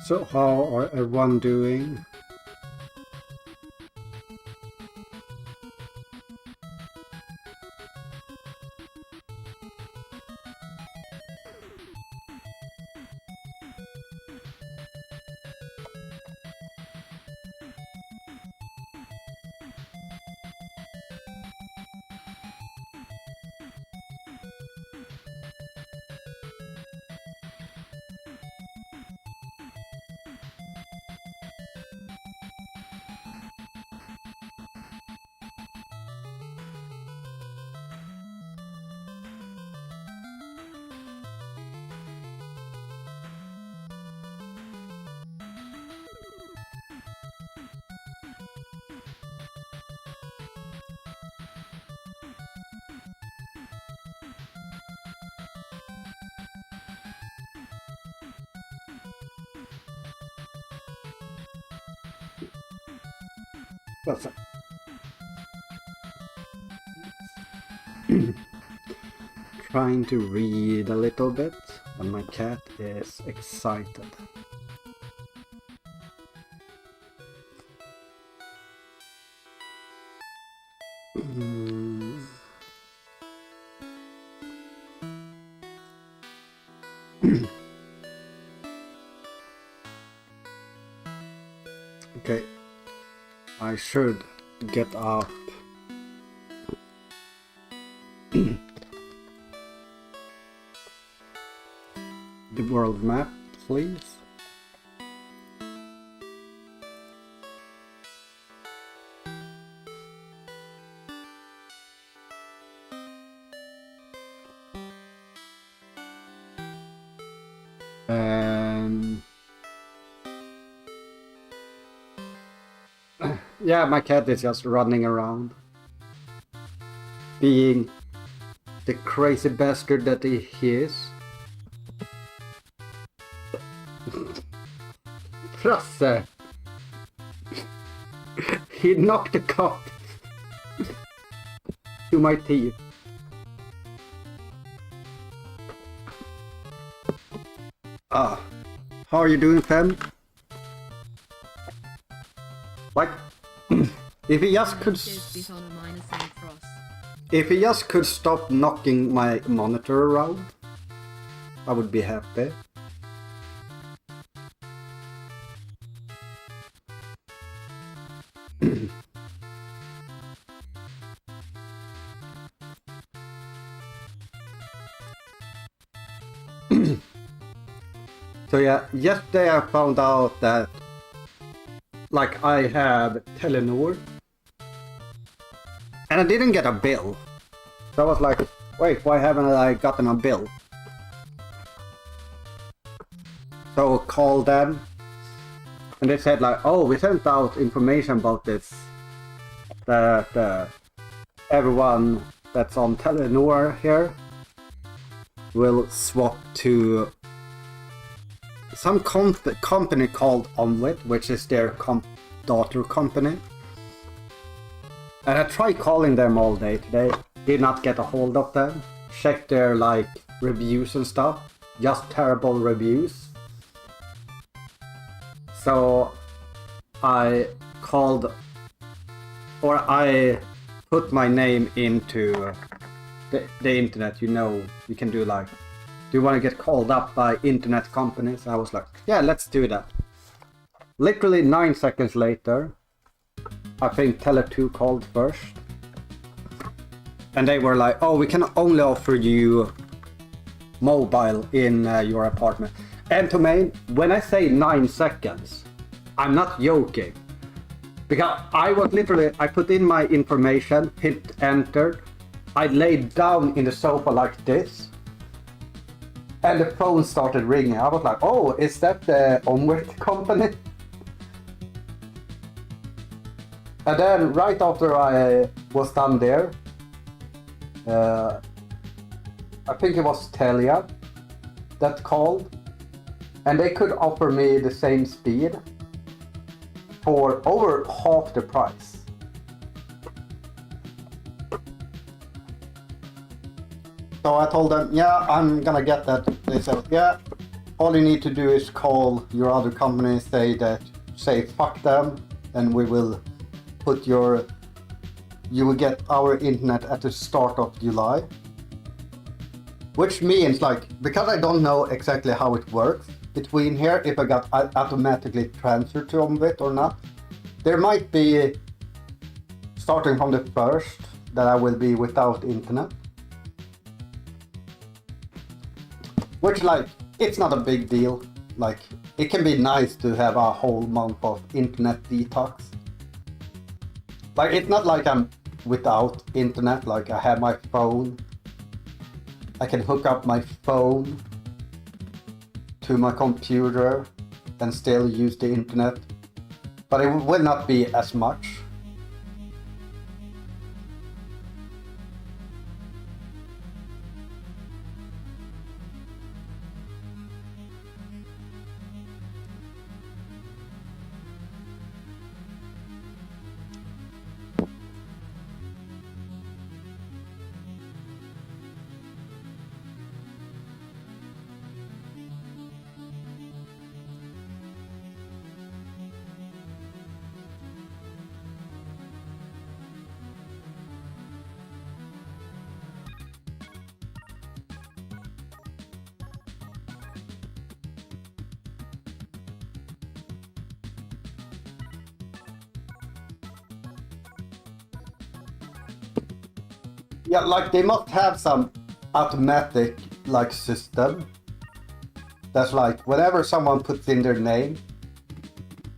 So how are everyone doing? That's trying to read a little bit, and my cat is excited. Okay, I should get up. The world map, please. Yeah, my cat is just running around, being the crazy bastard that he is. Frasse! He knocked the cup to my teeth. Ah, how are you doing, fam? Like, if he just could, stop knocking my monitor around, I would be happy. So yeah, yesterday I found out that, like, I have Telenor, and I didn't get a bill. So I was like, wait, why haven't I gotten a bill? So I called them, and they said like, oh, we sent out information about this, that everyone that's on Telenor here will swap to some company called Omwit, which is their daughter company. And I tried calling them all day today, did not get a hold of them. Checked their like reviews and stuff, just terrible reviews. So I called, or I put my name into the internet. You know, you can do like, do you want to get called up by internet companies? I was like, yeah, let's do that. Literally 9 seconds later, I think Tele2 called first. And they were like, oh, we can only offer you mobile in your apartment. And to me, when I say 9 seconds, I'm not joking. Because I was literally, I put in my information, hit enter, I laid down in the sofa like this, and the phone started ringing. I was like, oh, is that the Onward company? And then right after I was done there, I think it was Telia that called, and they could offer me the same speed for over half the price. So I told them, yeah, I'm gonna get that. They said, yeah, all you need to do is call your other company, say fuck them, and we will put you will get our internet at the start of July. Which means, like, because I don't know exactly how it works between here, if I got automatically transferred to Omvit or not, there might be, starting from the first, that I will be without internet. Which, like, it's not a big deal. Like, it can be nice to have a whole month of internet detox. Like, it's not like I'm without internet, like I have my phone. I can hook up my phone to my computer and still use the internet. But it will not be as much. Yeah, like they must have some automatic like system that's like whenever someone puts in their name,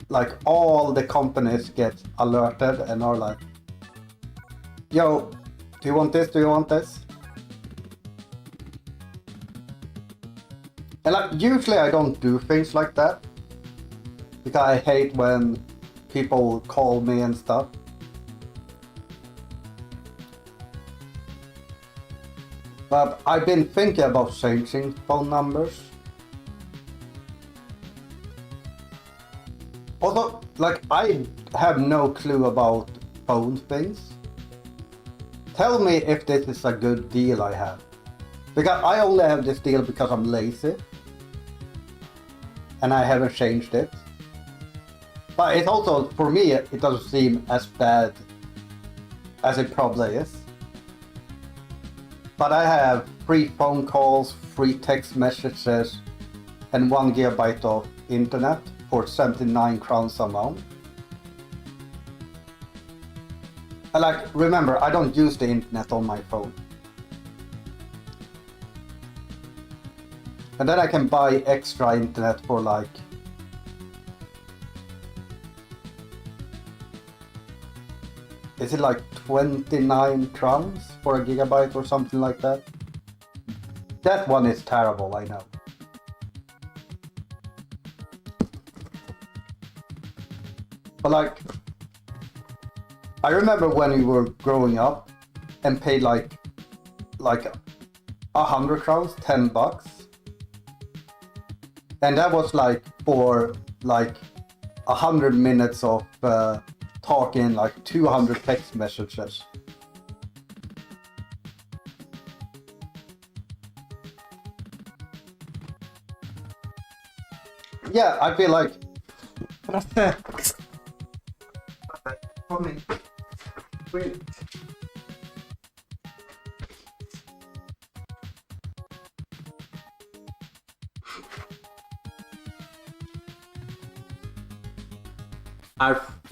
like all the companies get alerted and are like, yo, do you want this? Do you want this? And like usually I don't do things like that because I hate when people call me and stuff. But I've been thinking about changing phone numbers. Also, like, I have no clue about phone things. Tell me if this is a good deal I have. Because I only have this deal because I'm lazy. And I haven't changed it. But it also, for me, it doesn't seem as bad as it probably is. But I have free phone calls, free text messages, and 1 gigabyte of internet for 79 crowns a month. And like, remember, I don't use the internet on my phone. And then I can buy extra internet for like, is it like 29 crowns for a gigabyte or something like that? That one is terrible, I know. But like, I remember when we were growing up and paid like 100 crowns, 10 bucks. And that was like for like 100 minutes of talking, like 200 text messages. Yeah, I feel like coming. Wait.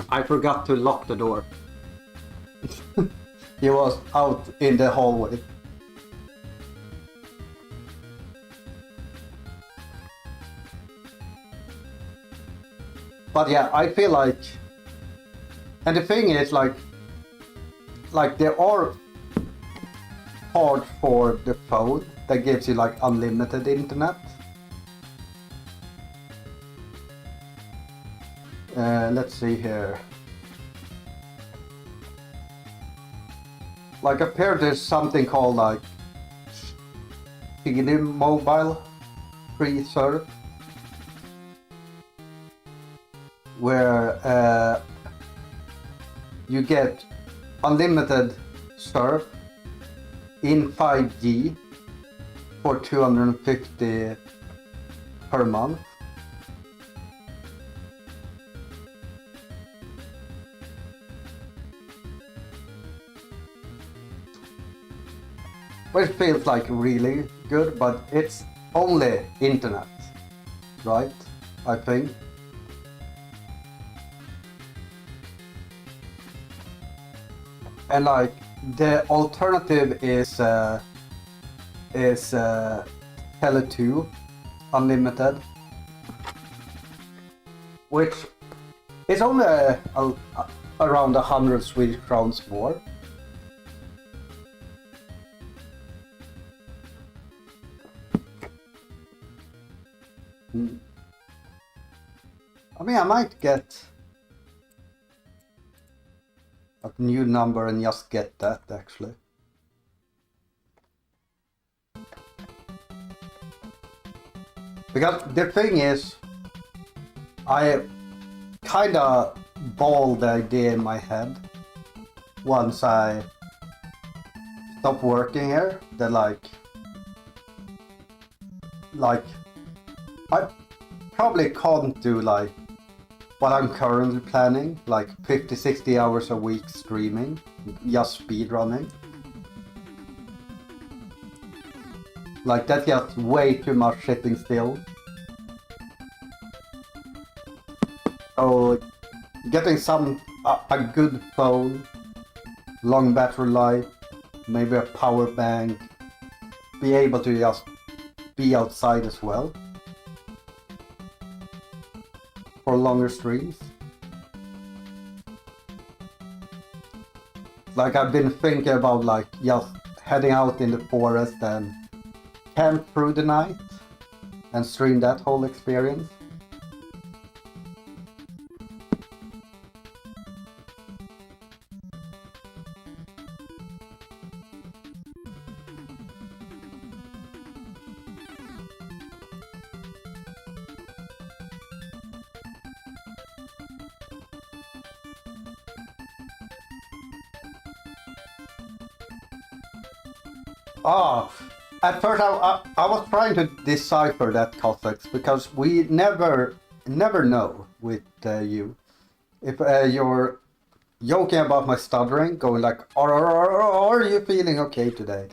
I forgot to lock the door. he was out in the hallway. But yeah, I feel like, and the thing is like there are parts for the phone that gives you like unlimited internet. Let's see here. Like up here there's something called like mobile free surf, where you get unlimited surf in 5G for 250 per month. Which feels like really good, but it's only internet, right? I think. And like the alternative is Tele2 unlimited, which is only around 100 Swedish crowns more. I mean, I might get a new number and just get that actually. Because the thing is, I kinda balled the idea in my head once I stopped working here that like I probably can't do like what I'm currently planning, like 50-60 hours a week streaming, just speedrunning. Like that's just way too much sitting still. So getting a good phone, long battery life, maybe a power bank, be able to just be outside as well for longer streams. Like I've been thinking about like just heading out in the forest and camp through the night and stream that whole experience. At first I was trying to decipher that context because we never know with you if you're joking about my stuttering, going like, are you feeling okay today?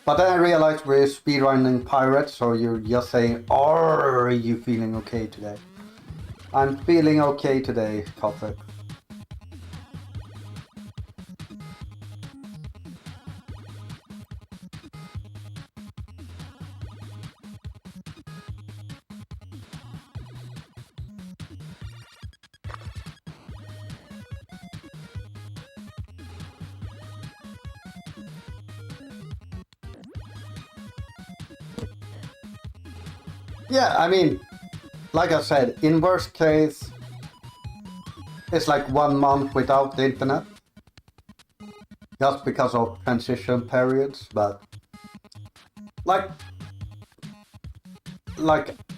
But then I realized we're speedrunning pirates, so you're just saying, are you feeling okay today? I'm feeling okay today, context. Yeah, I mean, like I said, in worst case, it's like 1 month without the internet. Just because of transition periods, but like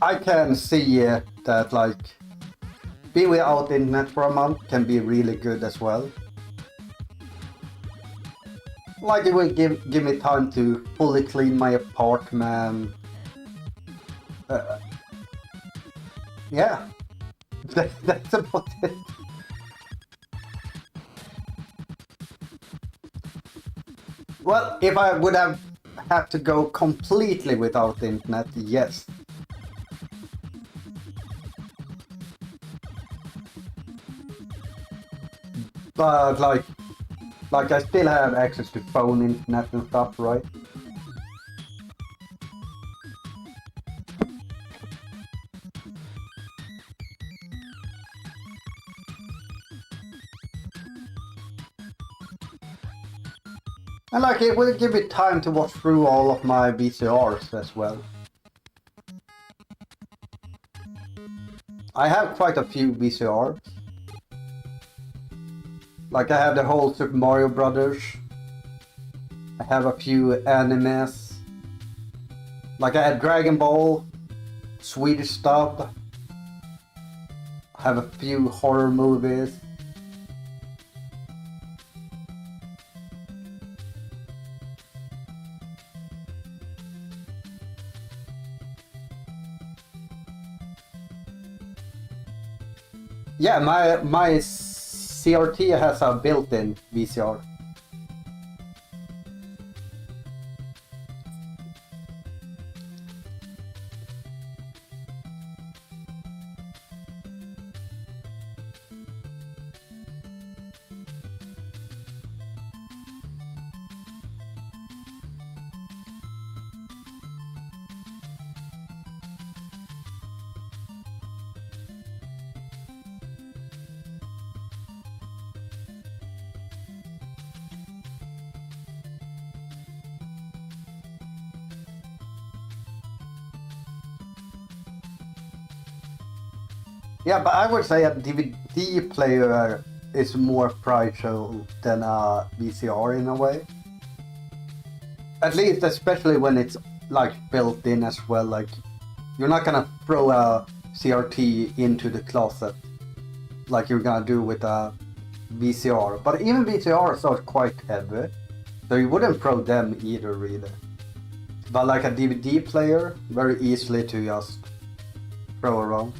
I can see that like being without internet for a month can be really good as well. Like it will give me time to fully clean my apartment. Yeah, that's about it. Well, if I would have had to go completely without the internet, yes. But like, Like, I still have access to phone, internet and stuff, right? And like, it will give me time to watch through all of my VCRs as well. I have quite a few VCRs. Like, I have the whole Super Mario Brothers. I have a few animes. Like, I had Dragon Ball, Swedish dub. I have a few horror movies. Yeah, my CRT has a built-in VCR. Yeah, but I would say a DVD player is more prideful than a VCR in a way. At least, especially when it's like built in as well. Like, you're not gonna throw a CRT into the closet like you're gonna do with a VCR. But even VCRs are quite heavy, so you wouldn't throw them either, really. But like a DVD player, very easily to just throw around.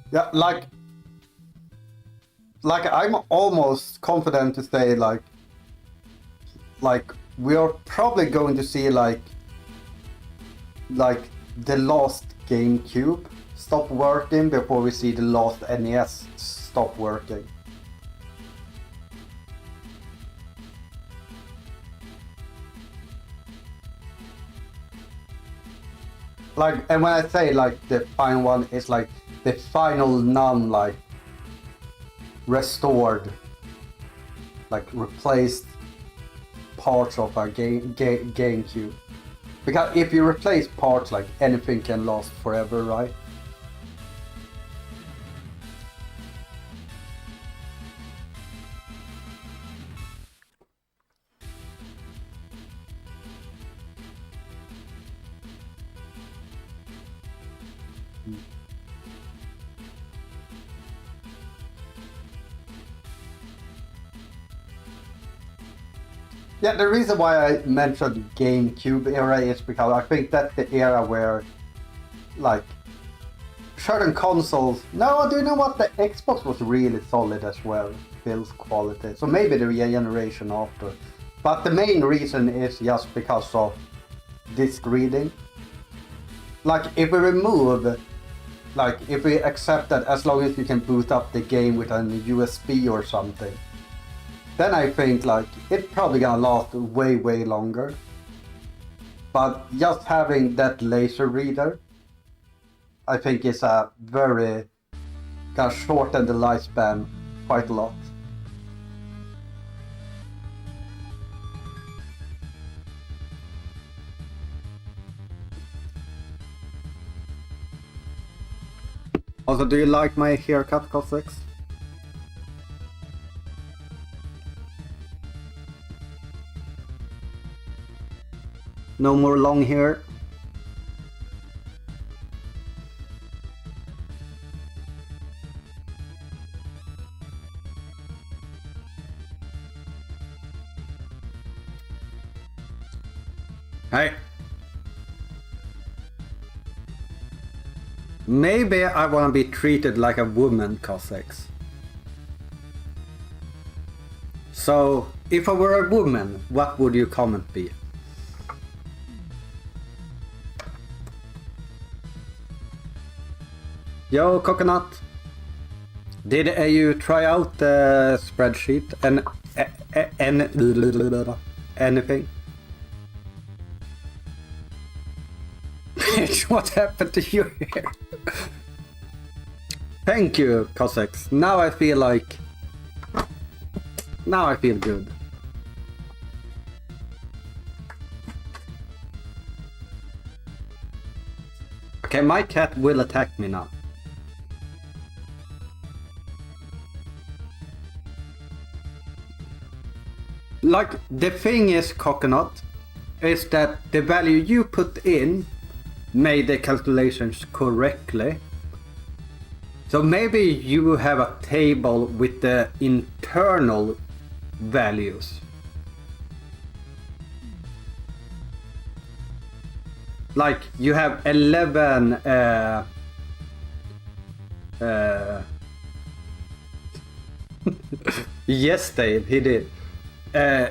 Yeah, like I'm almost confident to say like we are probably going to see like the last GameCube stop working before we see the last NES stop working. Like, and when I say like the final one, it's like the final non like restored, like replaced parts of a GameCube. Because if you replace parts, like anything can last forever, right? Yeah, the reason why I mentioned GameCube era is because I think that's the era where, like, certain consoles... No, do you know what? The Xbox was really solid as well, build quality. So maybe the generation after. But the main reason is just because of disk reading. Like, if we remove... Like, if we accept that as long as you can boot up the game with an USB or something, then I think like it's probably gonna last way longer. But just having that laser reader, I think is a very gonna shorten the lifespan quite a lot. Also, do you like my haircut, Cossacks? No more long hair. Hey. Maybe I want to be treated like a woman, Cossacks. So, if I were a woman, what would your comment be? Yo, Coconut. Did you try out the spreadsheet and anything? What happened to you here? Thank you, Cossacks. Now I feel good. Okay, my cat will attack me now. Like, the thing is, Coconut, is that the value you put in made the calculations correctly. So maybe you have a table with the internal values. Like, you have 11 yes, Dave, he did.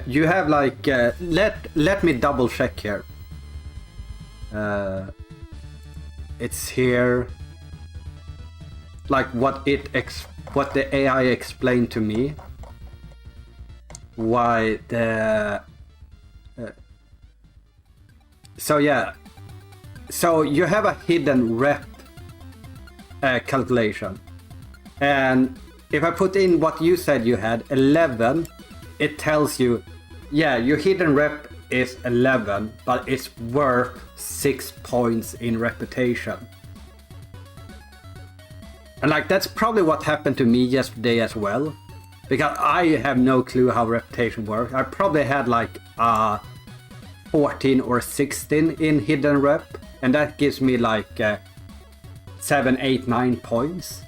You have like let me double check here. It's here. Like what the AI explained to me. Why the so yeah. So you have a hidden rep calculation, and if I put in what you said you had 11, it tells you, yeah, your hidden rep is 11, but it's worth 6 points in reputation. And like that's probably what happened to me yesterday as well, because I have no clue how reputation works. I probably had like 14 or 16 in hidden rep, and that gives me like 7, 8, 9 points.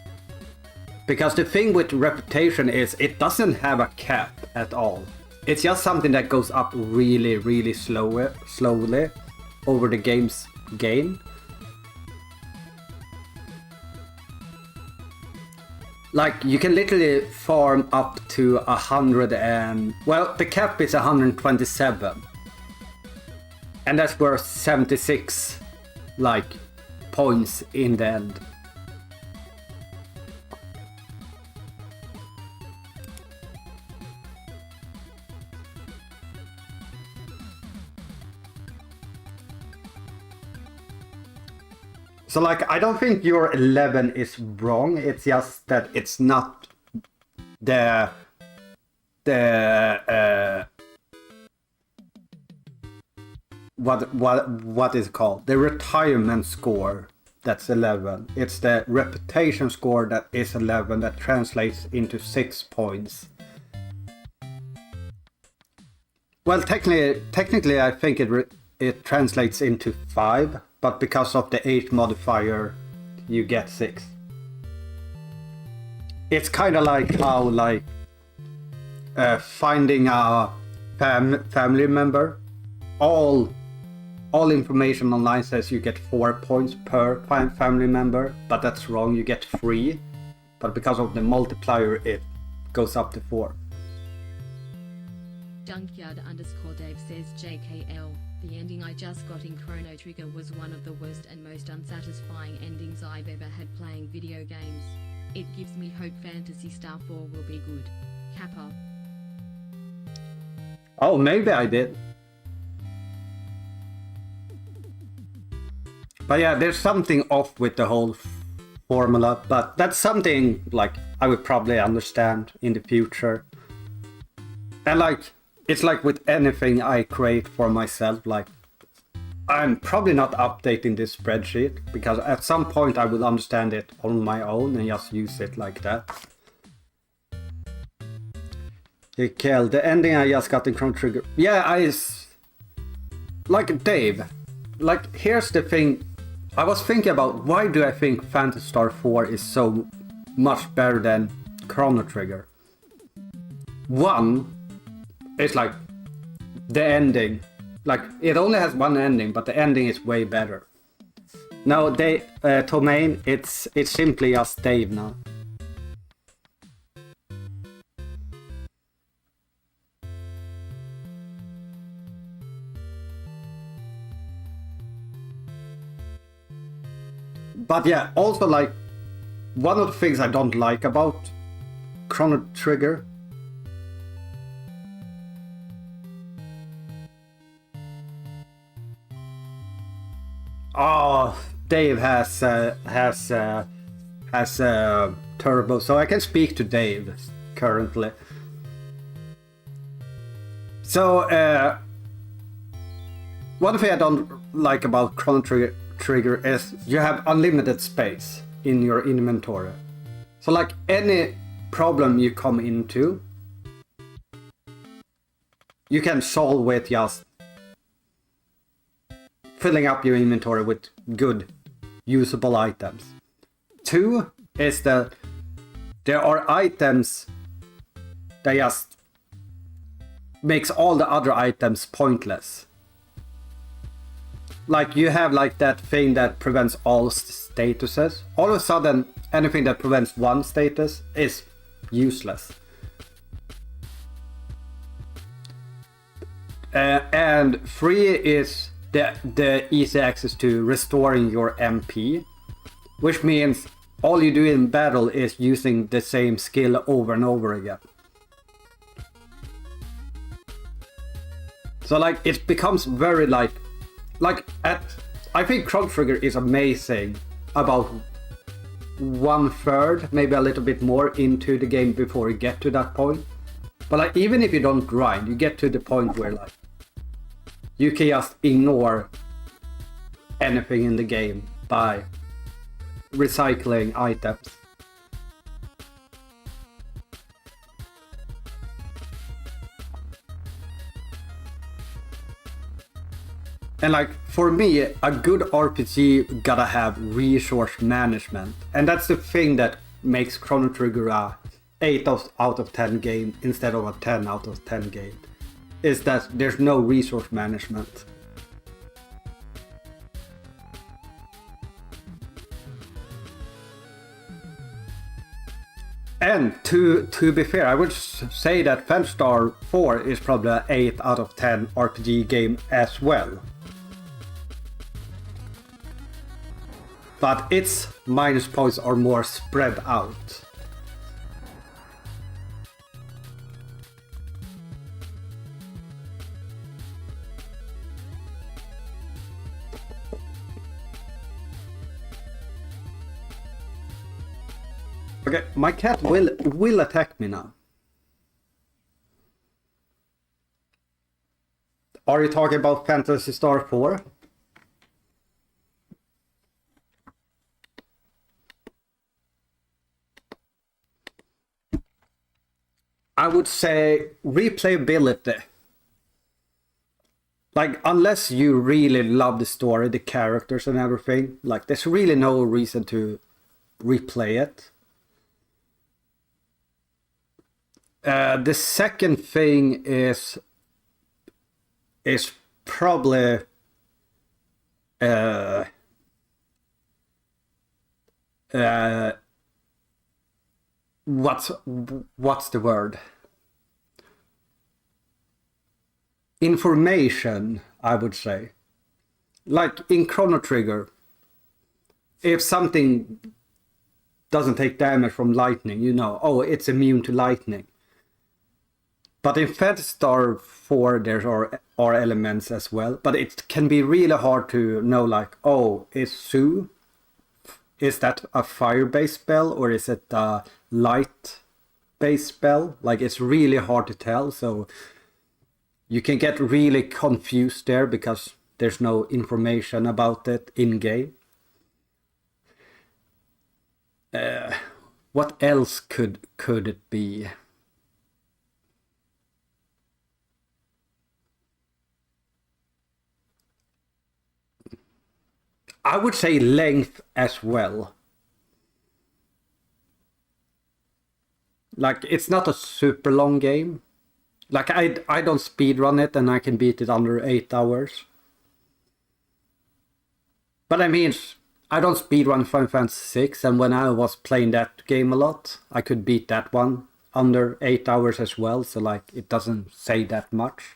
Because the thing with reputation is it doesn't have a cap at all. It's just something that goes up really, really slowly over the game's gain. Like you can literally farm up to 100 and... well, the cap is 127. And that's worth 76 like points in the end. So like, I don't think your 11 is wrong. It's just that it's not the what is it called? The retirement score that's 11. It's the reputation score that is 11 that translates into 6 points. Well, technically, I think it translates into 5. But because of the age modifier, you get 6. It's kind of like how, like, finding a family member. All information online says you get 4 points per family member, but that's wrong. You get 3. But because of the multiplier, it goes up to 4. Junkyard_Dave says JKL. The ending I just got in Chrono Trigger was one of the worst and most unsatisfying endings I've ever had playing video games. It gives me hope Phantasy Star 4 will be good. Kappa. Oh, maybe I did. But yeah, there's something off with the whole formula, but that's something like I would probably understand in the future. And like, it's like with anything I create for myself, like I'm probably not updating this spreadsheet because at some point I will understand it on my own and just use it like that. Hey Kel, the ending I just got in Chrono Trigger. Yeah, like Dave, like here's the thing. I was thinking about why do I think Phantasy Star 4 is so much better than Chrono Trigger. One, it's like the ending. Like it only has one ending, but the ending is way better. Now Tomain, it's simply just Dave now. But yeah, also like one of the things I don't like about Chrono Trigger Dave has turbo, so I can speak to Dave currently. So one thing I don't like about Chrono Trigger is you have unlimited space in your inventory. So like any problem you come into, you can solve it just filling up your inventory with good usable items. 2 is that there are items that just makes all the other items pointless. Like you have like that thing that prevents all statuses. All of a sudden, anything that prevents one status is useless. And 3 is the easy access to restoring your MP, which means all you do in battle is using the same skill over and over again. So like it becomes very I think Chrono Trigger is amazing about 1/3, maybe a little bit more into the game before you get to that point. But like even if you don't grind, you get to the point where like you can just ignore anything in the game by recycling items. And like for me, a good RPG gotta have resource management, and that's the thing that makes Chrono Trigger a 8 out of 10 game instead of a 10 out of 10 game, is that there's no resource management. And to be fair, I would say that Phantasy 4 is probably an 8 out of 10 RPG game as well. But its minus points are more spread out. Okay, my cat will attack me now. Are you talking about Phantasy Star 4? I would say replayability. Like, unless you really love the story, the characters and everything, like there's really no reason to replay it. The second thing is probably what's the word? Information, I would say. Like in Chrono Trigger, if something doesn't take damage from lightning, you know, oh, it's immune to lightning. But in Phantasy Star 4 there are elements as well, but it can be really hard to know, like, oh, is that a fire-based spell or is it a light-based spell? Like, it's really hard to tell, so you can get really confused there because there's no information about it in-game. What else could it be? I would say length as well. Like, it's not a super long game. Like, I don't speedrun it and I can beat it under 8 hours. But I mean, I don't speedrun Final Fantasy 6, and when I was playing that game a lot, I could beat that one under 8 hours as well, so like, it doesn't say that much.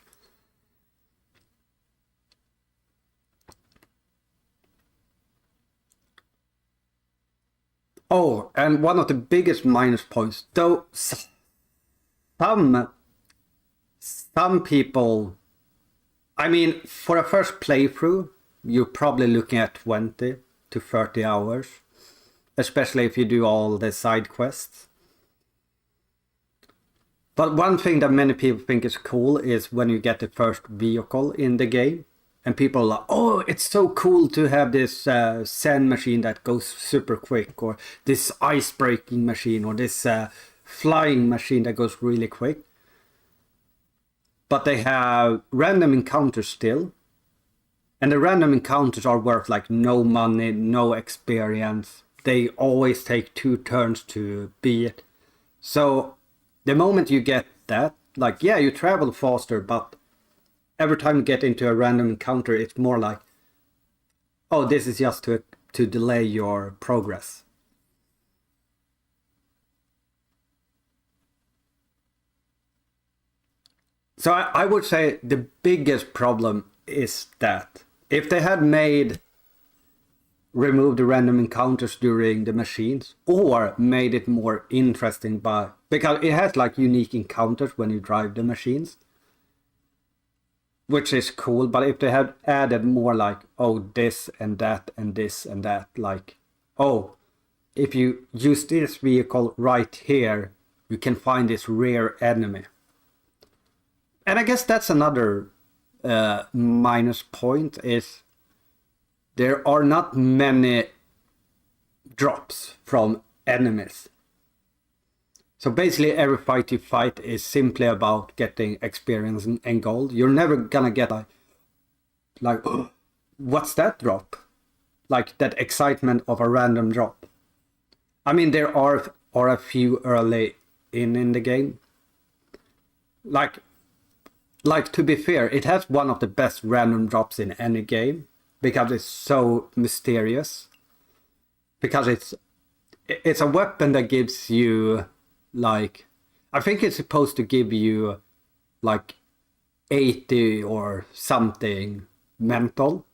Oh, and one of the biggest minus points, though some people, I mean, for a first playthrough, you're probably looking at 20 to 30 hours, especially if you do all the side quests. But one thing that many people think is cool is when you get the first vehicle in the game. And people are like, oh, it's so cool to have this sand machine that goes super quick, or this ice-breaking machine, or this flying machine that goes really quick. But they have random encounters still. And the random encounters are worth like no money, no experience. They always take 2 turns to beat. So the moment you get that, like, yeah, you travel faster, but every time you get into a random encounter, it's more like, oh, this is just to delay your progress. So I would say the biggest problem is that if they had removed the random encounters during the machines, or made it more interesting because it has like unique encounters when you drive the machines, which is cool. But if they had added more like, oh, this and that and this and that, like, oh, if you use this vehicle right here, you can find this rare enemy. And I guess that's another minus point, is there are not many drops from enemies. So basically every fight you fight is simply about getting experience and gold. You're never gonna get like oh, what's that drop? Like that excitement of a random drop. I mean, there are a few early in the game. Like to be fair, it has one of the best random drops in any game, because it's so mysterious. Because it's a weapon that gives you, like, I think it's supposed to give you like 80 or something mental.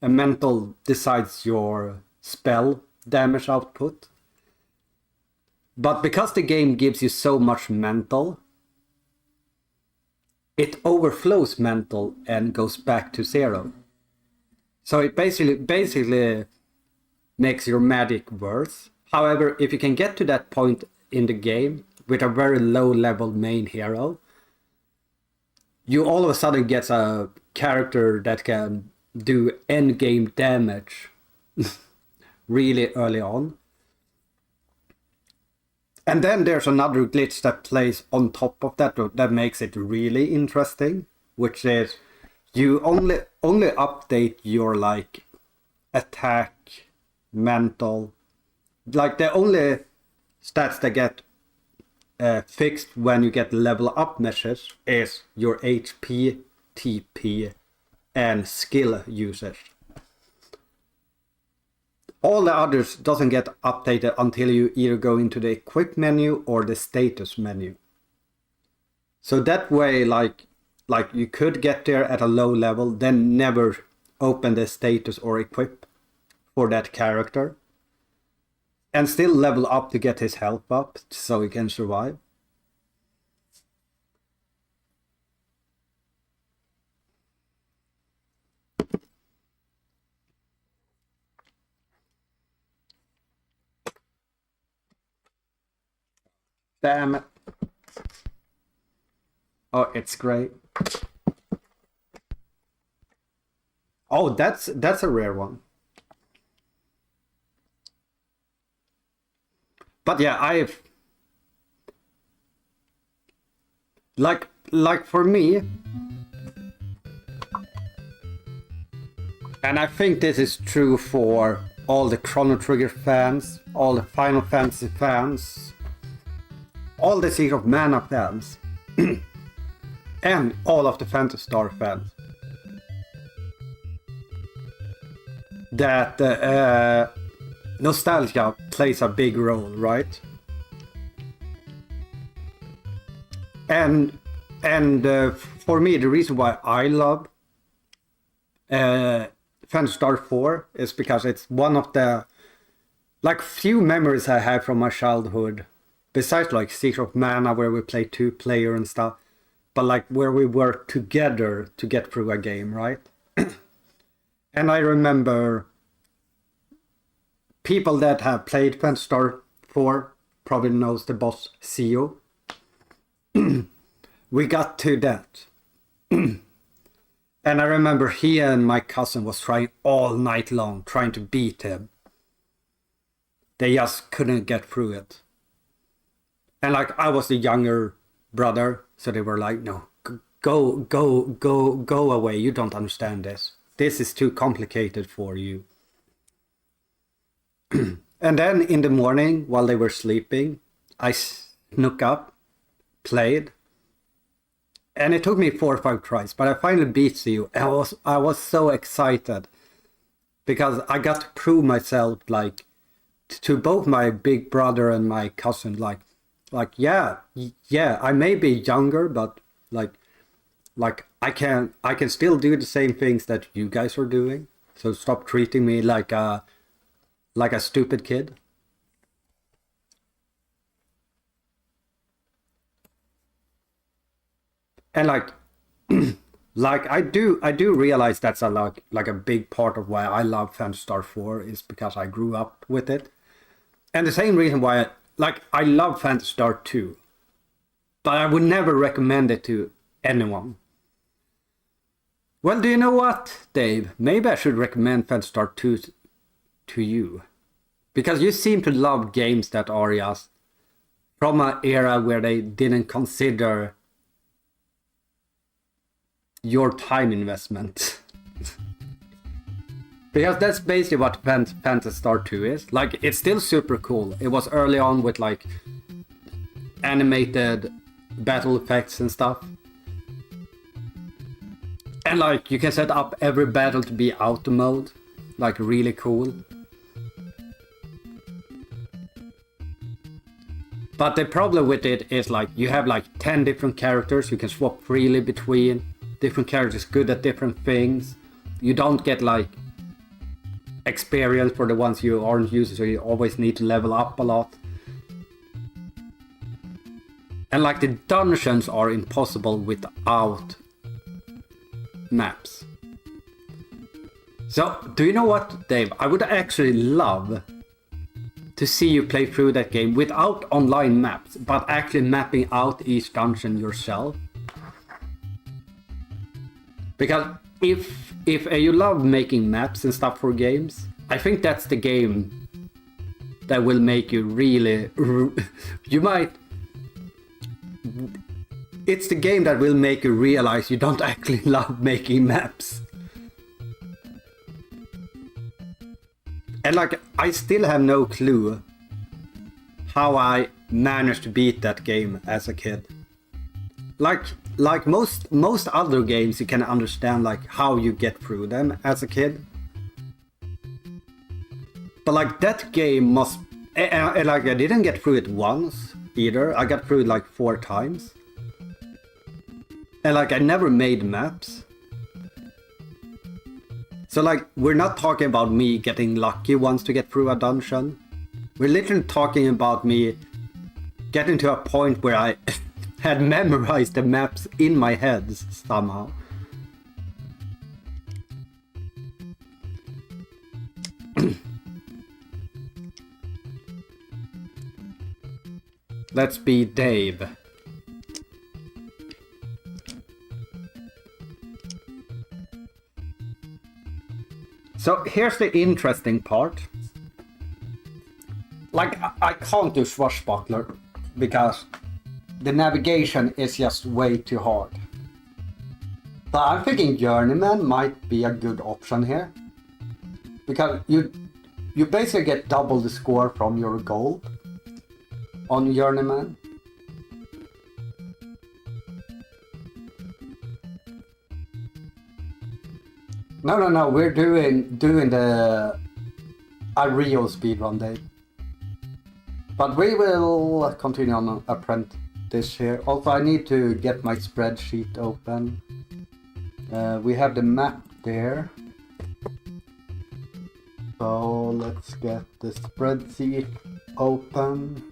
And mental decides your spell damage output. But because the game gives you so much mental, it overflows mental and goes back to 0. So it basically makes your magic worse. However, if you can get to that point in the game with a very low level main hero, you all of a sudden get a character that can do end game damage really early on. And then there's another glitch that plays on top of that makes it really interesting, which is you only update your like attack, mental, like the only stats that get fixed when you get level up measures is your HP, TP, and skill usage. All the others doesn't get updated until you either go into the equip menu or the status menu. So that way, like you could get there at a low level, then never open the status or equip for that character, and still level up to get his health up so he can survive. Damn it. Oh, it's great. Oh, that's a rare one. But yeah, I've like for me, and I think this is true for all the Chrono Trigger fans, all the Final Fantasy fans, all the Secret of Mana fans, and all of the Phantasy Star fans, that nostalgia plays a big role, right? And for me, the reason why I love Phantasy Star 4 is because it's one of the like few memories I have from my childhood, besides like Secret of Mana where we play 2-player and stuff, but like where we work together to get through a game, right? And I remember people that have played Phantasy Star 4 probably knows the boss CEO. We got to that. And I remember he and my cousin was trying all night long, trying to beat him. They just couldn't get through it. And like I was the younger brother, so they were like, no, go away. You don't understand this. This is too complicated for you. And then in the morning, while they were sleeping, I snuck up, played, and it took me 4 or 5 tries, but I finally beat you. And I was so excited because I got to prove myself, like, to both my big brother and my cousin, like yeah, I may be younger, but like I can still do the same things that you guys are doing. So stop treating me like a stupid kid. And like like I do realize that's a like a big part of why I love Phantasy Star 4 is because I grew up with it. And the same reason why I love Phantasy Star 2, but I would never recommend it to anyone. Well, do you know what, Dave? Maybe I should recommend Phantasy Star 2 to you. Because you seem to love games that are just from an era where they didn't consider your time investment. Because that's basically what Phantasy Star 2 is. Like, it's still super cool. It was early on with like animated battle effects and stuff. And like, you can set up every battle to be auto mode. Like, really cool. But the problem with it is like, you have like 10 different characters. You can swap freely between different characters good at different things. You don't get like experience for the ones you aren't using, so you always need to level up a lot. And like the dungeons are impossible without maps. So, do you know what, Dave? I would actually love to see you play through that game without online maps, but actually mapping out each dungeon yourself. Because if you love making maps and stuff for games, I think that's the game that will make you really... It's the game that will make you realize you don't actually love making maps. And like, I still have no clue how I managed to beat that game as a kid. Like most other games, you can understand like how you get through them as a kid. But like that game must, and like I didn't get through it once either. I got through it like 4 times. And like I never made maps. So like, we're not talking about me getting lucky once to get through a dungeon. We're literally talking about me getting to a point where I had memorized the maps in my head somehow. Let's be Dave. So here's the interesting part. Like, I can't do Swashbuckler because the navigation is just way too hard. But I'm thinking Journeyman might be a good option here. Because you basically get double the score from your gold on Journeyman. No, we're doing the real speedrun day. But we will continue on Apprentice here. Also, I need to get my spreadsheet open. We have the map there. So let's get the spreadsheet open.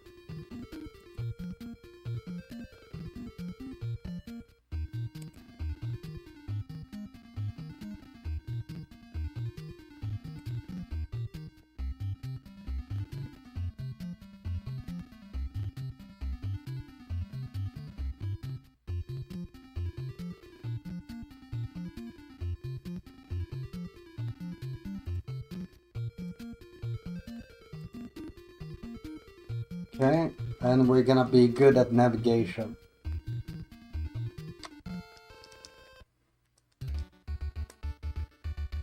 Okay, and we're gonna be good at navigation.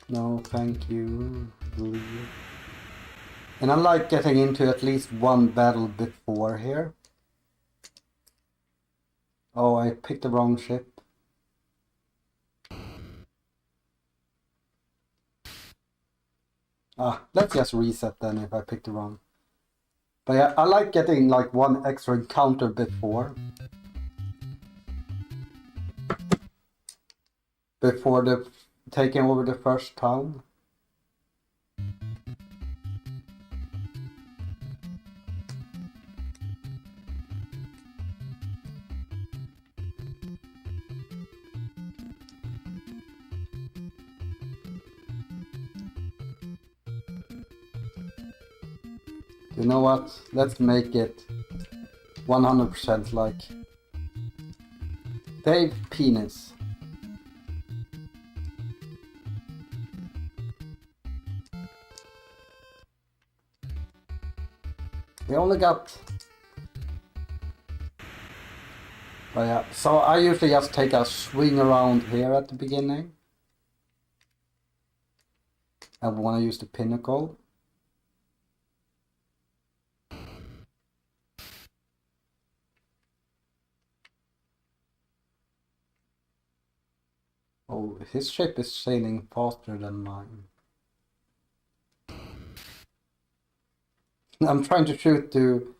No, thank you. Leave. And I like getting into at least one battle before here. Oh, I picked the wrong ship. Let's just reset then if I picked the wrong. But yeah, I like getting like one extra encounter before the taking over the first town. You know what? Let's make it 100% like Dave Penis. We only got... Oh yeah, so I usually just take a swing around here at the beginning. I want to use the pinnacle. Oh, his ship is sailing faster than mine. I'm trying to shoot to...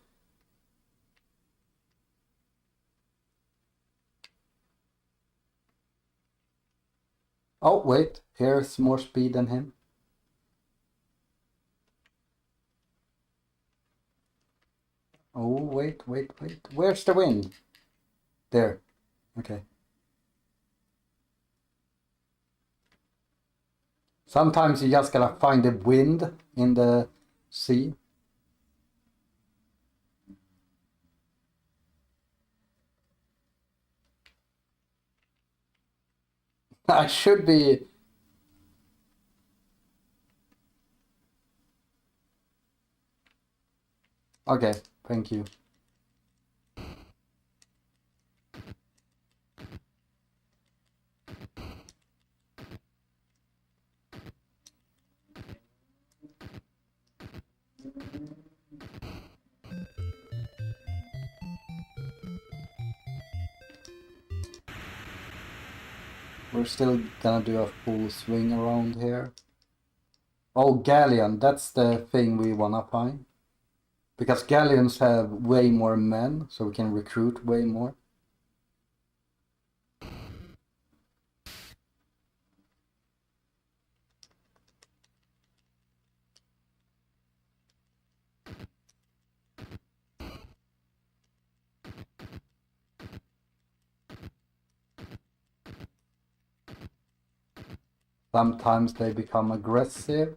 Oh, wait. Here's more speed than him. Oh, wait. Where's the wind? There. Okay. Sometimes you just gotta find the wind in the sea. I should be... Okay, thank you. We're still gonna do a full swing around here. Oh, galleon, that's the thing we wanna find. Because galleons have way more men, so we can recruit way more. Sometimes they become aggressive.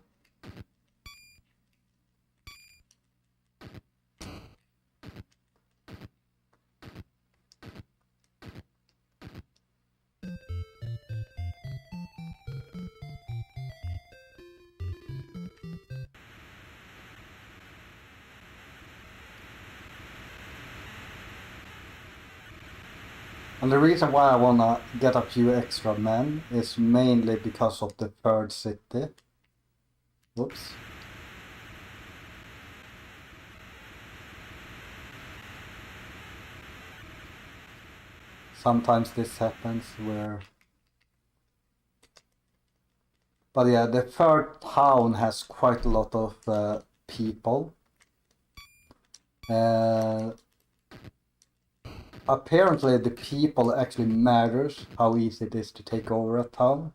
And the reason why I wanna get a few extra men is mainly because of the third city. Whoops. Sometimes this happens where... But yeah, the third town has quite a lot of people. Apparently the people actually matters how easy it is to take over a town.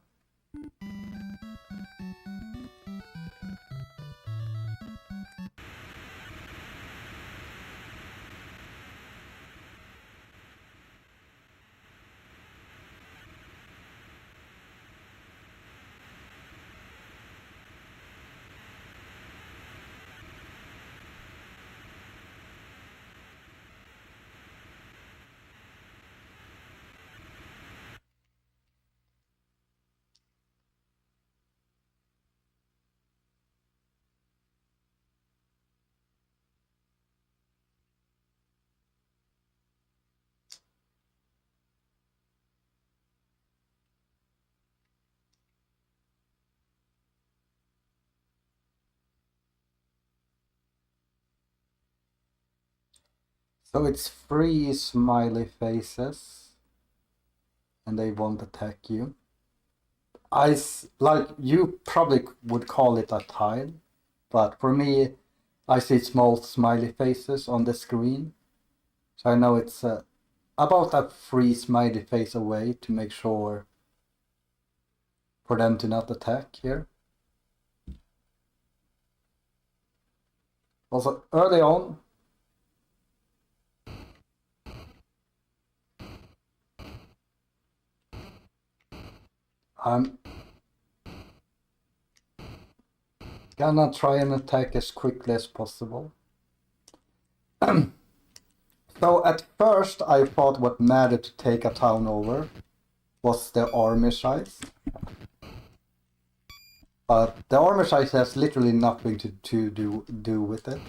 So it's 3 smiley faces, and they won't attack you. Like you probably would call it a tile, but for me, I see small smiley faces on the screen, so I know it's about a 3 smiley face away to make sure for them to not attack here. Also, early on, I'm gonna try and attack as quickly as possible. So at first I thought what mattered to take a town over was the armor size. But the armor size has literally nothing to do with it.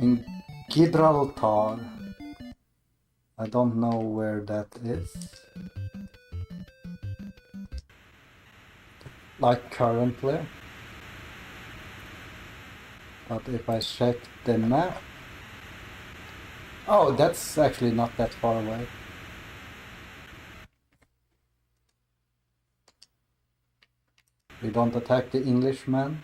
In Gibraltar, I don't know where that is. Like currently. But if I check the map... Oh, that's actually not that far away. We don't attack the Englishman.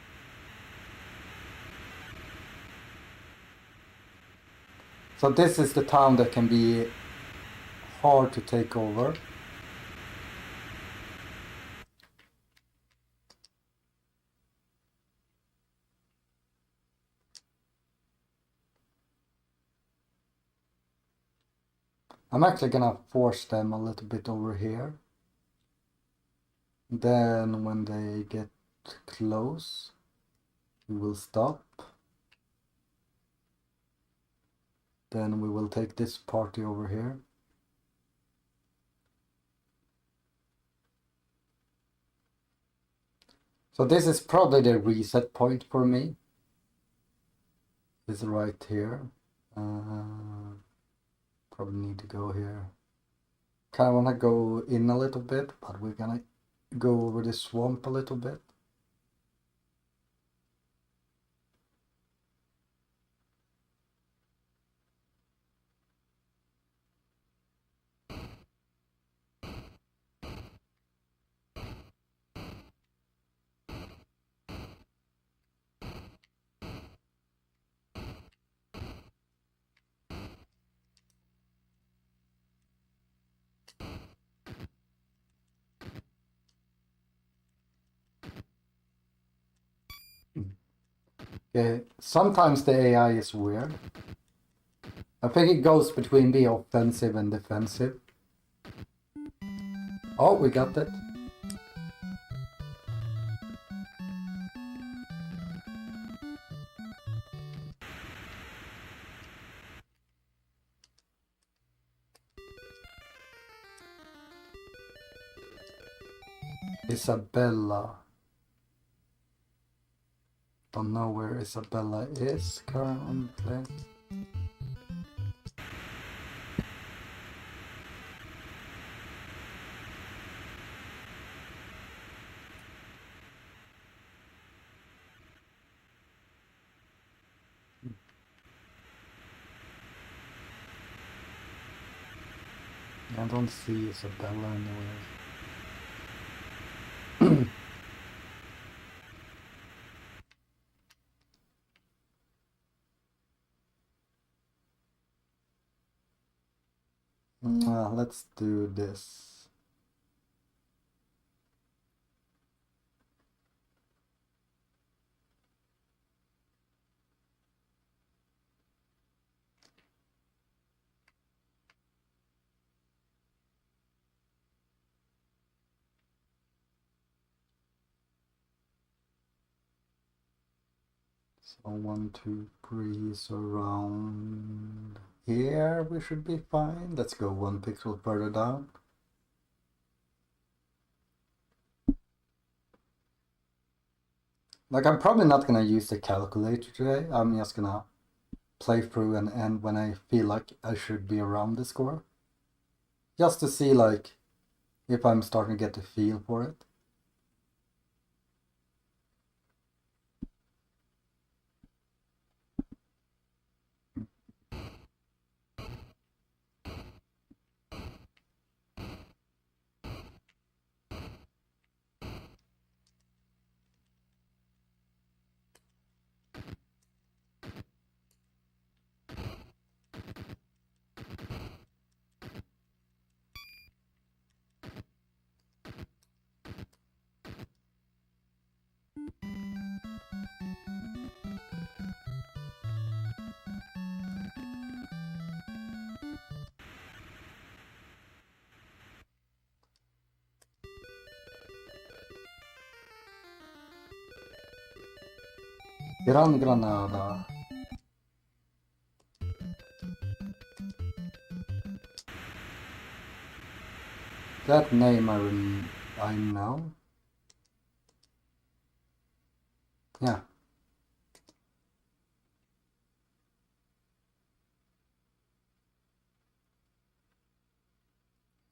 So this is the town that can be hard to take over. I'm actually gonna force them a little bit over here. Then when they get close, we will stop. Then we will take this party over here. So this is probably the reset point for me. It's right here. Probably need to go here. Kind of want to go in a little bit, but we're gonna go over the swamp a little bit. Okay, sometimes the AI is weird. I think it goes between the offensive and defensive. Oh, we got it. Isabella. Don't know where Isabella is currently. I don't see Isabella anywhere. Let's do this. So 1, 2, 3 is around here. We should be fine. Let's go 1 pixel further down. Like, I'm probably not gonna use the calculator today. I'm just gonna play through and end when I feel like I should be around the score. Just to see like if I'm starting to get a feel for it. Gran Granada. That name I know. Yeah.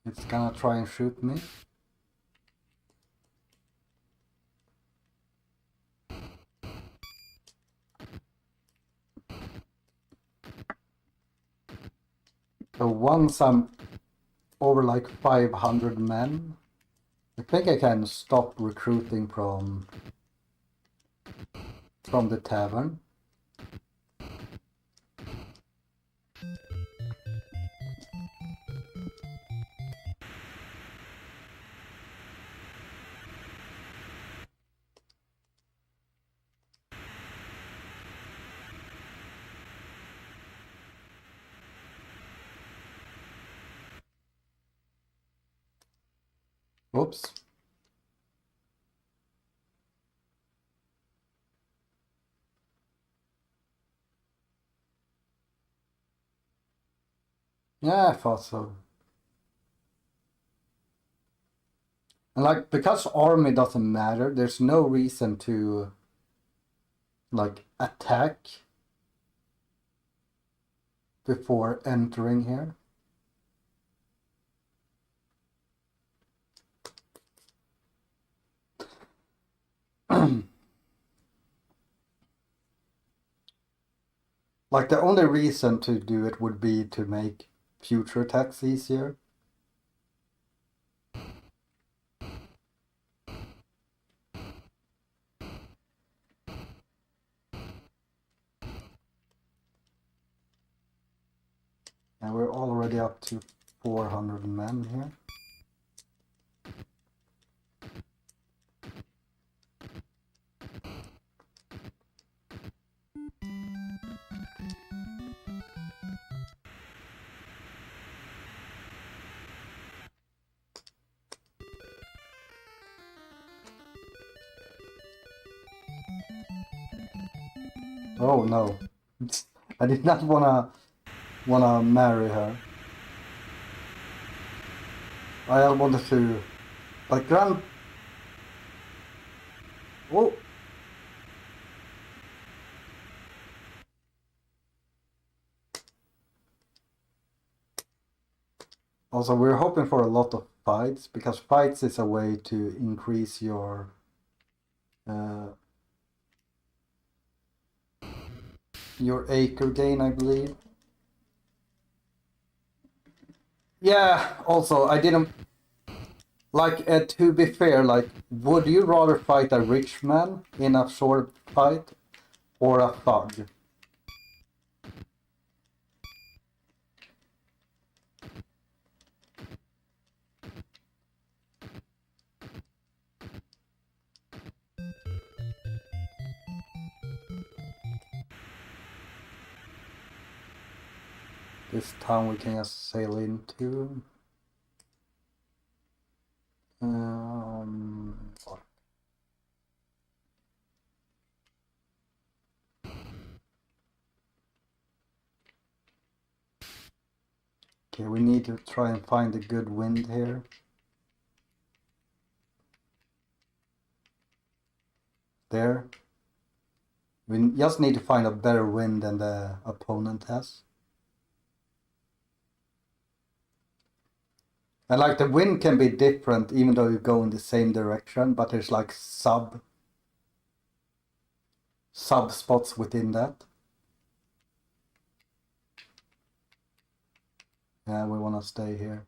It's gonna try and shoot me. So once I'm over like 500 men, I think I can stop recruiting from the tavern. Oops. Yeah, I thought so. And like, because army doesn't matter, there's no reason to like attack before entering here. Like the only reason to do it would be to make future attacks easier. And we're already up to 400 men here. Oh no. I did not wanna marry her. I wanted to like oh. Also, we're hoping for a lot of fights, because fights is a way to increase your acre gain, I believe. Yeah, also, I didn't... Like, to be fair, like, would you rather fight a rich man in a sword fight or a thug? This town we can just sail into. Fuck. Okay, we need to try and find a good wind here. There. We just need to find a better wind than the opponent has. And like the wind can be different even though you go in the same direction, but there's like sub spots within that. Yeah, we want to stay here.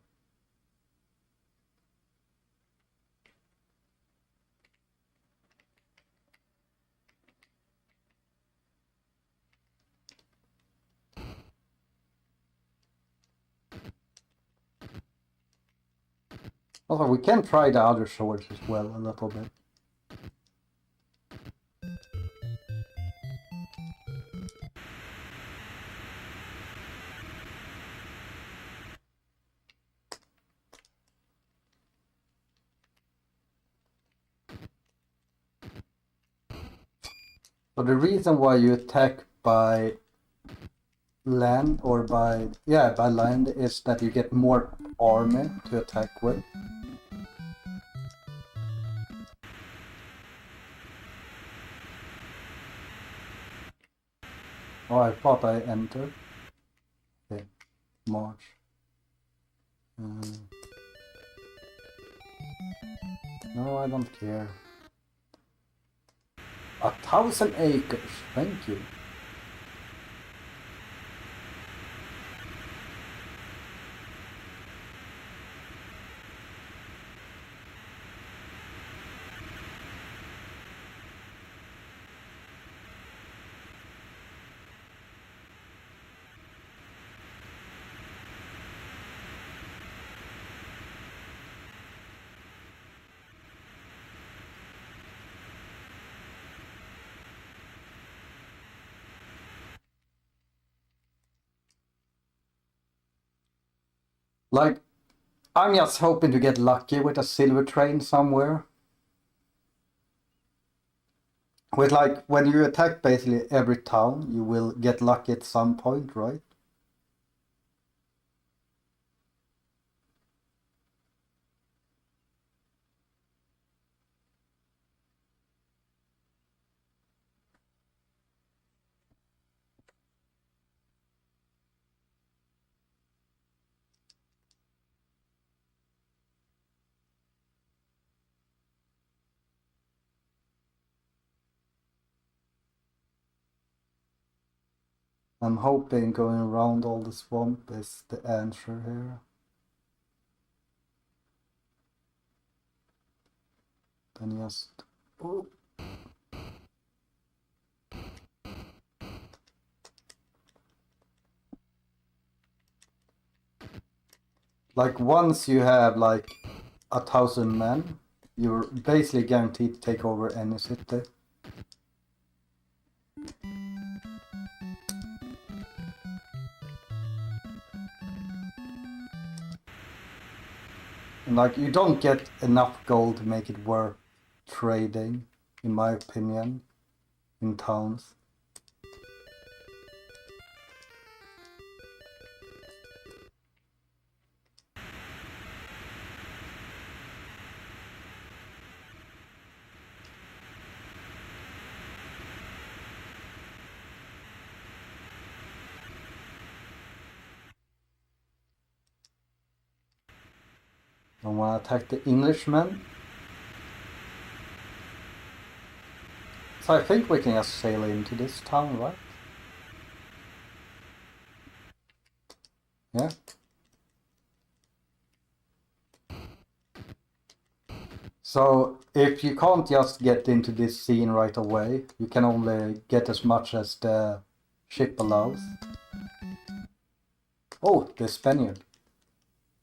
Also, we can try the other swords as well a little bit. So the reason why you attack by land or by land is that you get more army to attack with. Oh, I thought I entered. Okay, March. No, I don't care. 1,000 acres, thank you. Like, I'm just hoping to get lucky with a silver train somewhere. With like, when you attack basically every town, you will get lucky at some point, right? I'm hoping going around all the swamp is the answer here. Then just... Oh. Like once you have like 1,000 men, you're basically guaranteed to take over any city. And like, you don't get enough gold to make it worth trading, in my opinion, in towns. I want to attack the Englishmen. So I think we can just sail into this town, right? Yeah. So if you can't just get into this scene right away, you can only get as much as the ship allows. Oh, the Spaniard.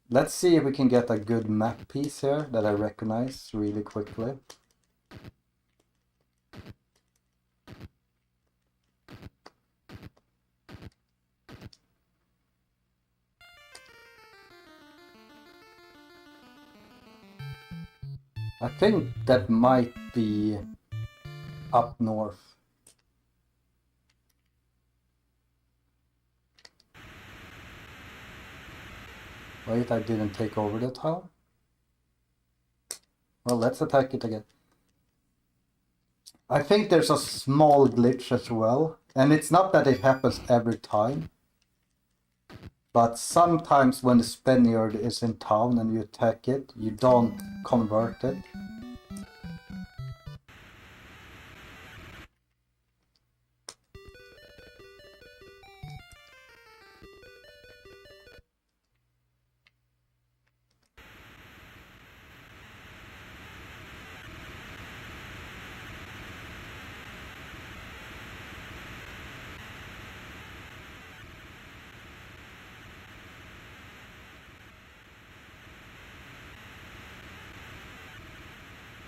Let's see if we can get a good map piece here that I recognize really quickly. I think that might be up north. Wait, I didn't take over the town? Well, let's attack it again. I think there's a small glitch as well, and it's not that it happens every time, but sometimes when the Spaniard is in town and you attack it, you don't convert it.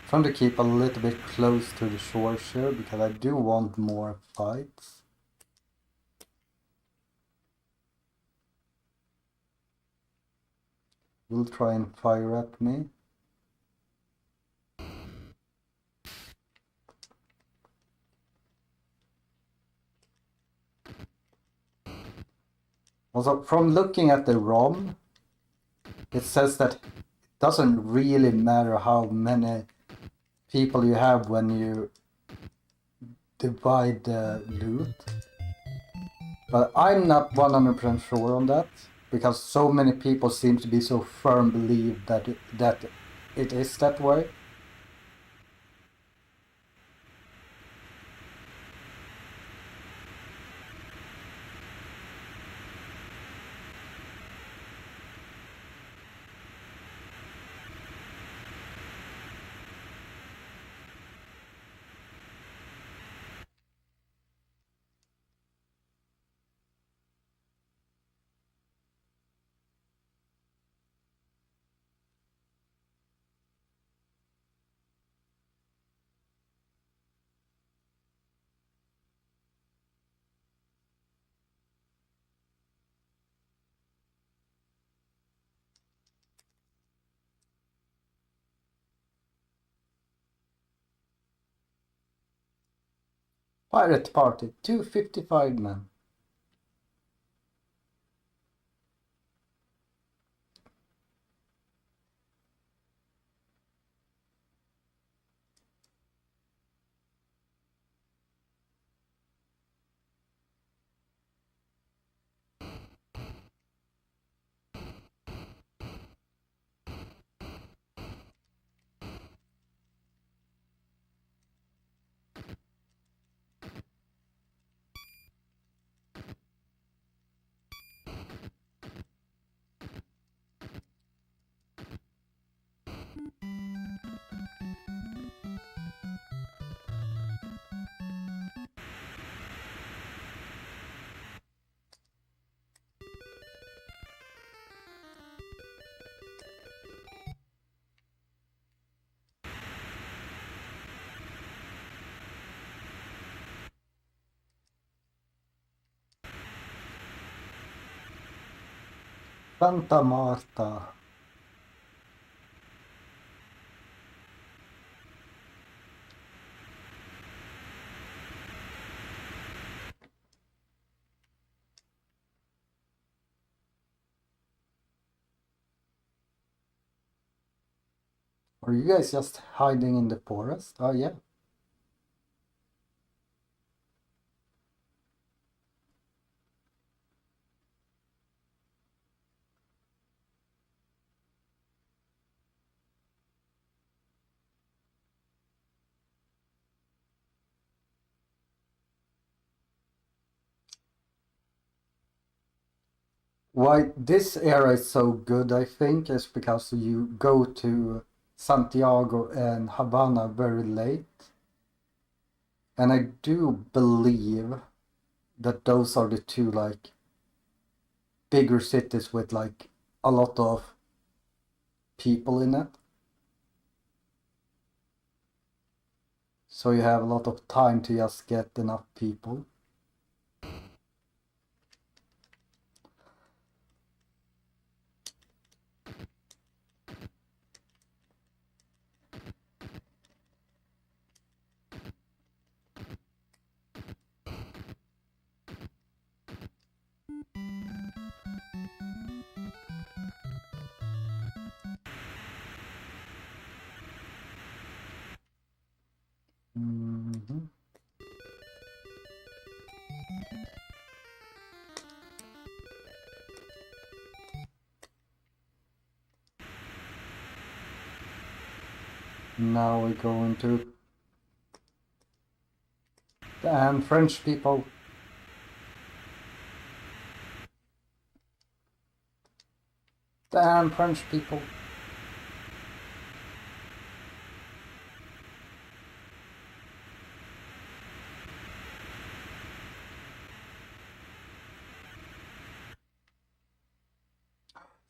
Trying to keep a little bit close to the shores here because I do want more fights. Will try and fire at me. Also, from looking at the ROM, it says that it doesn't really matter how many people you have when you divide the loot. But I'm not 100% sure on that, because so many people seem to be so firm believe that it is that way. Pirate Party, 255 men. Santa Marta. Are you guys just hiding in the forest? Oh yeah. Why this era is so good, I think, is because you go to Santiago and Havana very late. And I do believe that those are the two like bigger cities with like a lot of people in it. So you have a lot of time to just get enough people. Mm-hmm. Now we go into... Damn French people. Damn French people.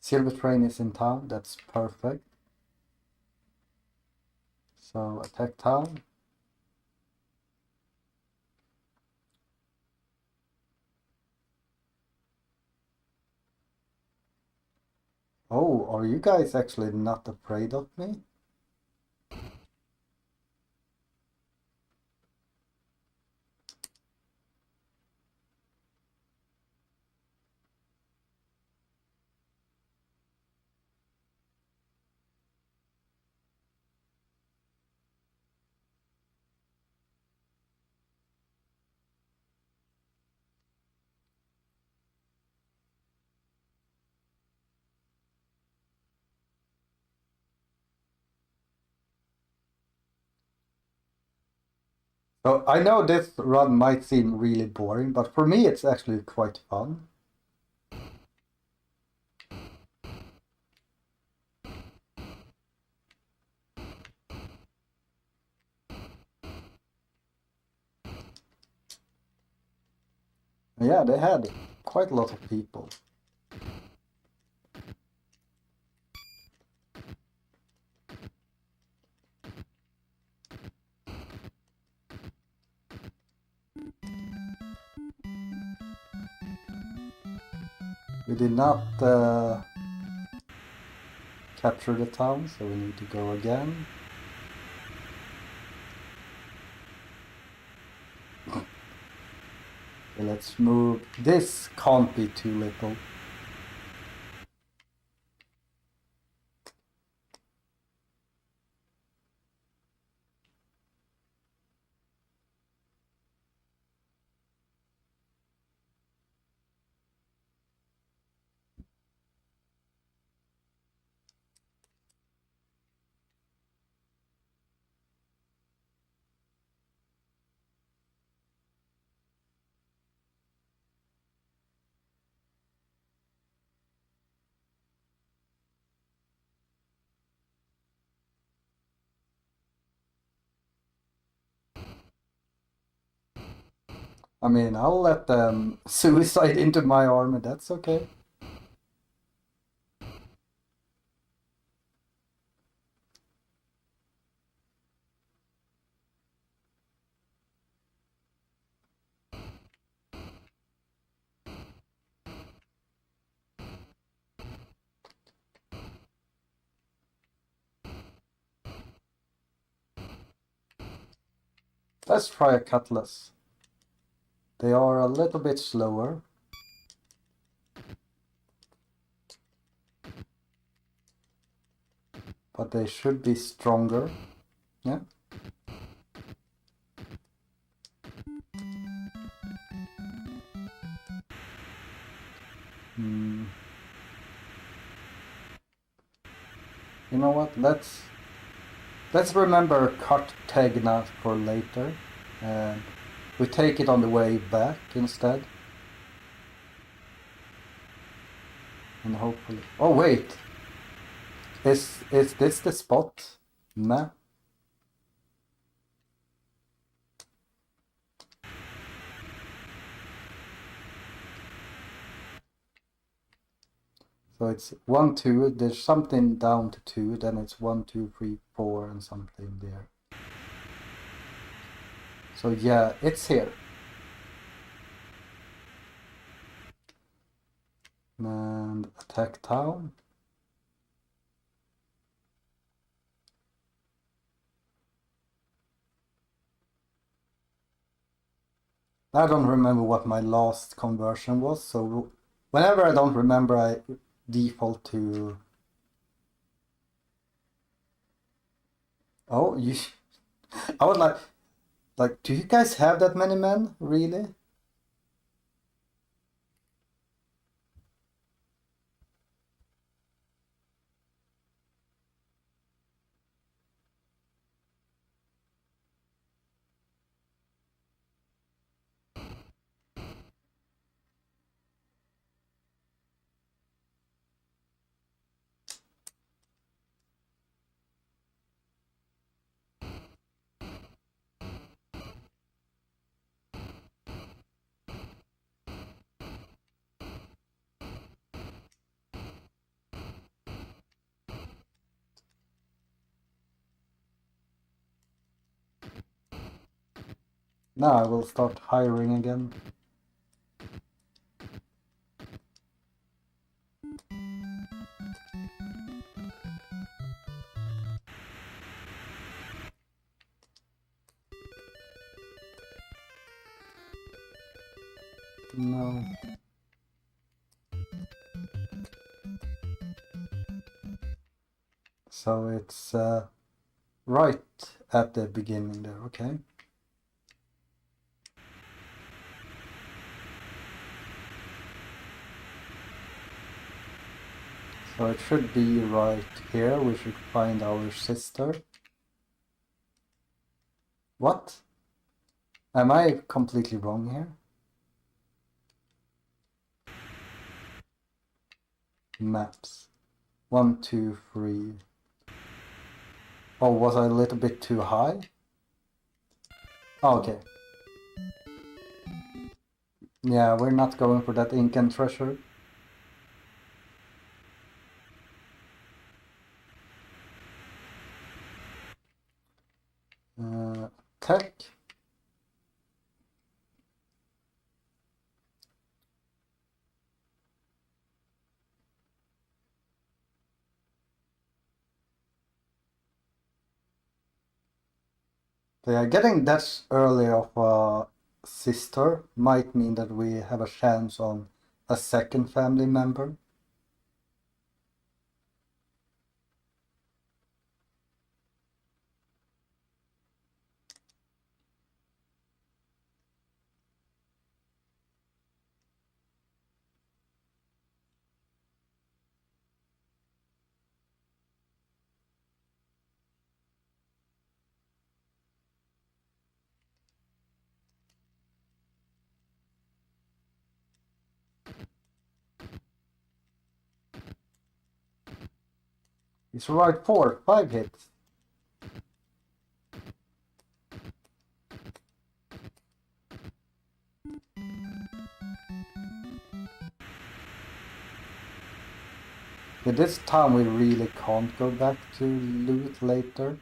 Silver Train is in town, that's perfect. So attack town. Oh, are you guys actually not afraid of me? So I know this run might seem really boring, but for me it's actually quite fun. Yeah, they had quite a lot of people. We did not capture the town, so we need to go again. Okay, let's move. This can't be too little. I mean, I'll let them suicide into my armor, that's okay. Let's try a cutlass. They are a little bit slower. But they should be stronger. Yeah. You know what? Let's remember Cartagena for later. And we take it on the way back instead. And hopefully... Oh wait! Is this the spot? Map? So it's 1, 2, there's something down to 2, then it's 1, 2, 3, 4 and something there. So yeah, it's here. And attack town. I don't remember what my last conversion was, so whenever I don't remember, I default to... Oh, you... I would Like, do you guys have that many men? Really? Now I will start hiring again. No. So it's right at the beginning there, okay. So it should be right here. We should find our sister. What? Am I completely wrong here? Maps. 1, 2, 3. Oh, was I a little bit too high? Oh, okay. Yeah, we're not going for that Incan treasure. Tech. Yeah, getting that early of a sister might mean that we have a chance on a second family member. He survived 5 hits. Yeah, this time we really can't go back to loot later.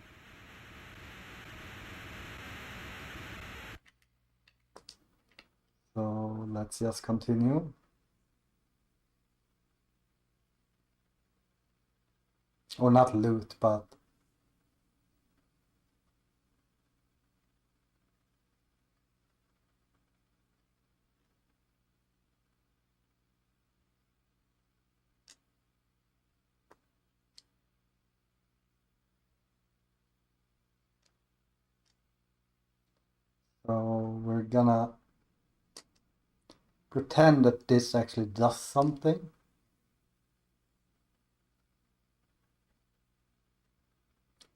So let's just continue. Or not loot, but... So we're gonna pretend that this actually does something.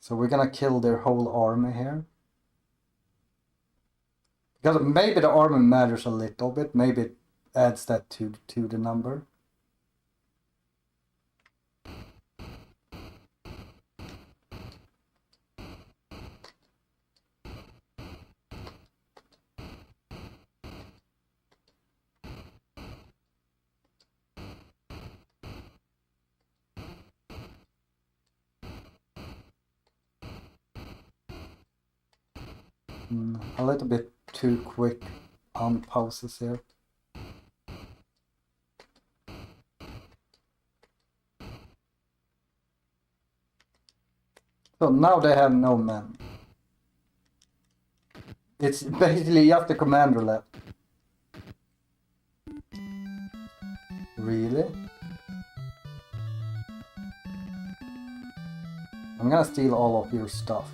So we're gonna kill their whole army here. Because maybe the army matters a little bit, maybe it adds that to the number. A little bit too quick on pauses here. So now they have no men. It's basically just the commander left. Really? I'm gonna steal all of your stuff.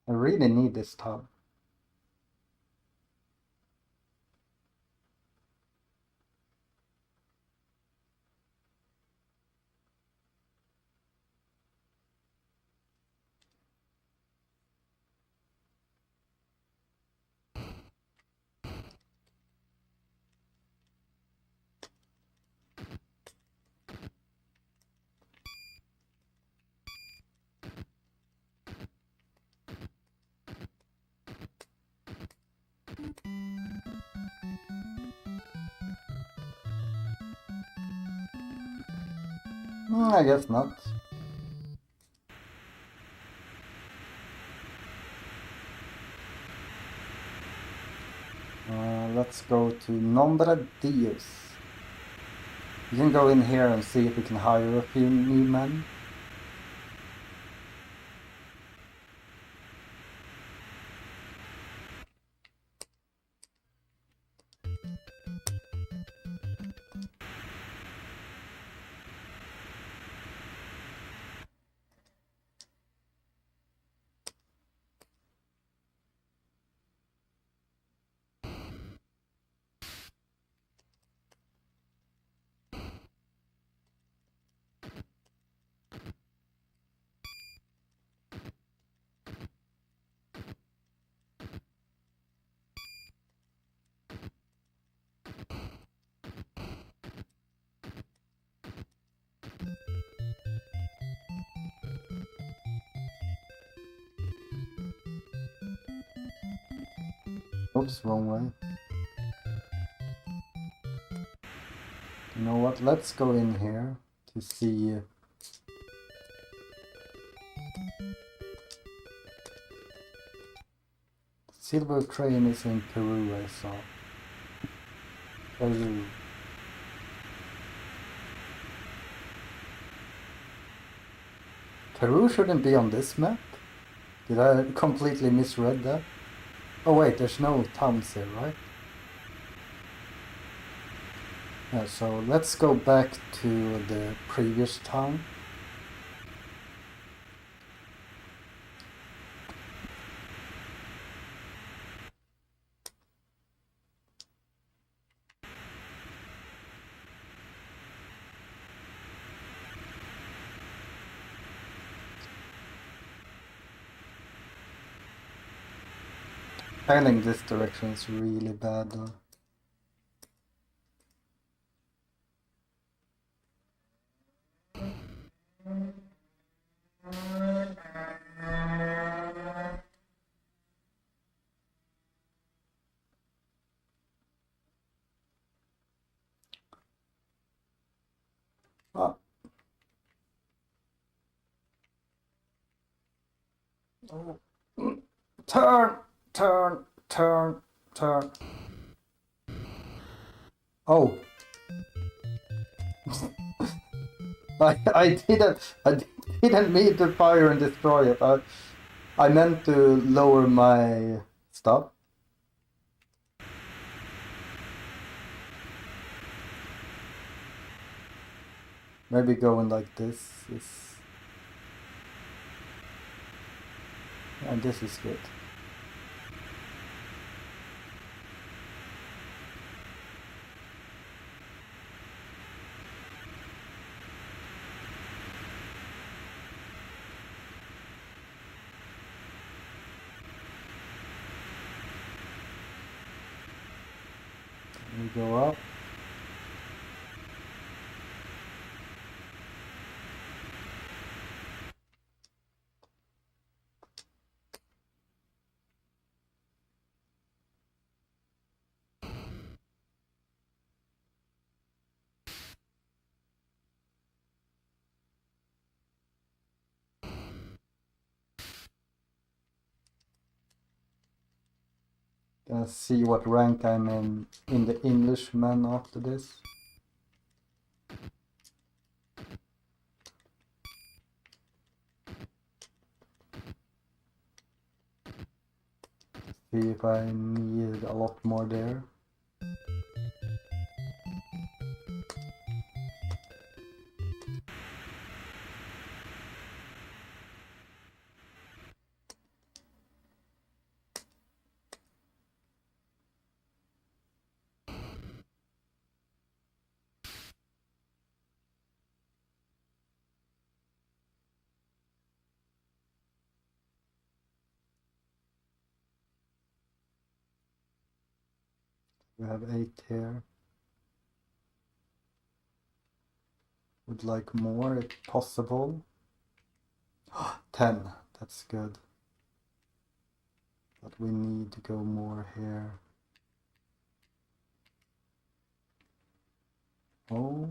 I really need this tub. I guess not. Let's go to Nombre Dios. You can go in here and see if we can hire a few new men. Oops, wrong way. You know what? Let's go in here to see. Silver train is in Peru, I saw. Peru. Peru shouldn't be on this map. Did I completely misread that? Oh wait, there's no towns here, right? Yeah, so let's go back to the previous town. Failing this direction is really bad though. Ah. Oh. Turn! Turn! Turn! Turn! Oh! I didn't mean to fire and destroy it. I meant to lower my stuff. Maybe going like this is... And this is good. We go up. Gonna see what rank I'm in the Englishman after this. See if I need a lot more there. We have 8 here. Would like more if possible. 10, that's good. But we need to go more here. Oh.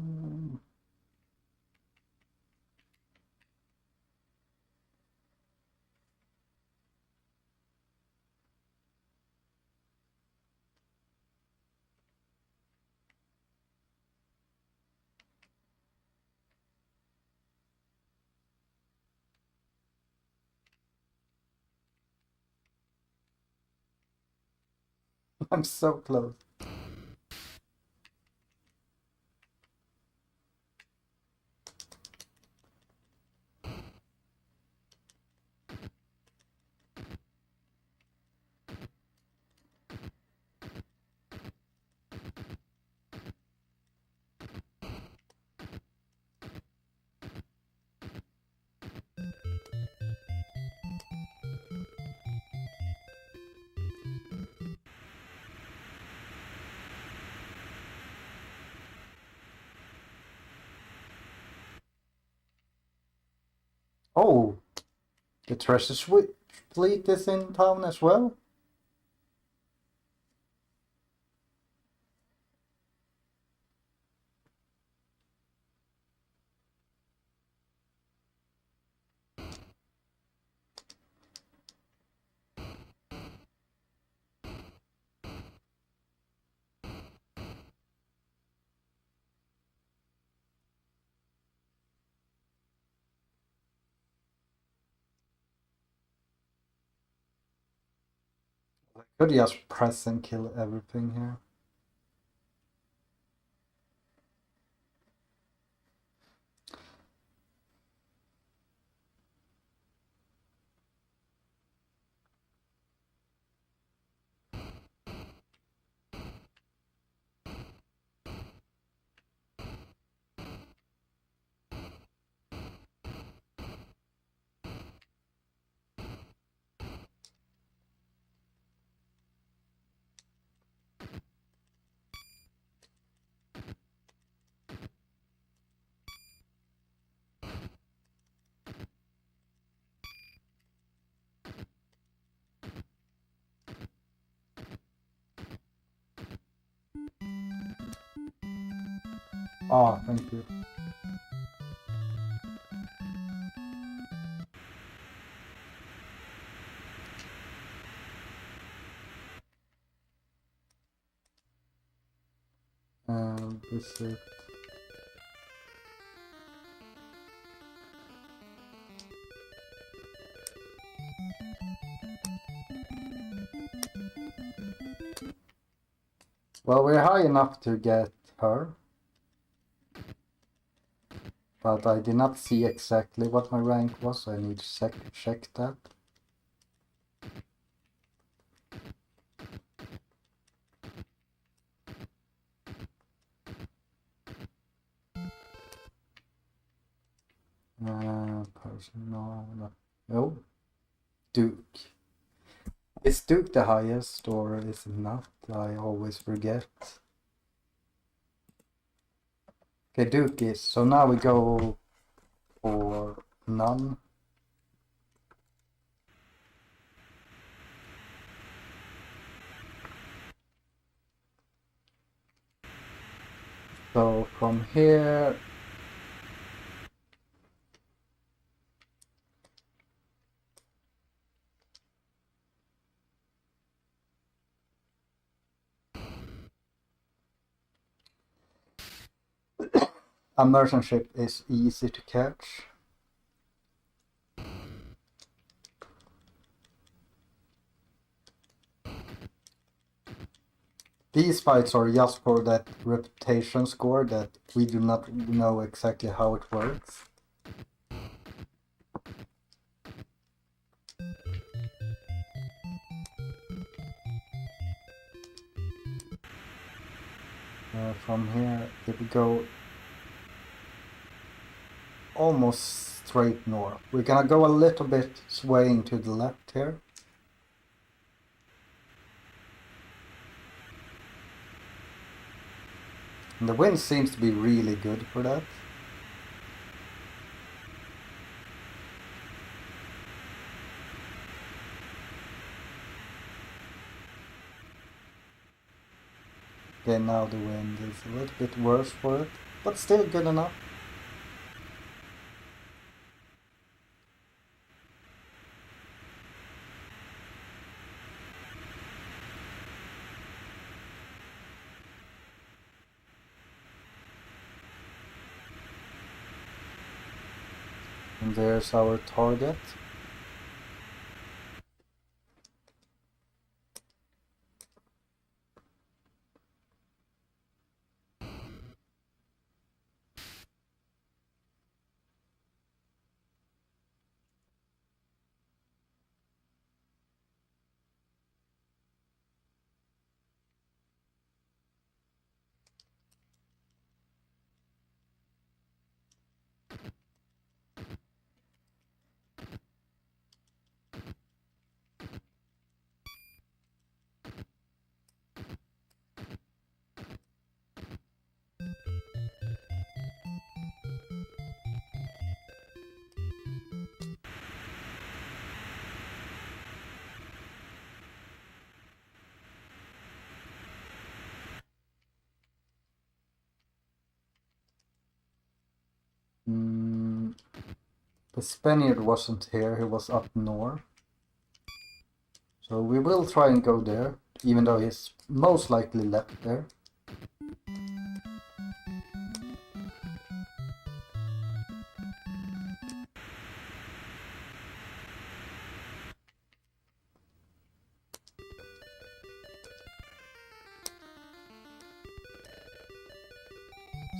I'm so close. Oh, the treasure fleet is in town as well. I could just press and kill everything here. Ah, thank you. This is well, we're high enough to get her, but I did not see exactly what my rank was, so I need to check that. No. Duke. Is Duke the highest or is it not? I always forget. Okay, Duke is. So now we go for none. So from here, a merchant ship is easy to catch. These fights are just for that reputation score that we do not know exactly how it works. From here, if we go almost straight north, we're gonna go a little bit swaying to the left here. And the wind seems to be really good for that. Okay, now the wind is a little bit worse for it, but still good enough. And there's our target. The Spaniard wasn't here, he was up north. So we will try and go there, even though he's most likely left there.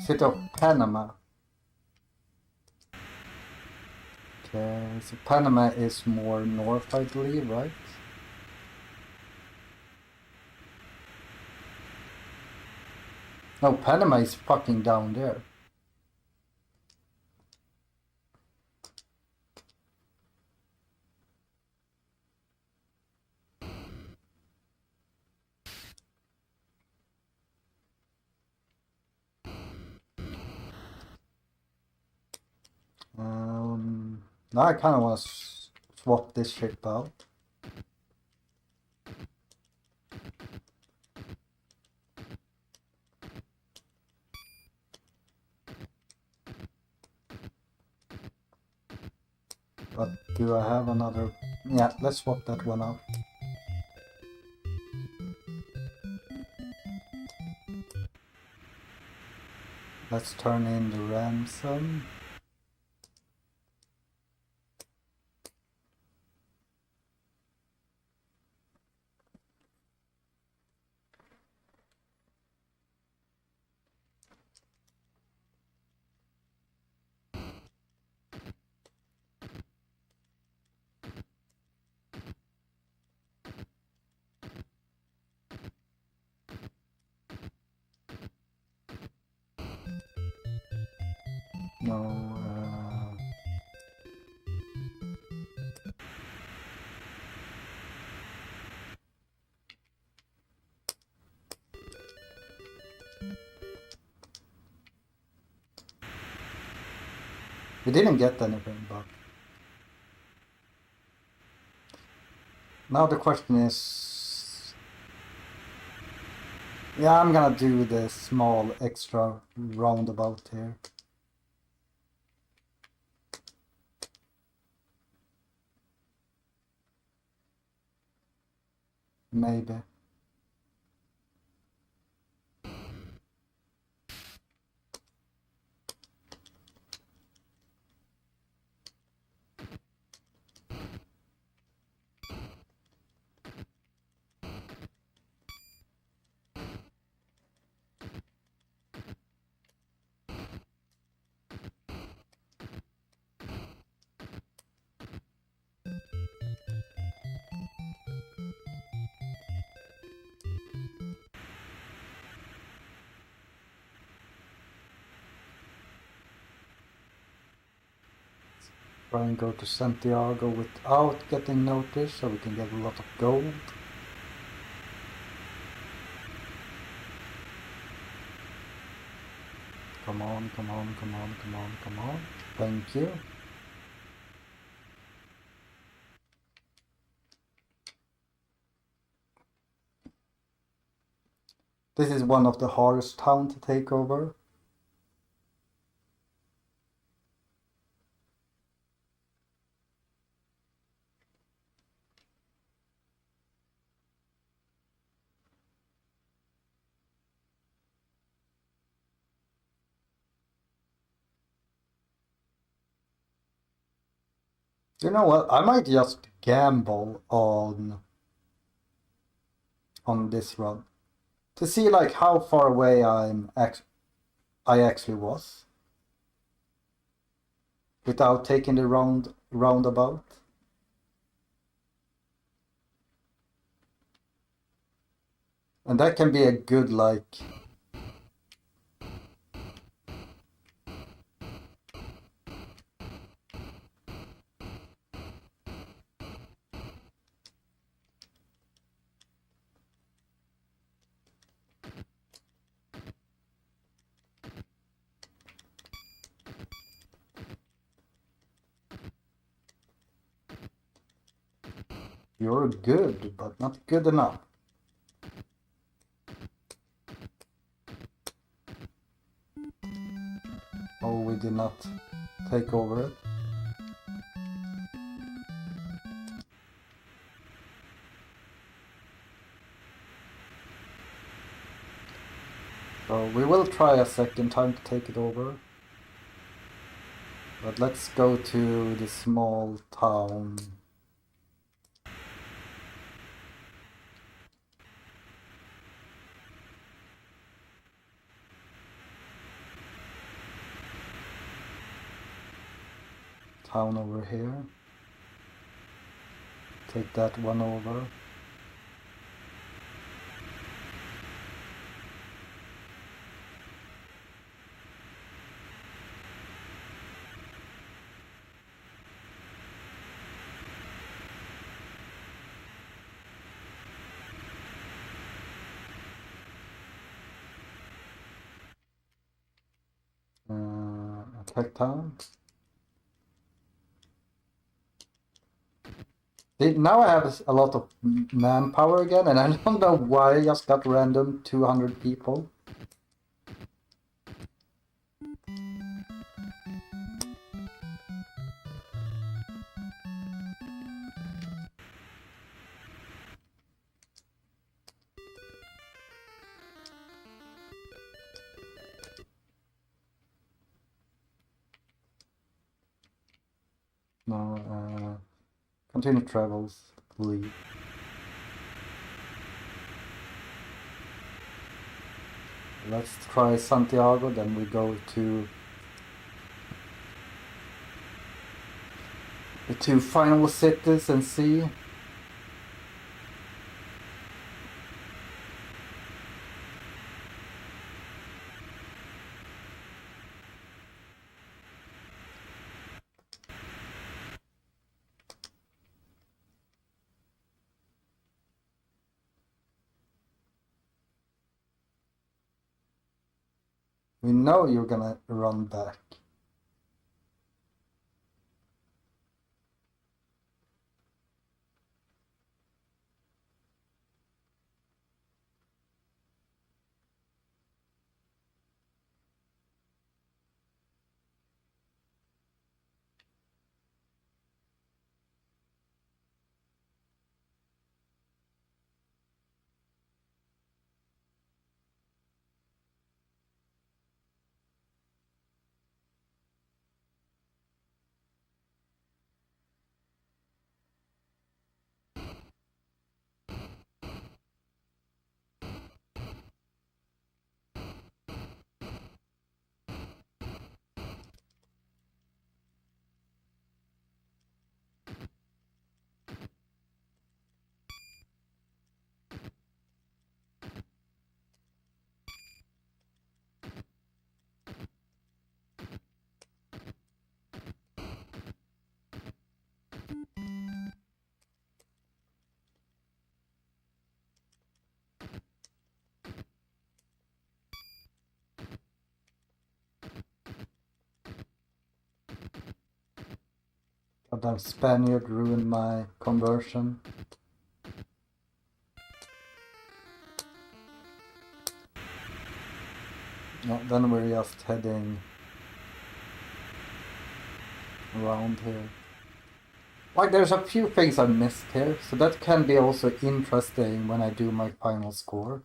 City of Panama. Okay, so Panama is more north, I believe, right? No, Panama is fucking down there. Now I kind of want to swap this ship out. But do I have another? Yeah, let's swap that one out. Let's turn in the ransom. No, we didn't get anything, but now the question is, yeah, I'm gonna do the small extra roundabout here. Maybe. Try and go to Santiago without getting noticed so we can get a lot of gold. Come on, come on, come on, come on, come on. Thank you. This is one of the hardest towns to take over. You know what? I might just gamble on this run to see like how far away I actually was without taking the roundabout. And that can be a good like you're good, but not good enough. Oh, we did not take over it. So we will try a second time to take it over. But let's go to the small town. Town over here. Take that one over. Attack town. See, now I have a lot of manpower again, and I don't know why I just got random 200 people. No, continue travels, leave. Let's try Santiago, then we go to the two final cities and see. We know you're gonna run back. that Spaniard ruined my conversion. Yeah, then we're just heading around here. Like, there's a few things I missed here, so that can be also interesting when I do my final score.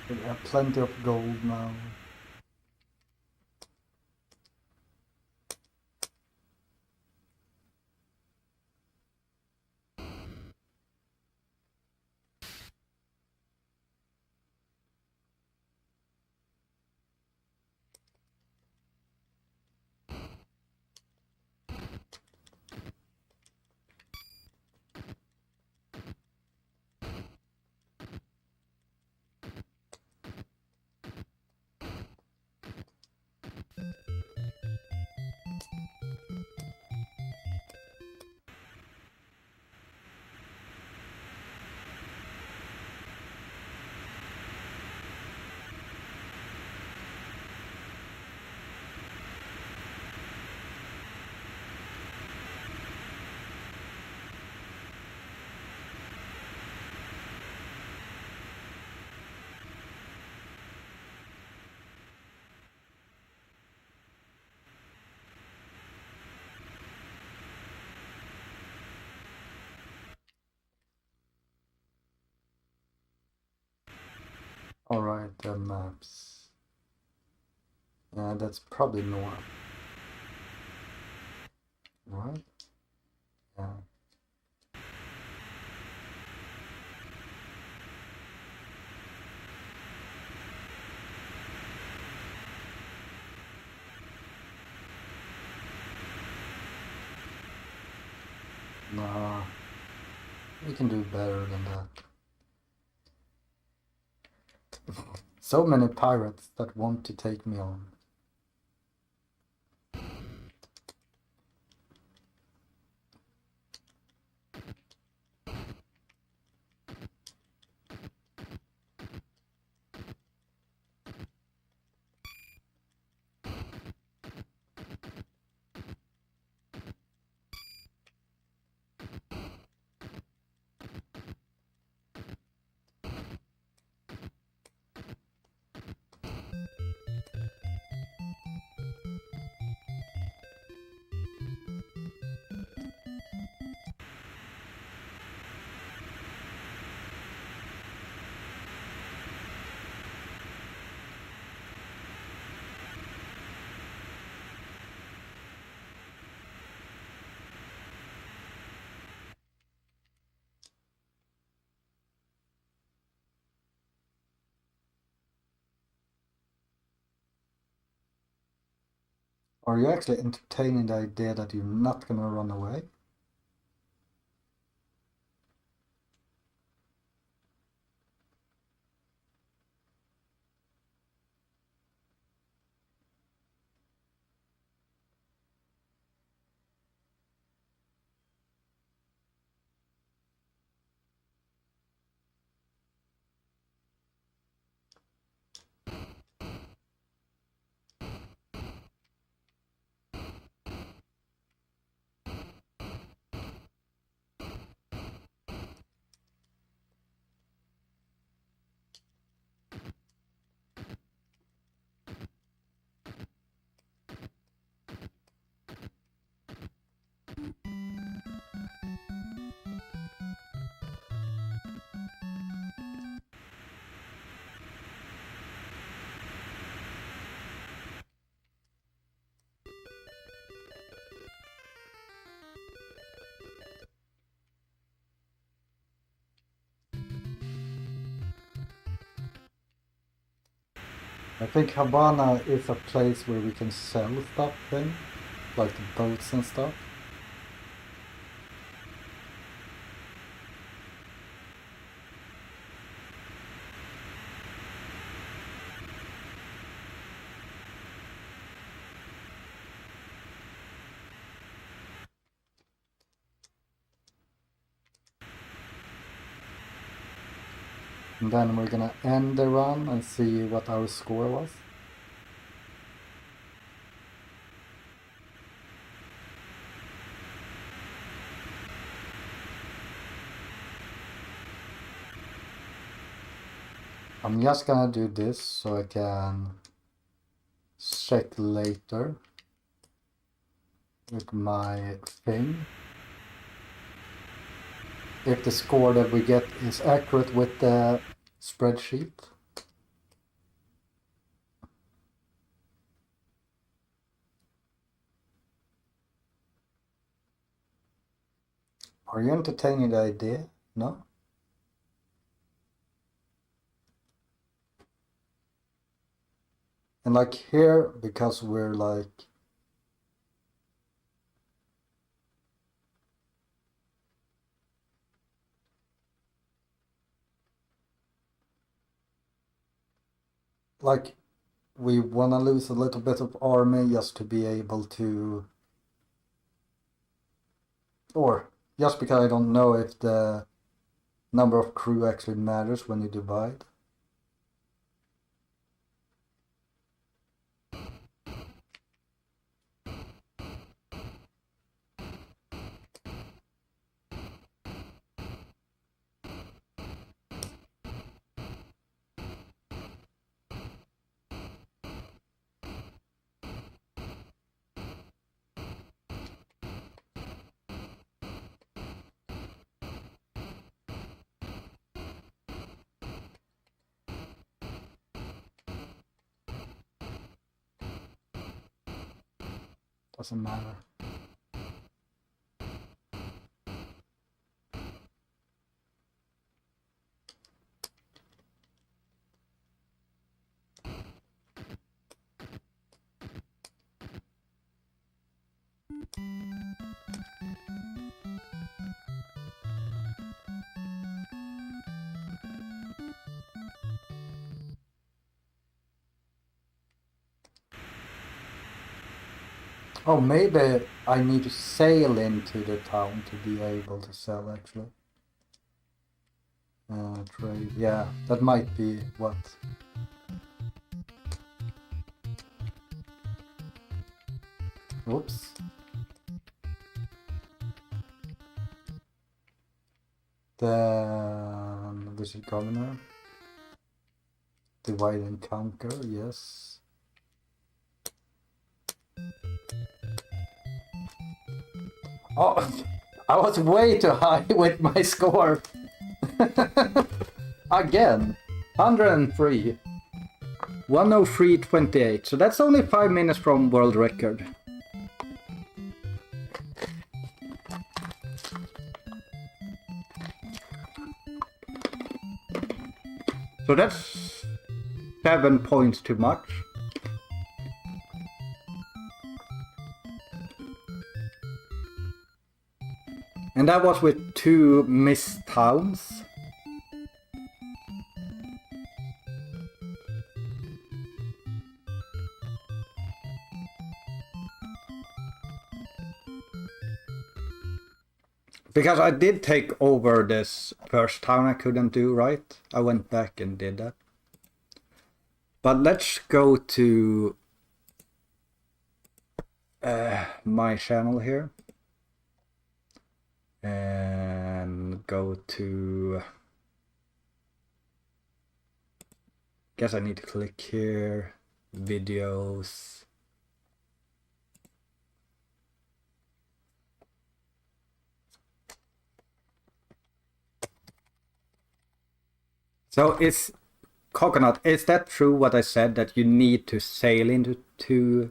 We have plenty of gold now. Alright, the maps. Yeah, that's probably north. Right? Yeah. Nah, we can do better than that. So many pirates that want to take me on. Are you actually entertaining the idea that you're not gonna run away? I think Havana is a place where we can sell stuff then, like the boats and stuff. And then we're gonna end the run and see what our score was. I'm just gonna do this so I can check later with my thing if the score that we get is accurate with the spreadsheet. Are you entertaining the idea? No? And like here, because we're like we want to lose a little bit of army just to be able to, or just because I don't know if the number of crew actually matters when you divide. Doesn't matter. Oh, maybe I need to sail into the town to be able to sell, actually. Trade, yeah, that might be what. Whoops. Then visit governor. Divide and conquer, yes. Oh, I was way too high with my score. Again, 103. 103.28. So that's only 5 minutes from world record. So that's 7 points too much. And that was with 2 missed towns. Because I did take over this first town I couldn't do, right? I went back and did that. But let's go to my channel here. And go to... Guess I need to click here. Videos. So it's Coconut, is that true what I said, that you need to sail into 2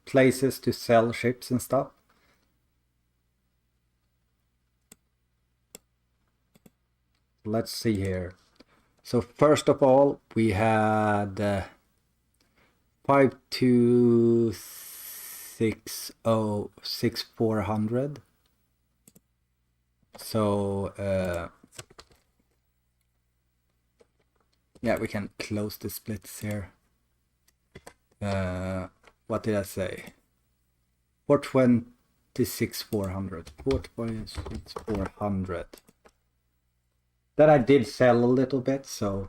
places to sell ships and stuff? Let's see here. So first of all, we had 52606400. So yeah, we can close the splits here. What did I say? 426,400. 426,400. That I did sell a little bit, so.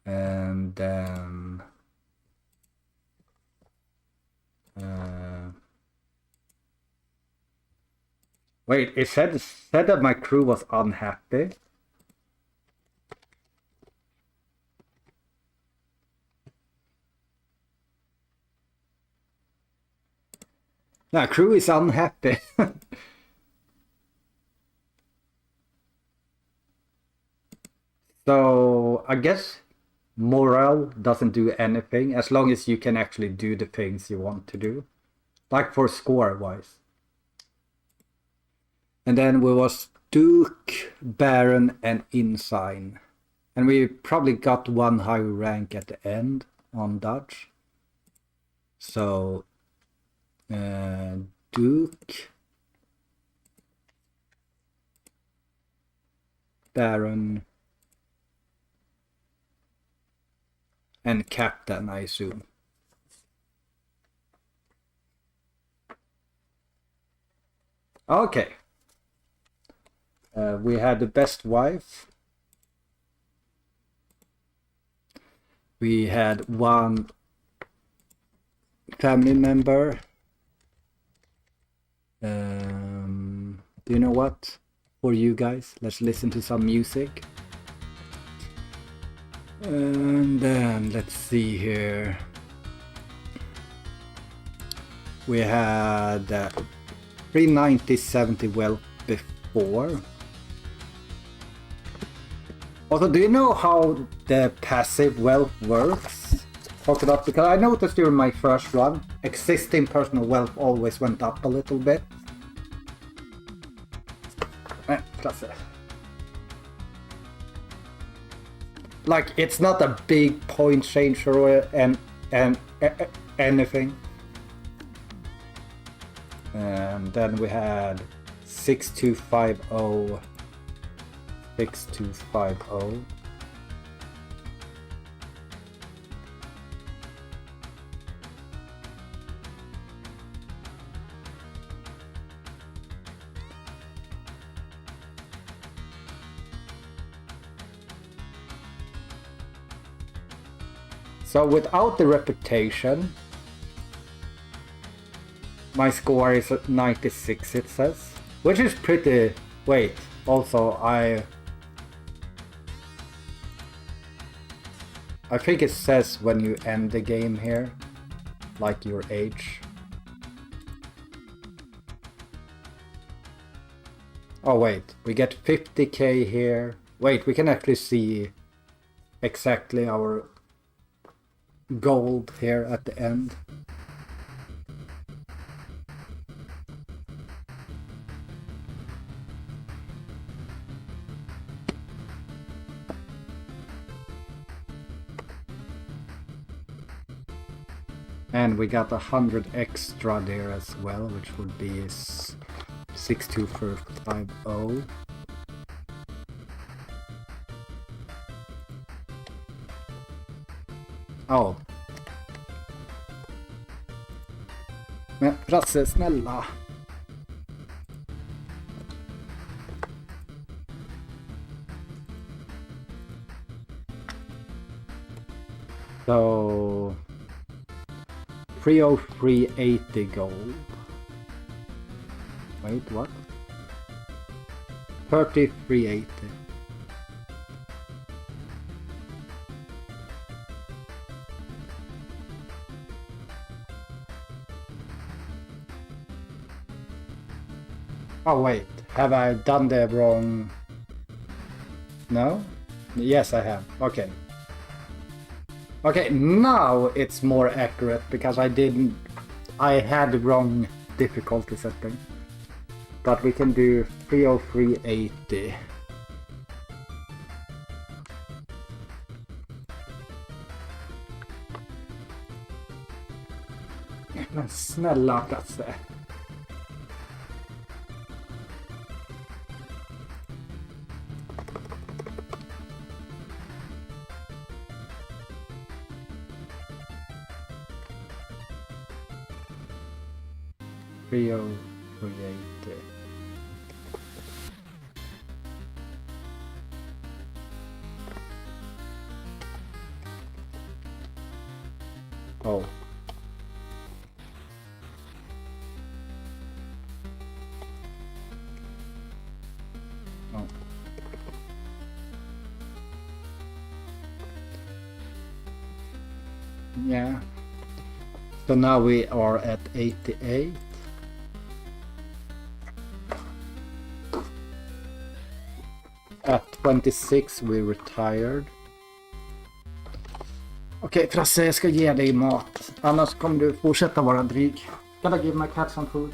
And then. Wait, it said that my crew was unhappy. No, crew is unhappy. So I guess morale doesn't do anything as long as you can actually do the things you want to do, like for score wise. And then we was Duke, Baron, and Ensign, and we probably got one high rank at the end on Dutch. So Duke, Baron, and Captain, I assume. Okay. We had the best wife. We had one family member. Do you know what? For you guys, let's listen to some music. And then let's see here. We had 390-70 wealth before. Also, do you know how the passive wealth works? Talk it up, because I noticed during my first run, existing personal wealth always went up a little bit. Klasse. Like, it's not a big point changer or anything. And then we had 6250. 6250. So without the reputation, my score is at 96, it says, which is pretty. Wait, also I think it says when you end the game here, like your age. Oh wait, we get 50k here. Wait, we can actually see exactly our gold here at the end. And we got 100 extra there as well, which would be 62450. Oh. Men Rasse, snälla. So 30380 gold. Wait, what? 3380. Oh wait, have I done the wrong? No? Yes, I have. Okay. Okay, now it's more accurate because I had the wrong difficulty setting. But we can do 30380. Men snälla Kasse. Rio created. Oh. Oh. Yeah. So now we are at 88. At 26 we retired. Okej, Frasse, jag ska ge dig mat. Annars kommer du fortsätta vara dryg. Gotta give my cat some food.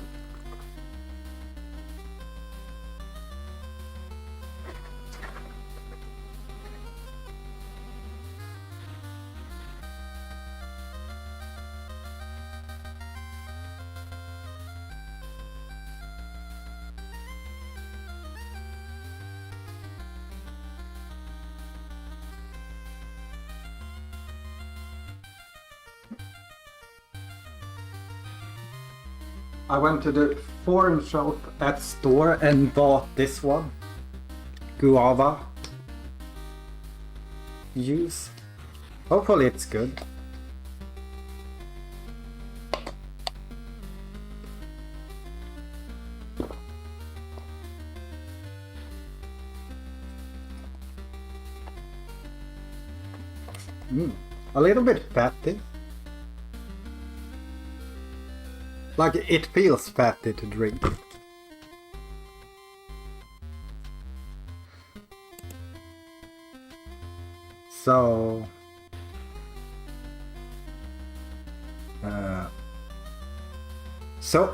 I went to the foreign shop at store and bought this one. Guava juice. Hopefully it's good. A little bit fatty. Like it feels fatty to drink. So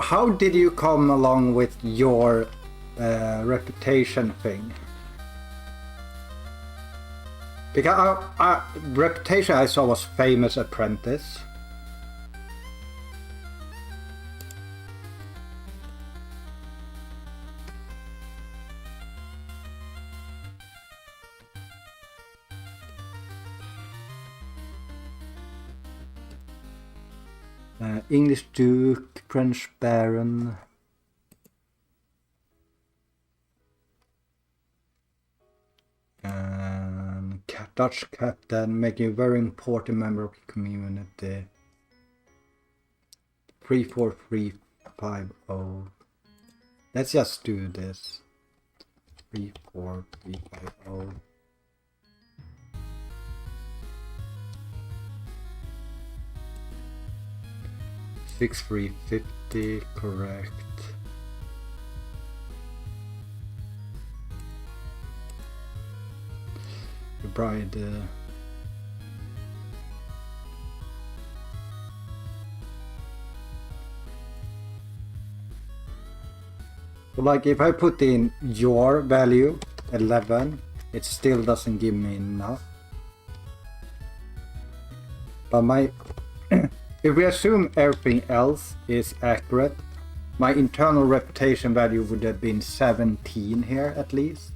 how did you come along with your reputation thing? Because reputation I saw was Famous Apprentice. English Duke, French Baron. Dutch Captain, making a very important member of the community. 34350. Let's just do this. 34350. 6350, correct. The bride. So like if I put in your value 11, it still doesn't give me enough. But my if we assume everything else is accurate, my internal reputation value would have been 17 here at least.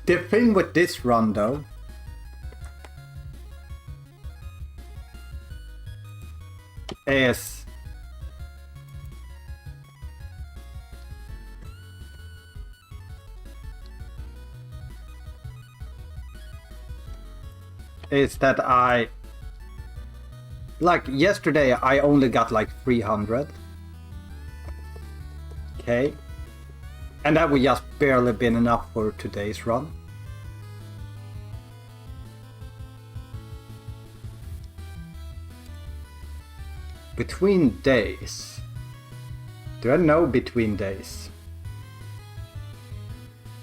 The thing with this run though is is that like yesterday I only got like 300. Okay. And that would just barely been enough for today's run. Between days. Do I know between days?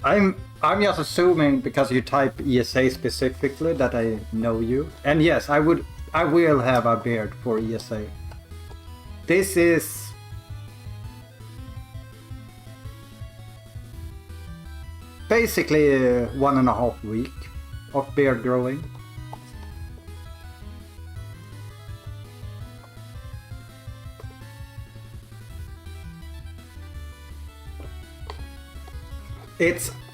I'm just assuming because you type ESA specifically that I know you. And yes, I will have a beard for ESA. This is basically 1.5 week of beard growing.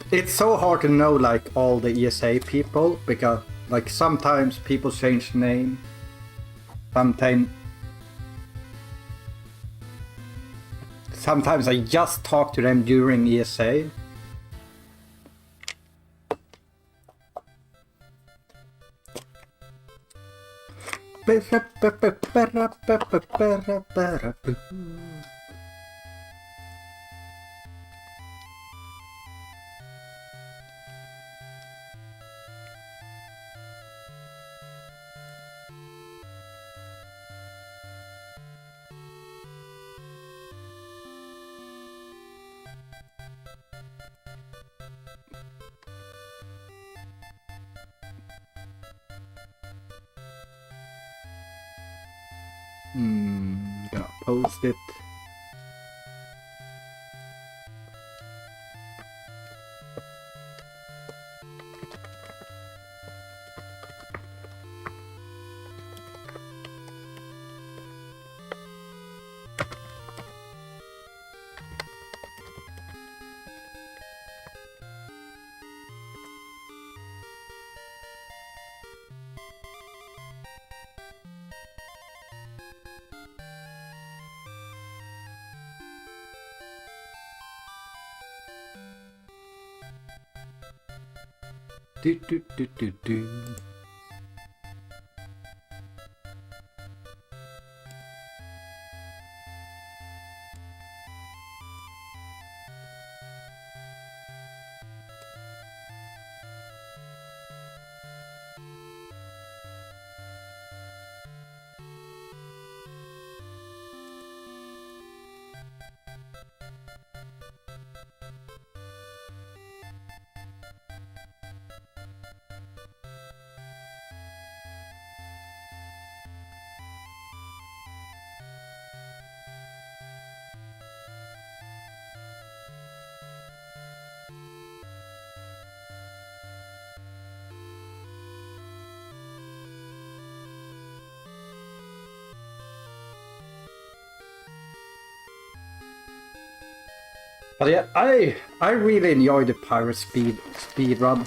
It's so hard to know like all the ESA people because like sometimes people change name. Sometimes I just talk to them during ESA. Gonna post it. Do. But yeah, I really enjoy the pirate speed run.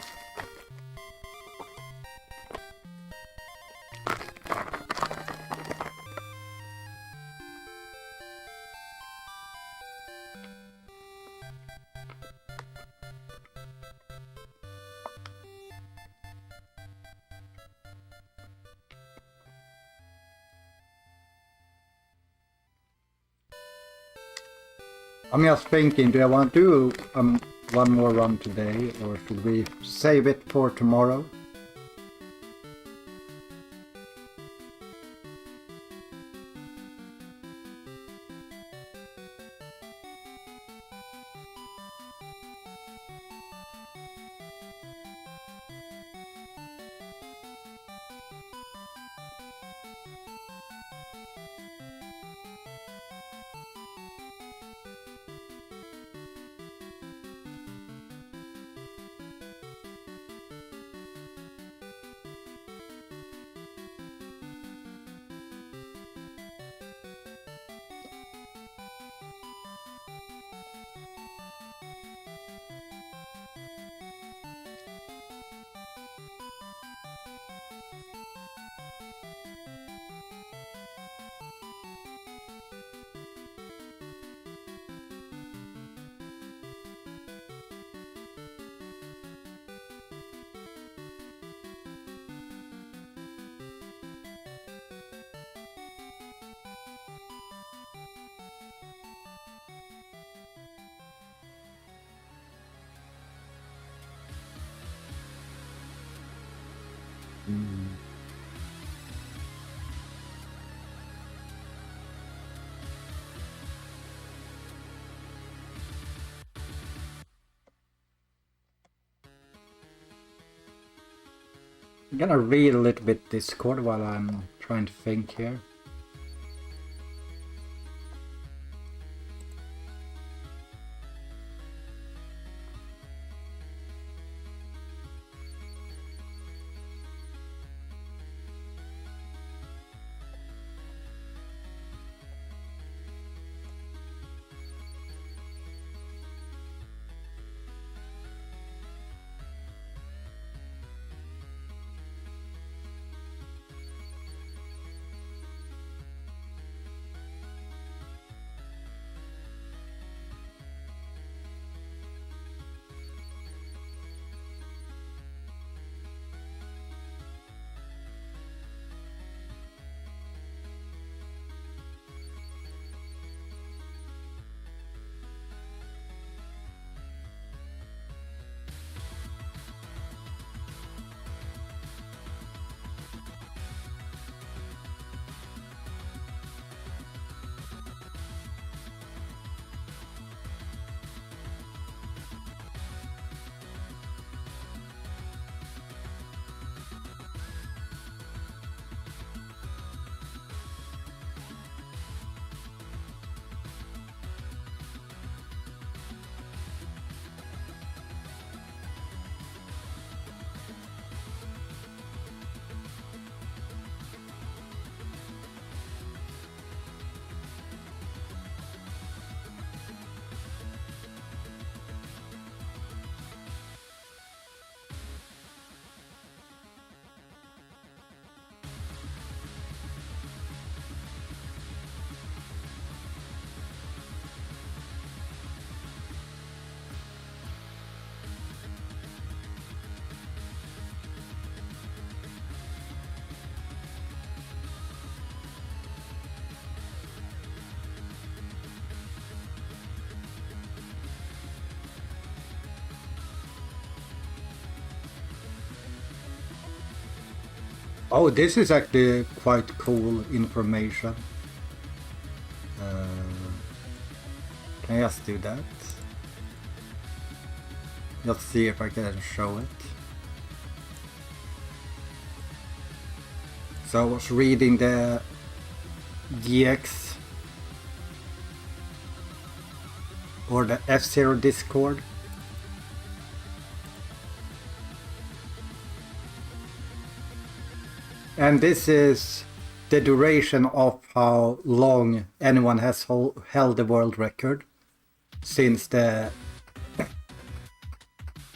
I'm just thinking, do I want to do one more run today, or should we save it for tomorrow? I'm gonna read a little bit Discord while I'm trying to think here. Oh, this is actually quite cool information. Can I just do that? Let's see if I can show it. So I was reading the GX or the F-Zero Discord. And this is the duration of how long anyone has held the world record since the,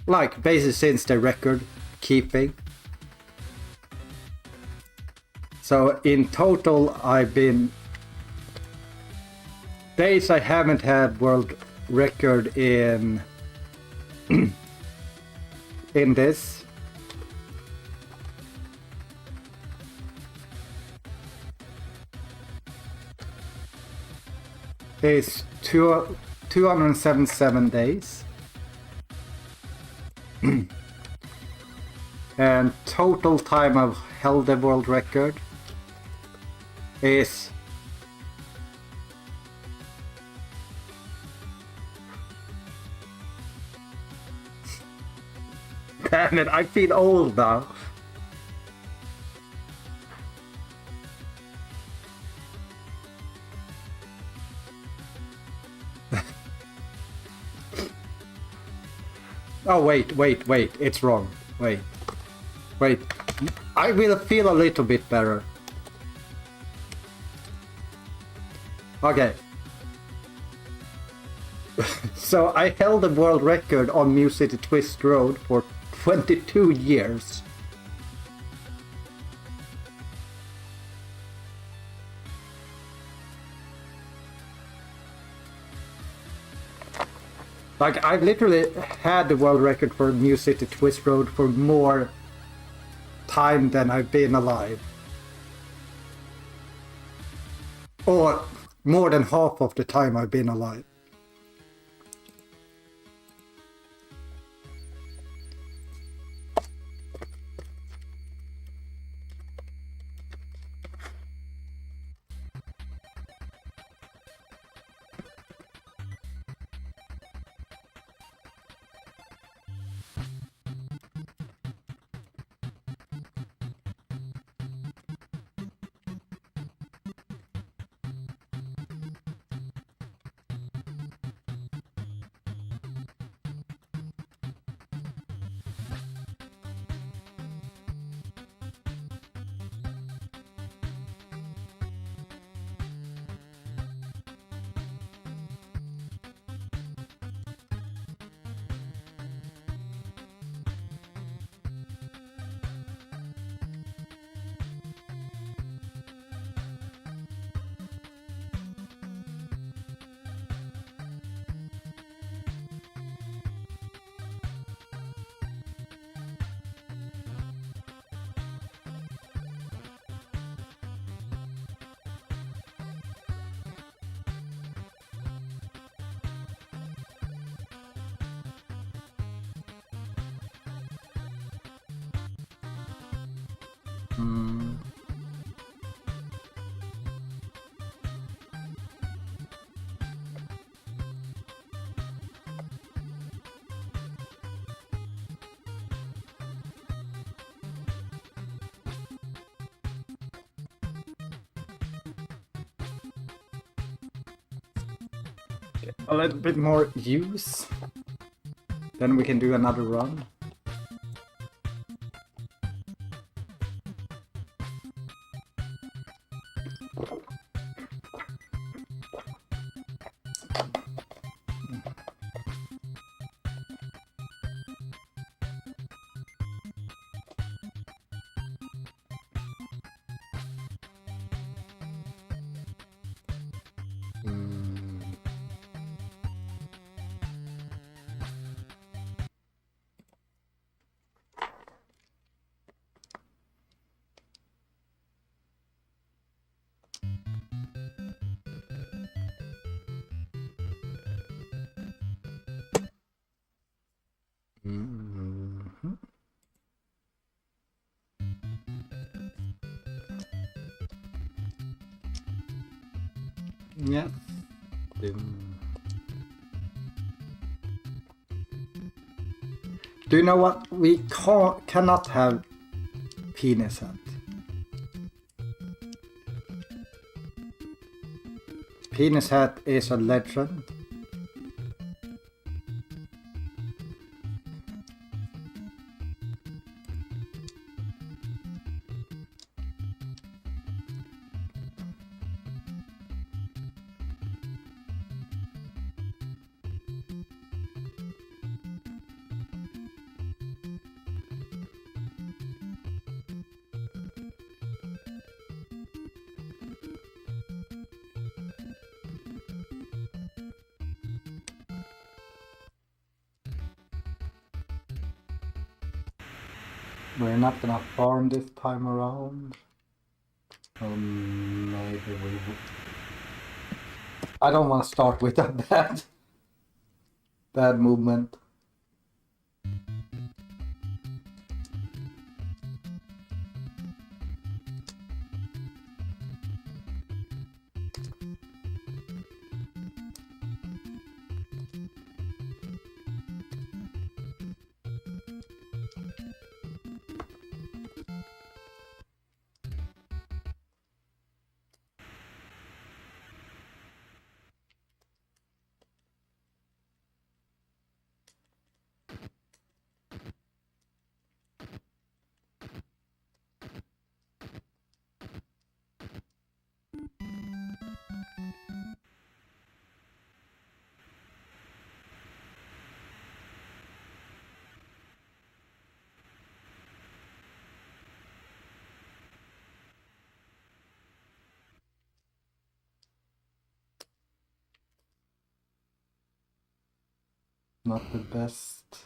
like basically since the record keeping. So in total I've been, days I haven't had world record in in this. Is 277 days. And total time I've held the world record is damn it, I feel old now. Oh, wait, it's wrong. Wait. I will feel a little bit better. Okay. So I held the world record on Mu City Twist Road for 22 years. Like, I've literally had the world record for Mu City Twist Road for more time than I've been alive. Or more than half of the time I've been alive. Hmm. A little bit more use. Then we can do another run. Mhm. Yeah. Do you know what? We cannot have penis head. Penis head is a legend. We're not gonna farm this time around. Maybe we will. I don't want to start with a bad movement. Not the best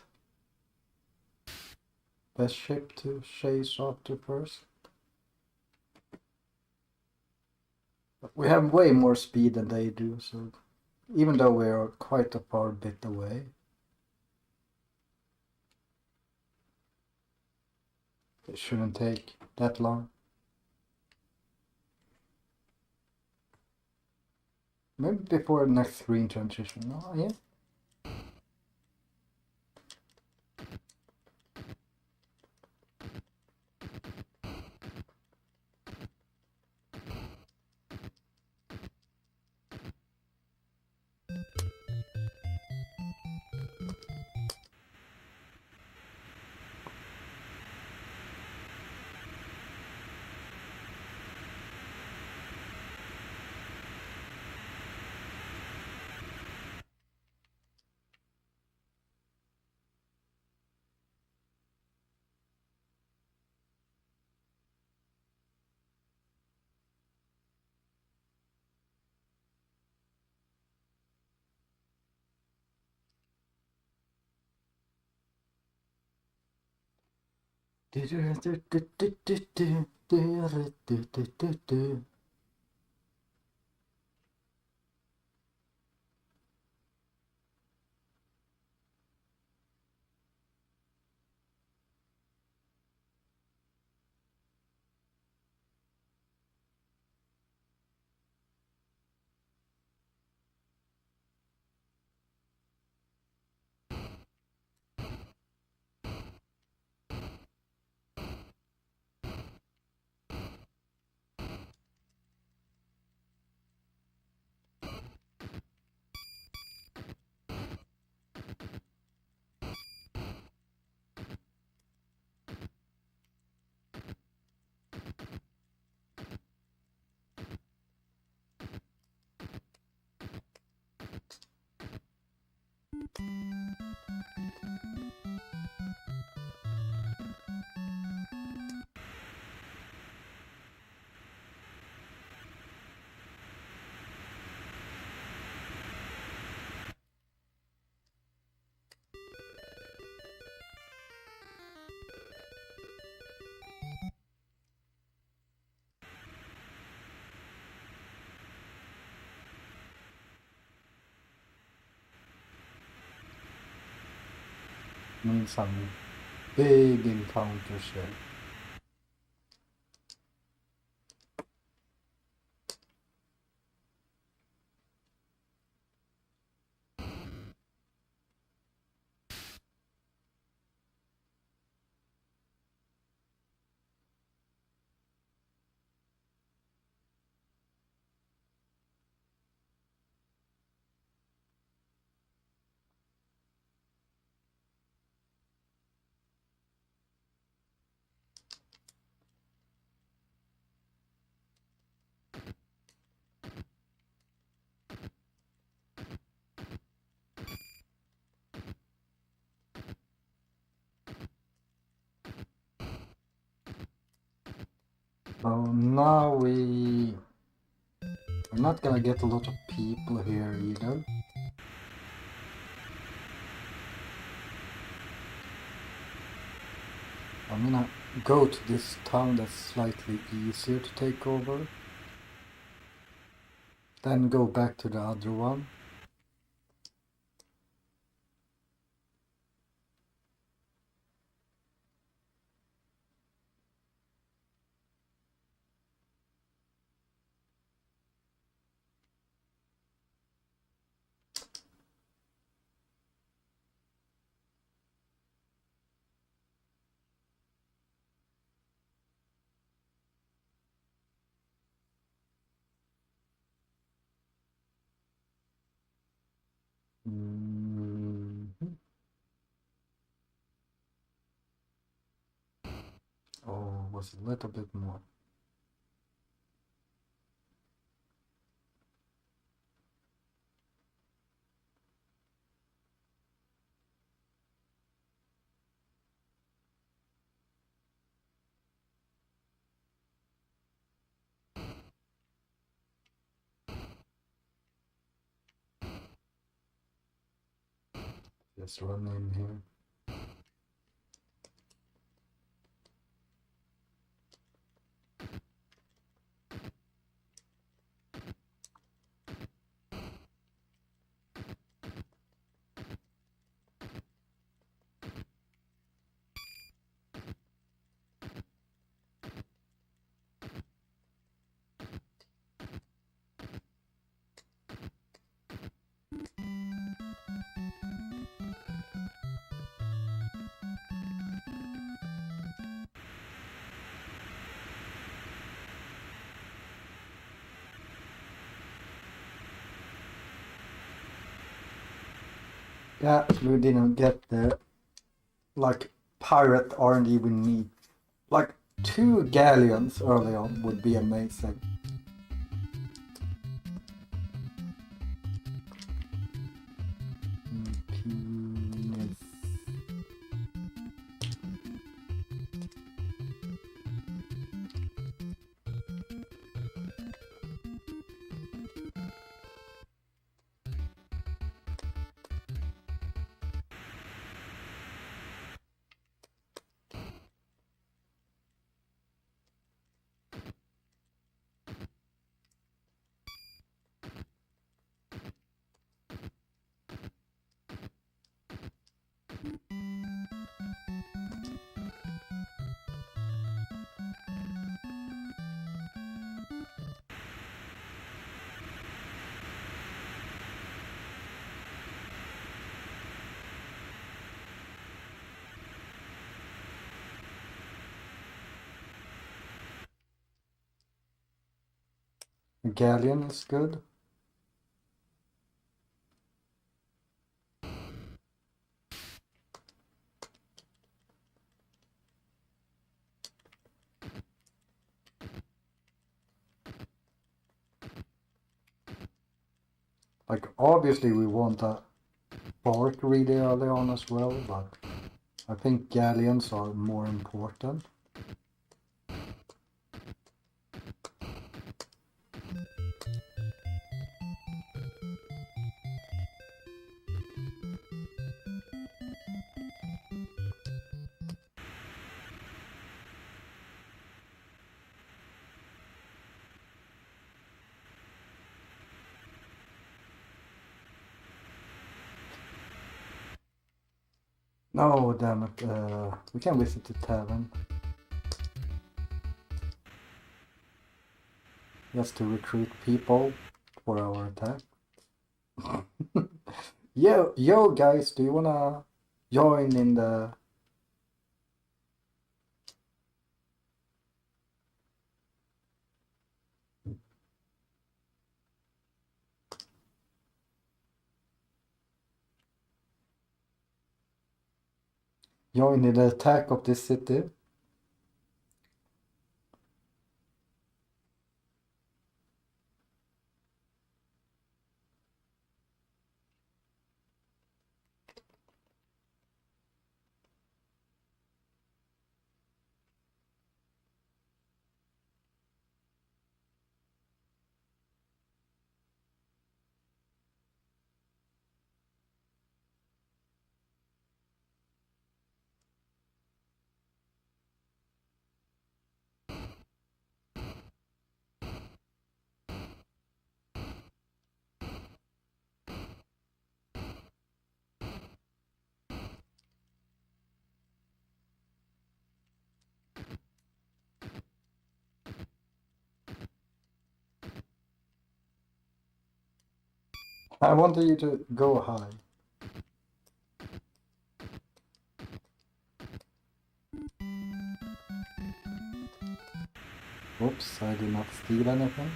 shape to chase after first. But we have way more speed than they do, so even though we are quite a far bit away. It shouldn't take that long. Maybe before the next screen transition. Oh, yeah. means some big encounters here. So now we're not gonna get a lot of people here either. I'm gonna go to this town that's slightly easier to take over. Then go back to the other one. Oh, was a little bit more. Just run in here. Yeah, we didn't get the like pirate R&D we need. Like 2 galleons early on would be amazing. Penis. A galleon is good. Like obviously we want a fort really early on as well, but I think galleons are more important. No, damn it. We can visit the tavern. Just to recruit people for our attack. Yo guys, do you wanna join in the... Join in the attack of this city? I wanted you to go high. Oops, I did not steal anything.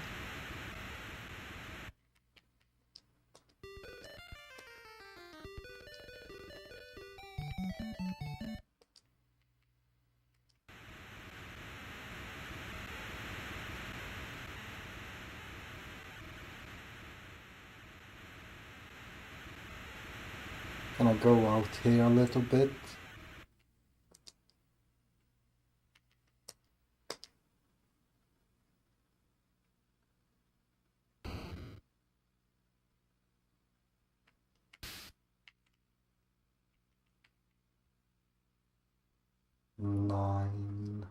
Can I go out here a little bit? Nine.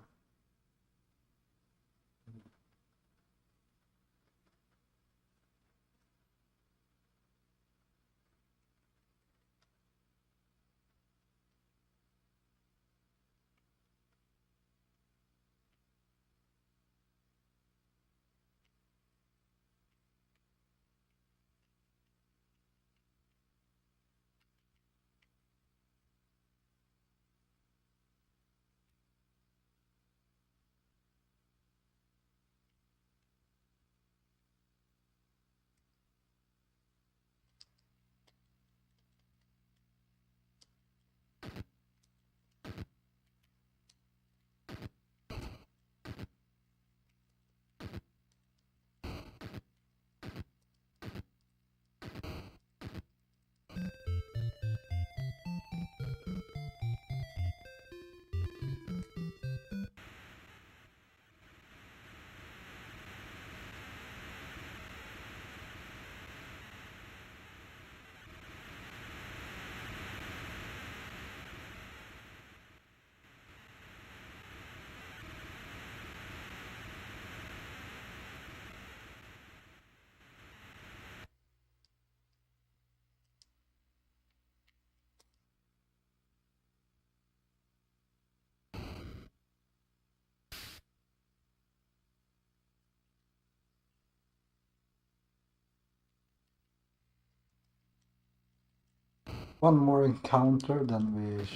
One more encounter, then we...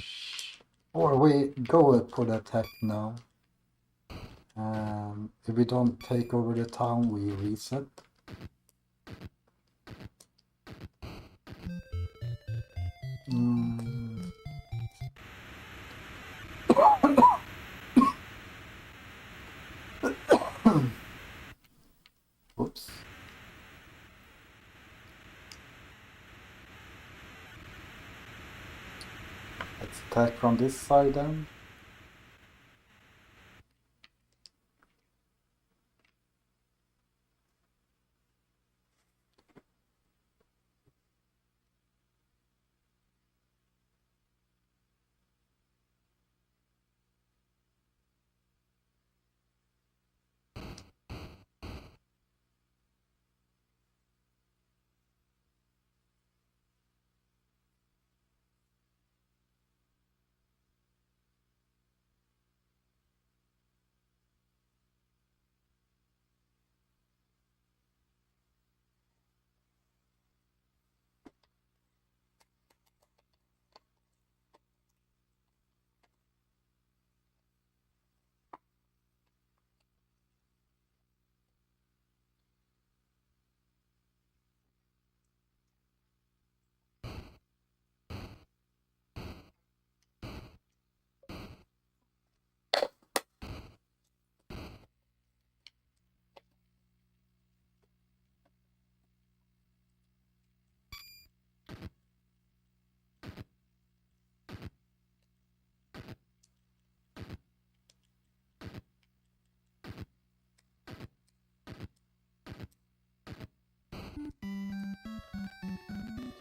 Or we go for the attack now. If we don't take over the town, we reset. Oops. Let's attack from this side then.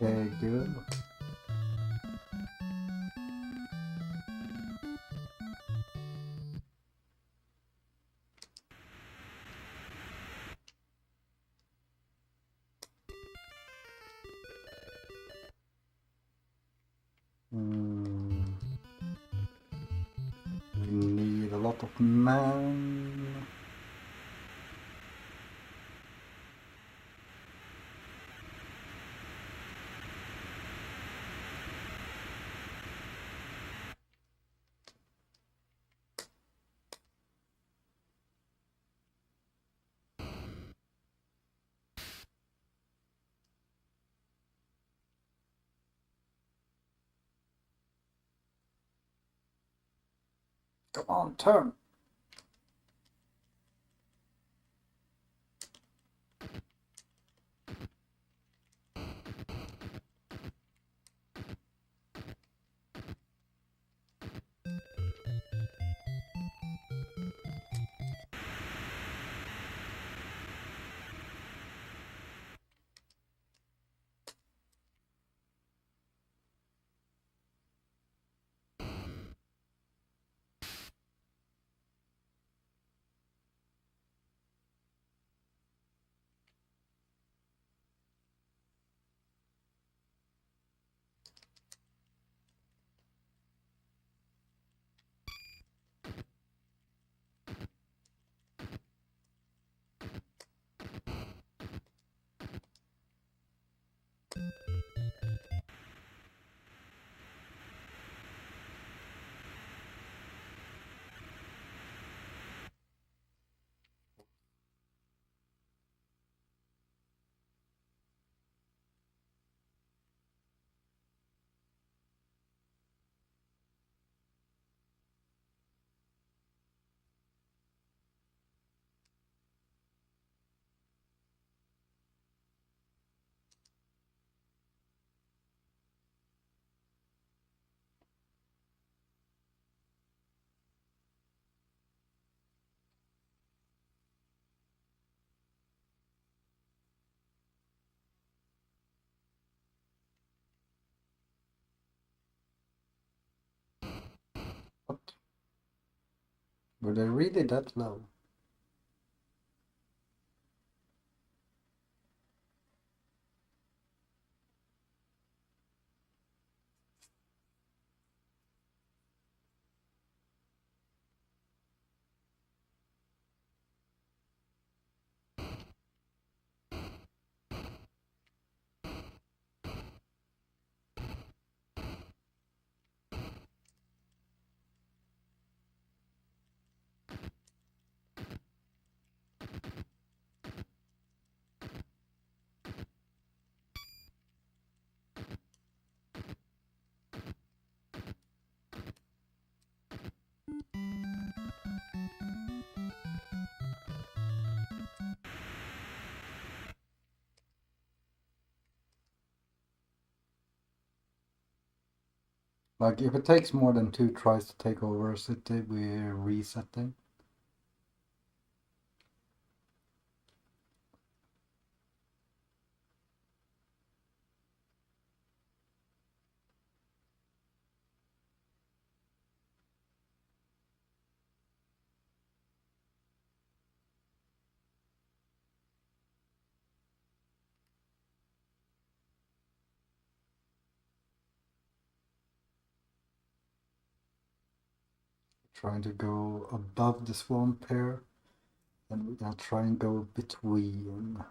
Okay, good. We need a lot of man. Come on, turn. What? Were they really that low? Like, if it takes more than 2 tries to take over a city, we're resetting. Trying to go above the swamp here, and we're gonna try and go between.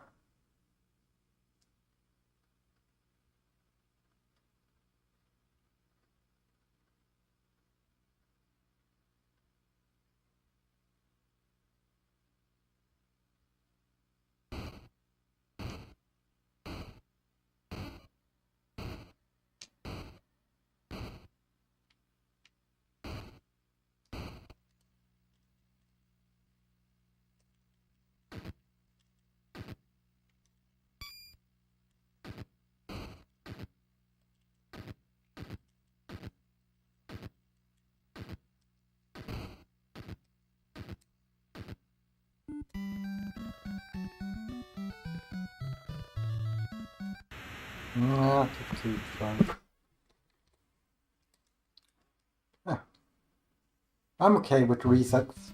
Yeah, took 2 tries. Yeah. I'm okay with resets.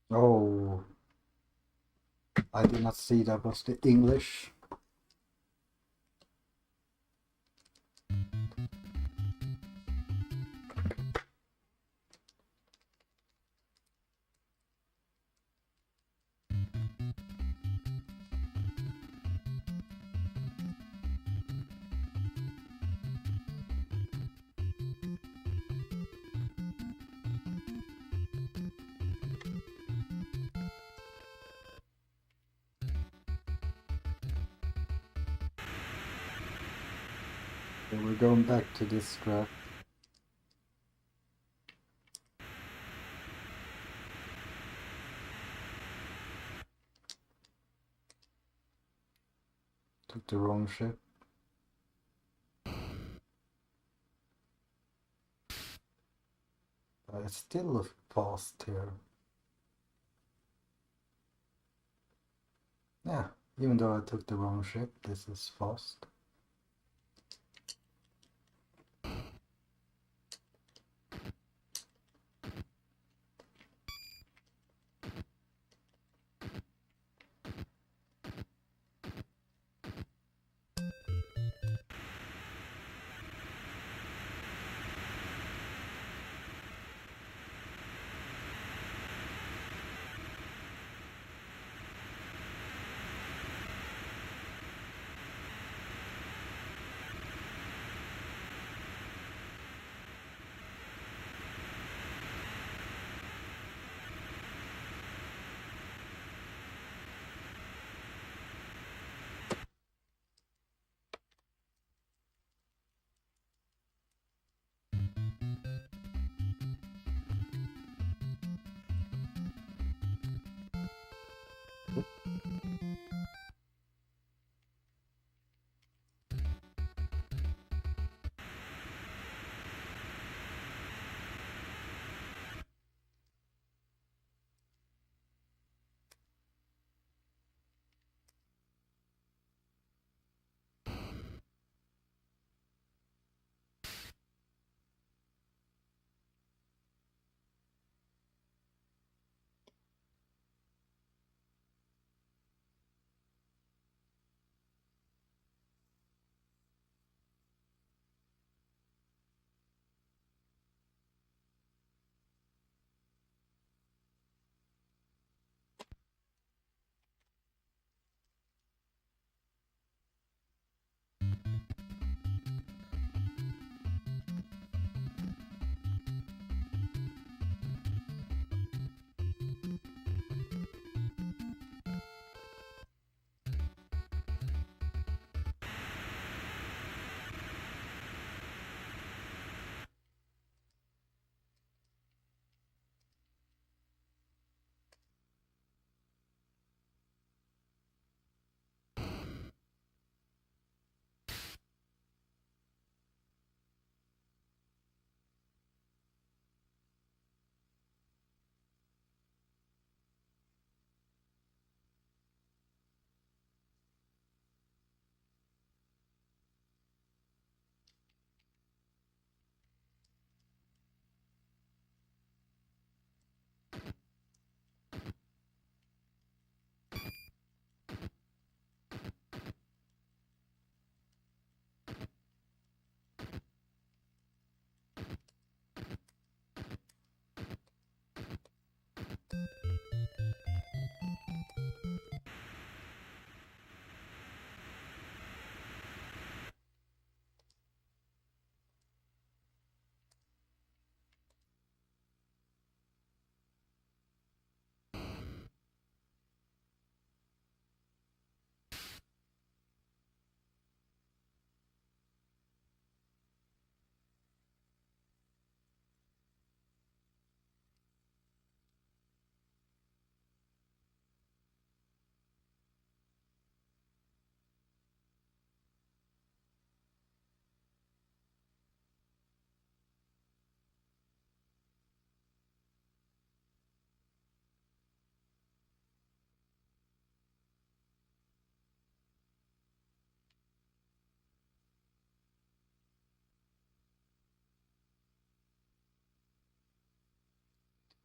Oh, I did not see that was the English. So we're going back to this strat. Took the wrong ship. It's still fast here. Yeah, even though I took the wrong ship, this is fast.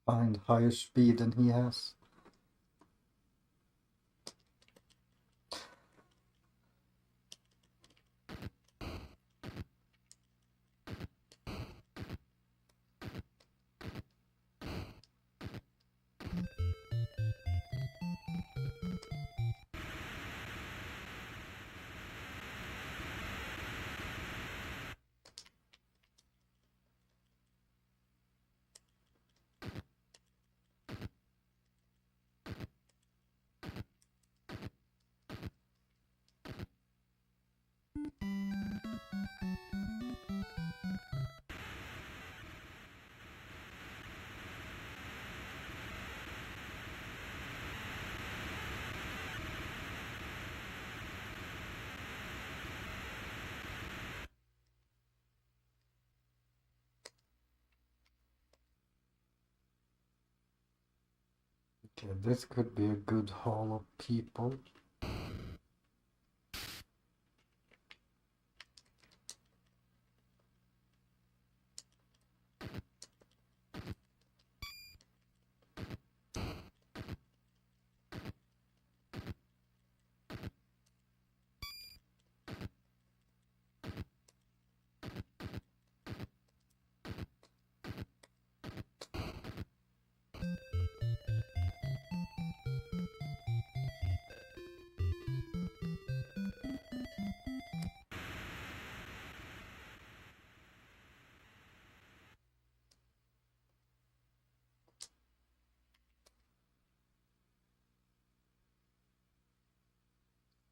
find higher speed than he has. Okay, this could be a good haul of people.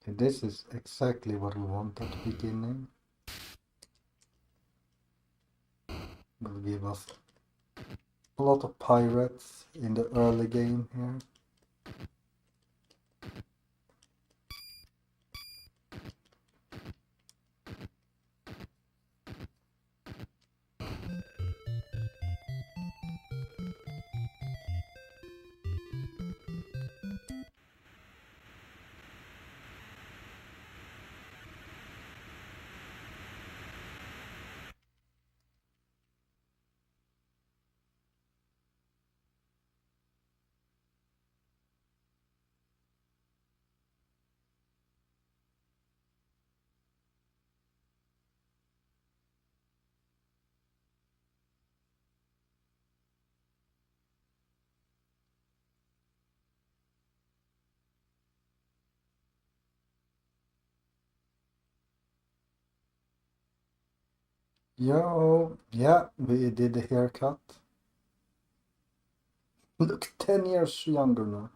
Okay, this is exactly what we want at the beginning. Will give us a lot of pirates in the early game here. Yo, yeah, we did the haircut. Look, 10 years younger now.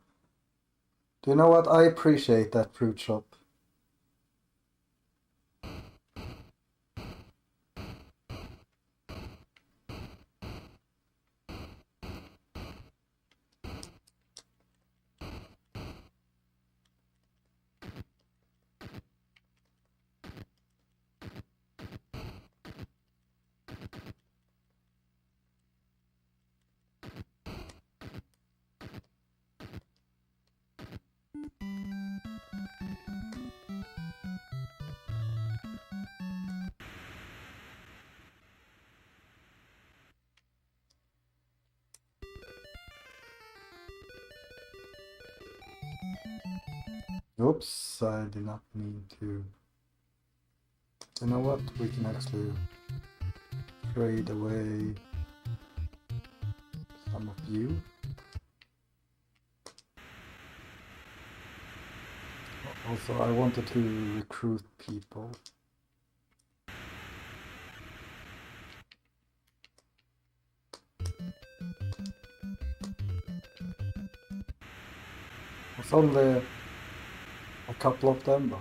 Do you know what? I appreciate that fruit shop. Oops, I did not mean to. You know what? We can actually trade away some of you. Also, I wanted to recruit people. It's only a couple of them, but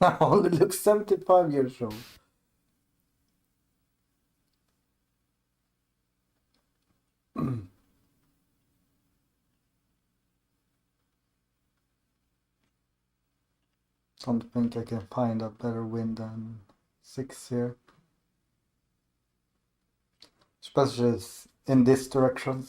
I only look 75 years old. Don't think I can find a better win than 6 here. Especially in this direction.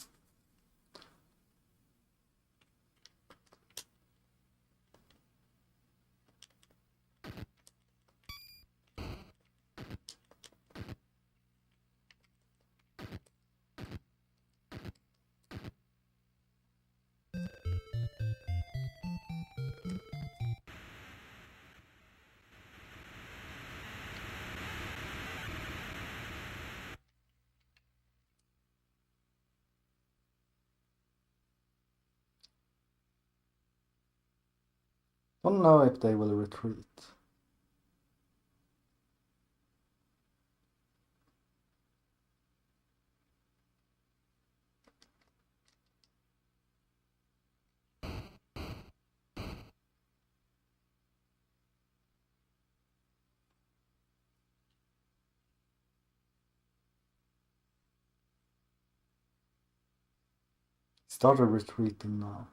Don't know if they will retreat. Started retreating now.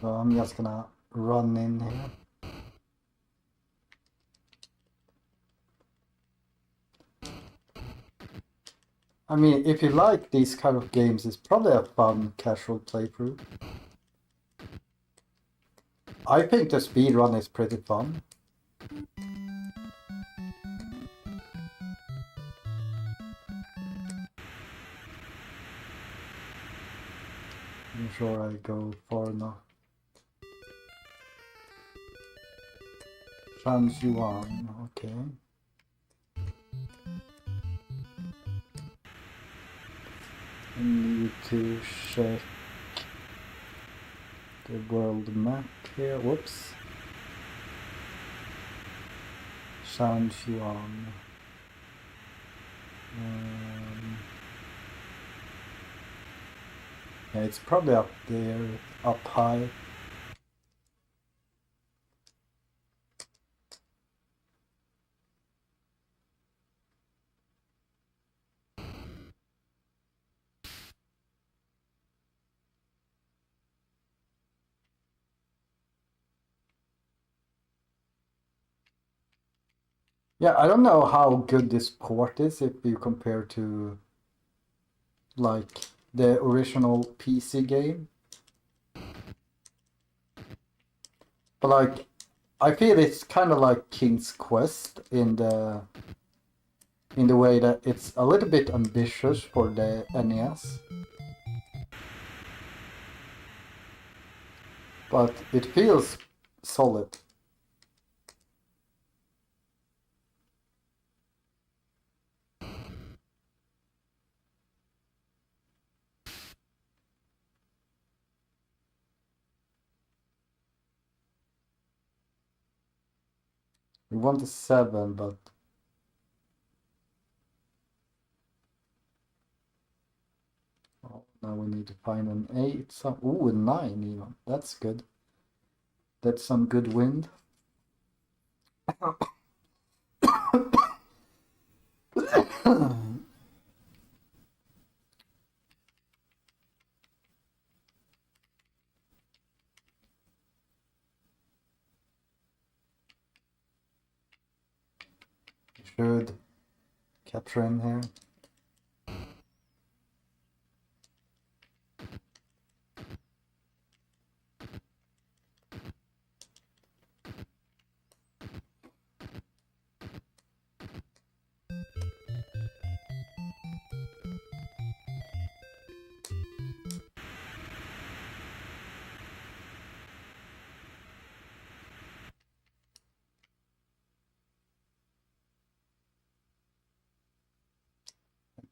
So I'm just gonna run in here. I mean, if you like these kind of games, it's probably a fun casual playthrough. I think the speedrun is pretty fun. I'm sure I go far enough. Chance Yuan, okay. I need to check the world map here. Whoops. Chance Yuan. Yeah, it's probably up there, up high. Yeah, I don't know how good this port is if you compare to like the original PC game. But like I feel it's kind of like King's Quest in the way that it's a little bit ambitious for the NES. But it feels solid. We want a 7, but oh, now we need to find an 8. Ooh, a 9 even. That's good. That's some good wind. Should capture in here.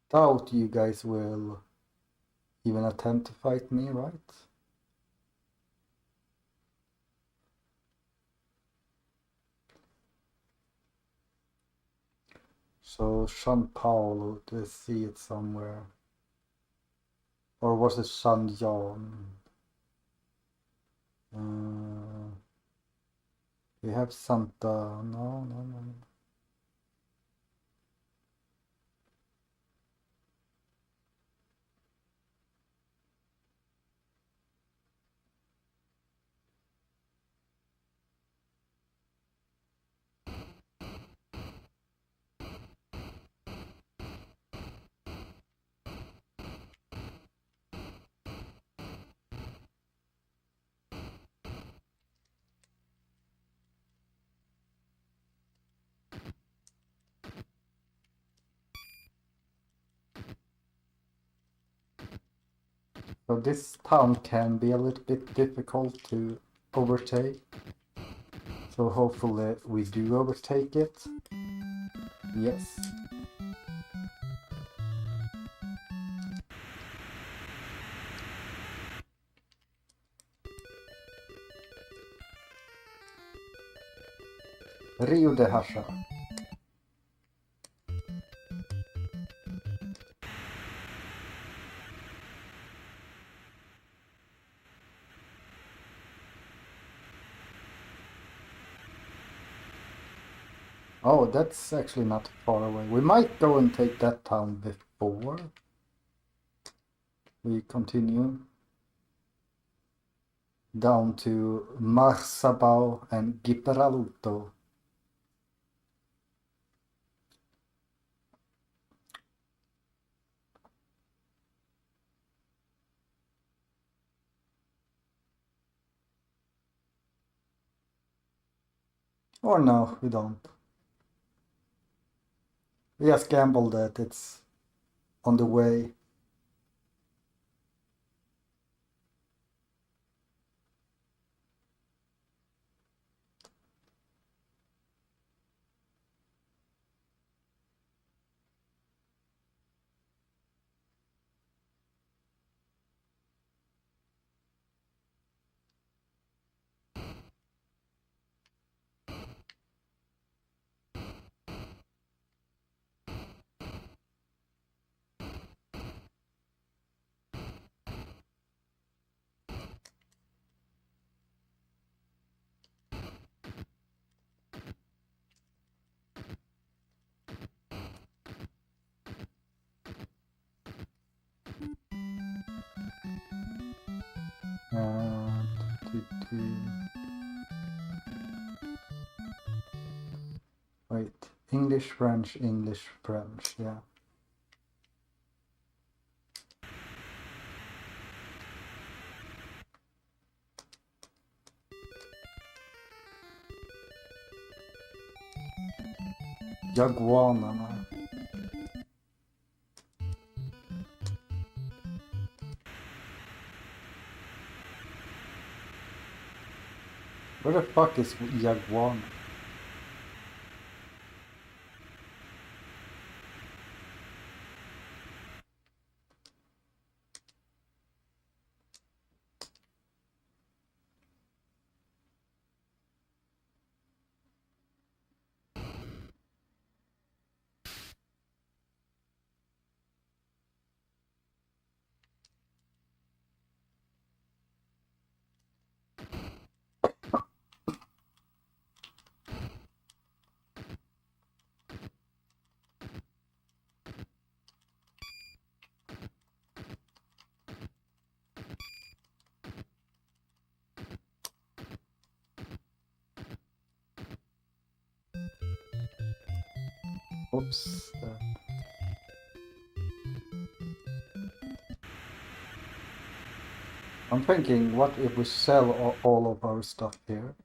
Doubt you guys will even attempt to fight me, right? So San Paulo, do I see it somewhere? Or was it San Jan? We have Santa. No. So this town can be a little bit difficult to overtake. So hopefully we do overtake it. Yes. Rio de Hasha. Oh, that's actually not far away. We might go and take that town before we continue down to Marsabao and Gibraltar. Or no, we don't. We just gamble that it's on the way. T- t- Wait, English, French, yeah. Jaguarna. Where the fuck is Jaguarna? Oops. I'm thinking, what if we sell all of our stuff here?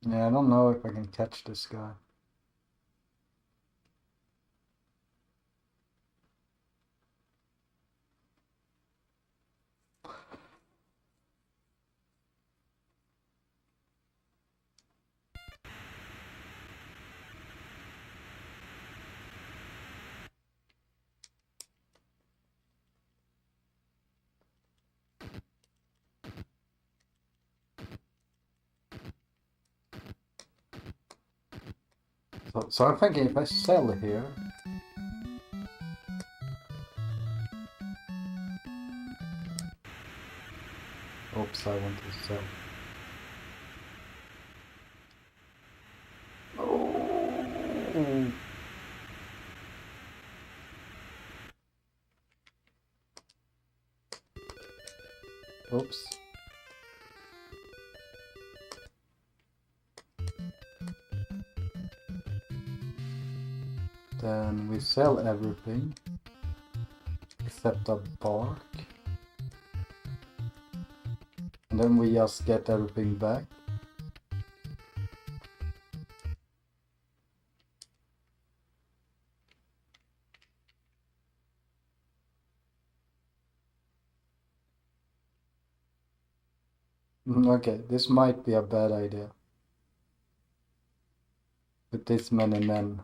Yeah, I don't know if I can catch this guy. So I'm thinking if I sell here... Oops, I want to sell. Oh. Oops. Then we sell everything except the bark. And then we just get everything back. Okay, this might be a bad idea. With this many men.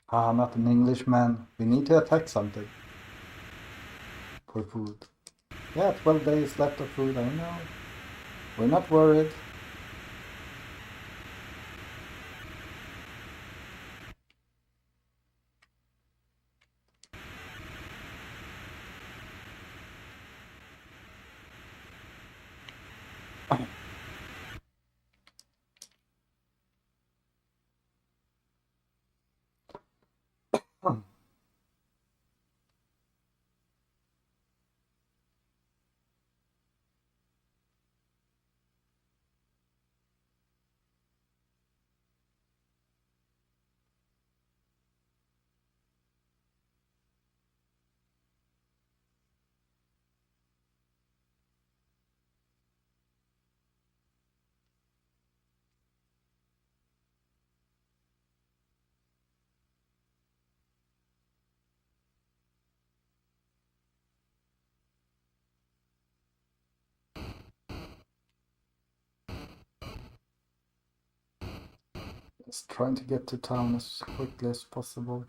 Ah, not an Englishman. We need to attack something. For food. Yeah, 12 days left of food, I know. We're not worried. Just trying to get to town as quickly as possible.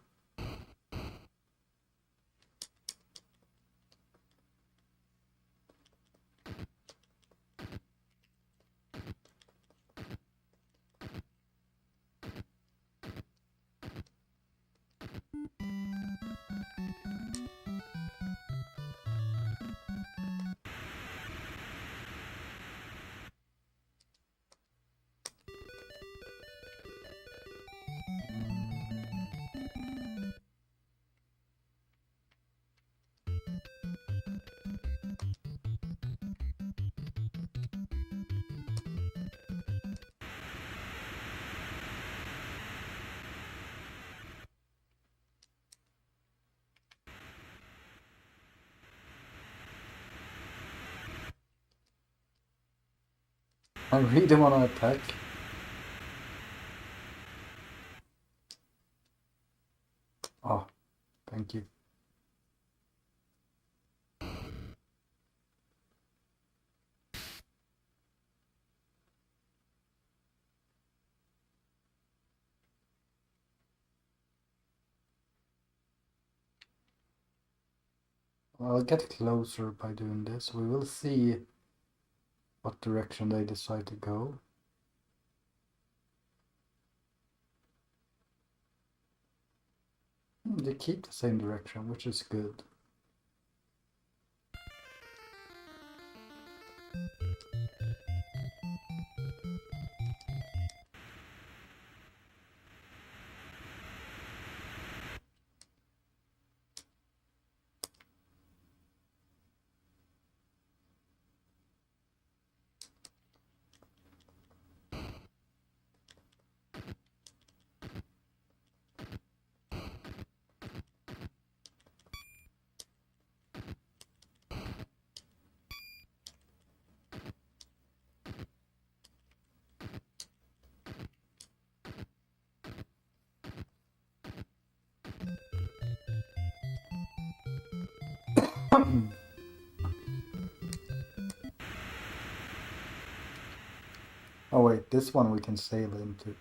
I really want to attack. Oh, thank you. I'll get closer by doing this. We will see what direction they decide to go. They keep the same direction, which is good. Oh wait, this one we can sail into.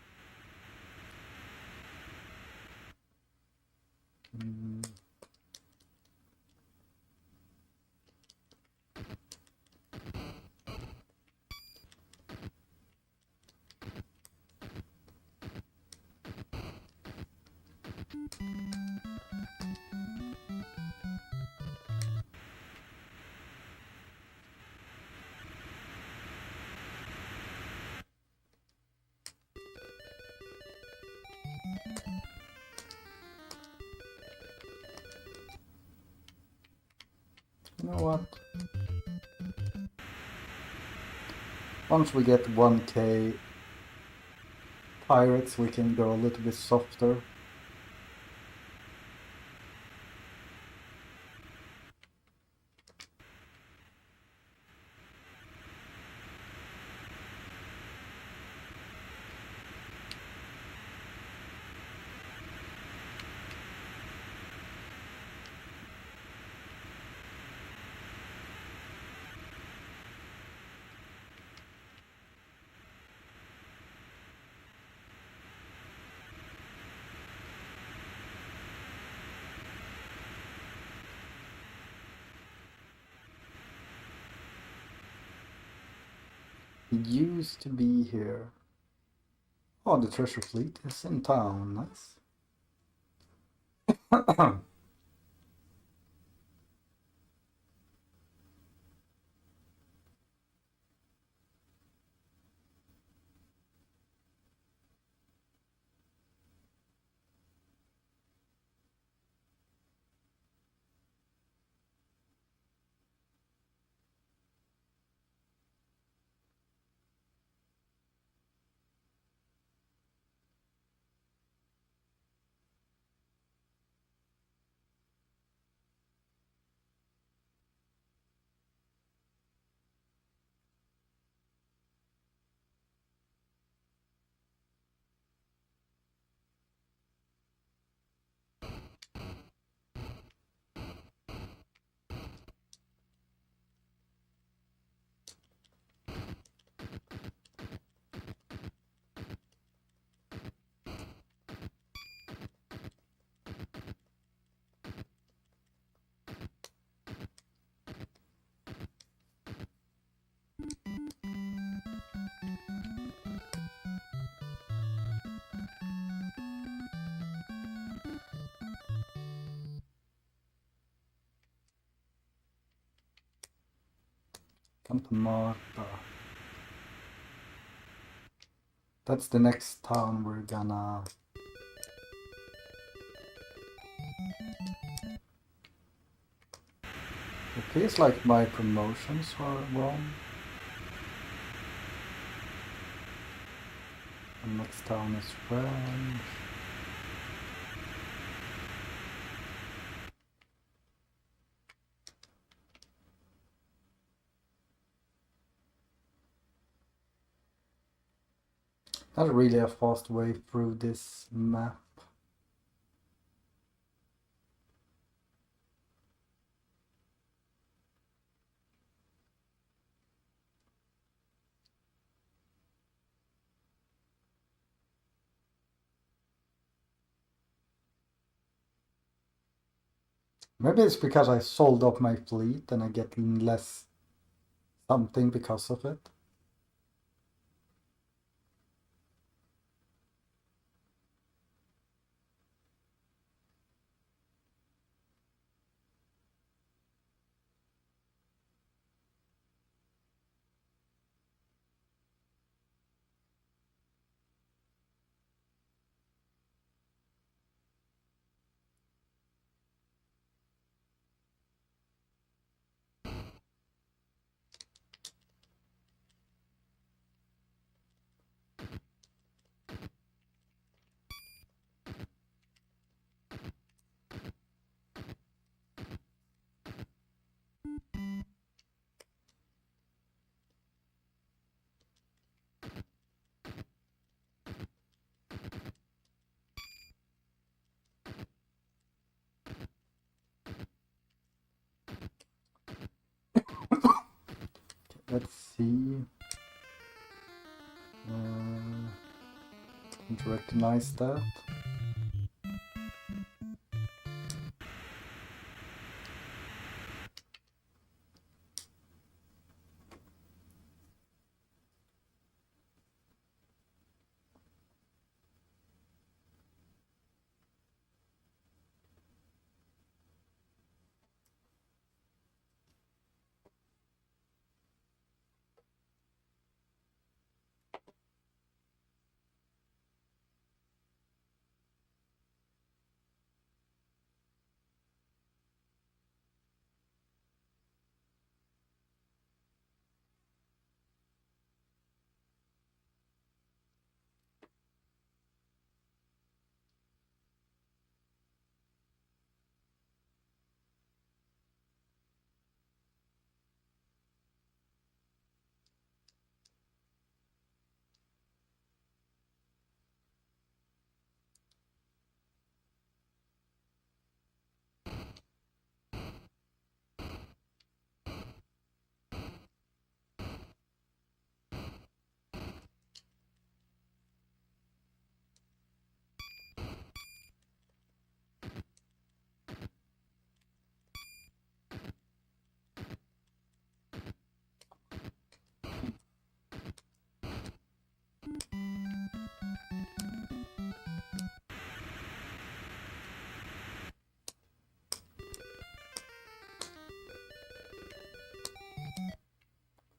You know what? Once we get 1k pirates, we can go a little bit softer. He used to be here. Oh, the treasure fleet is in town. Nice. Campamata. That's the next town we're gonna... It feels like my promotions are wrong. The next town is French. Not really a fast way through this map. Maybe it's because I sold off my fleet and I get less something because of it. Let's see. Don't recognize that.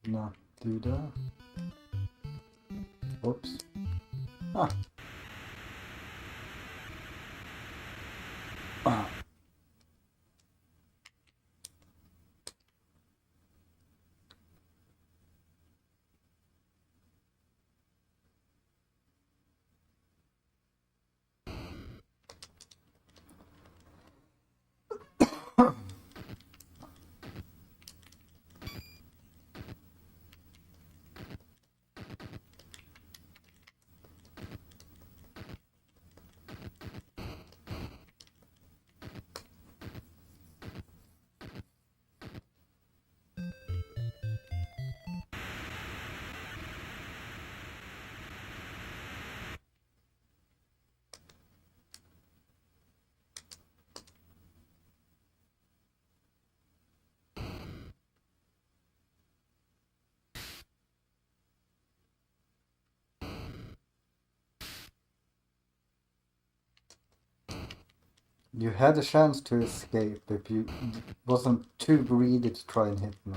not do that. Oops. Ah. Ah. You had a chance to escape if you wasn't too greedy to try and hit me.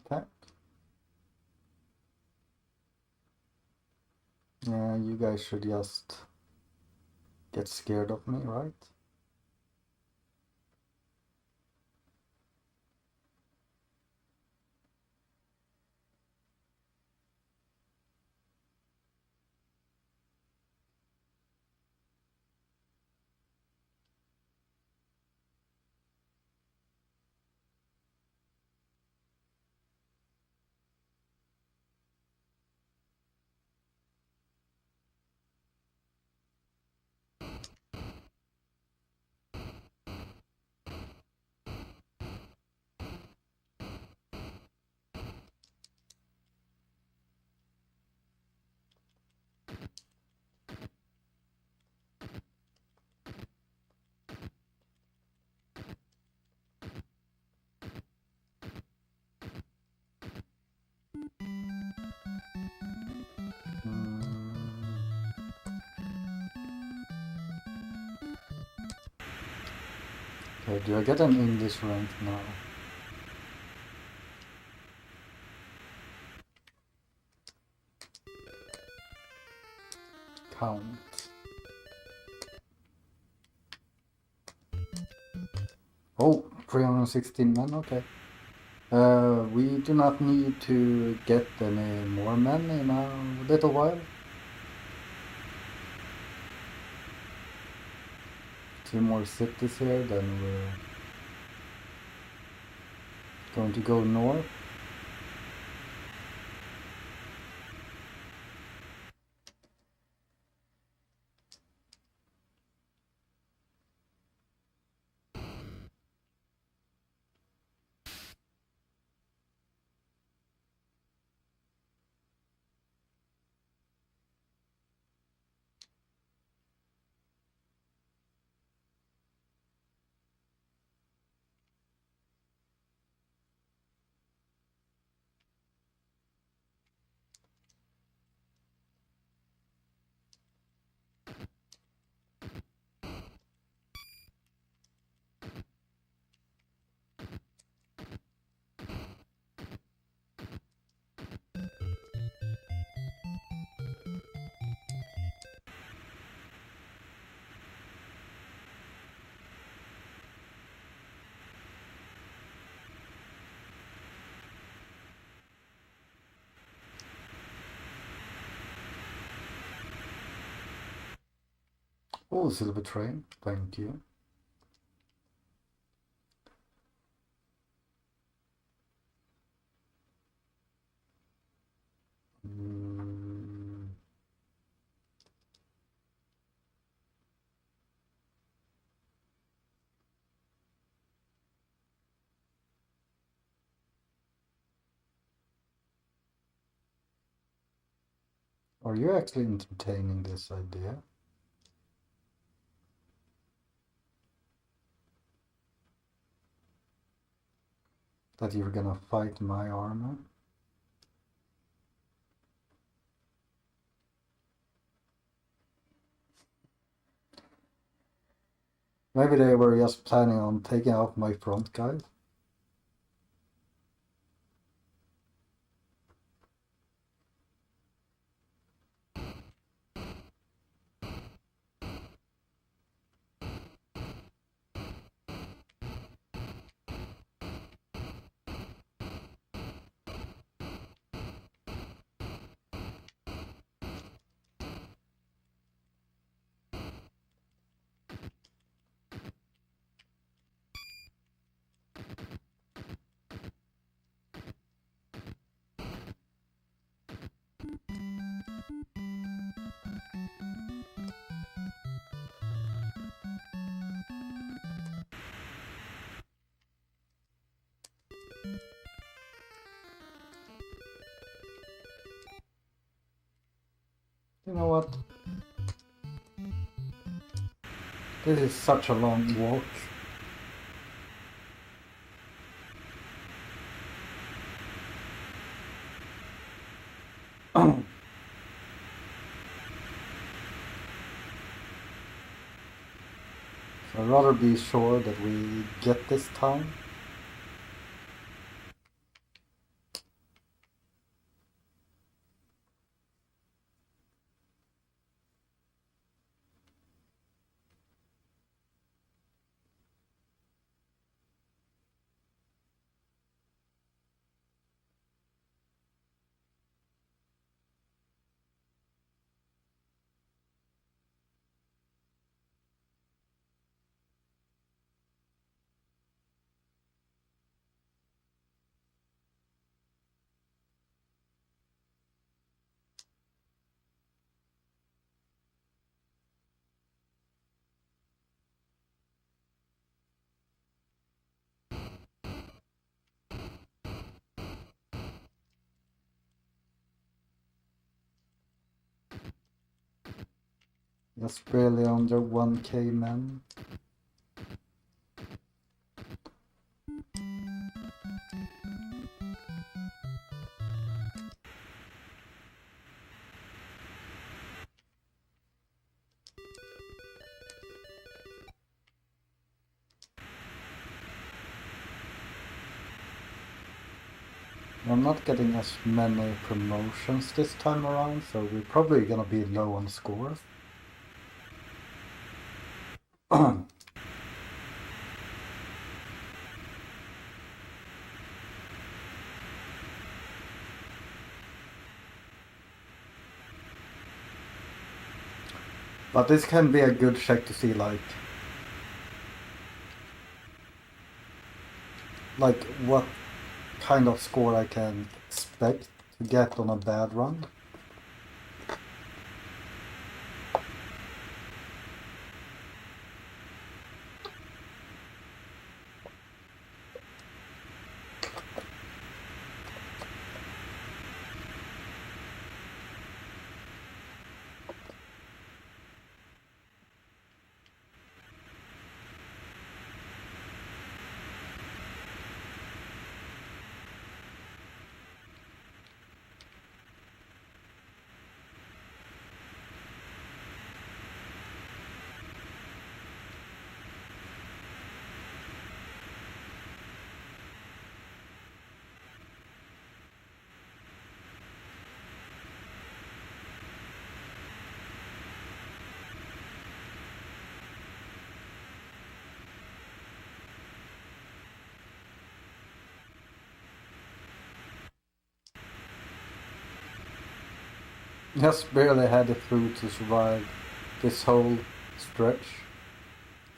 Attack. Yeah, you guys should just get scared of me, right? Okay, do I get an English rank now? Count. Oh, 316 men, okay. We do not need to get any more men in a little while. 2 more cities here, then we're going to go north. Oh, silver train, thank you. Are you actually entertaining this idea? That you're gonna fight my armor? Maybe they were just planning on taking out my front guys. You know what? This is such a long walk. So I'd rather be sure that we get this time. Just barely under 1k men. I'm not getting as many promotions this time around, so we're probably gonna be low on scores. But this can be a good check to see like what kind of score I can expect to get on a bad run. Just barely had the food to survive this whole stretch.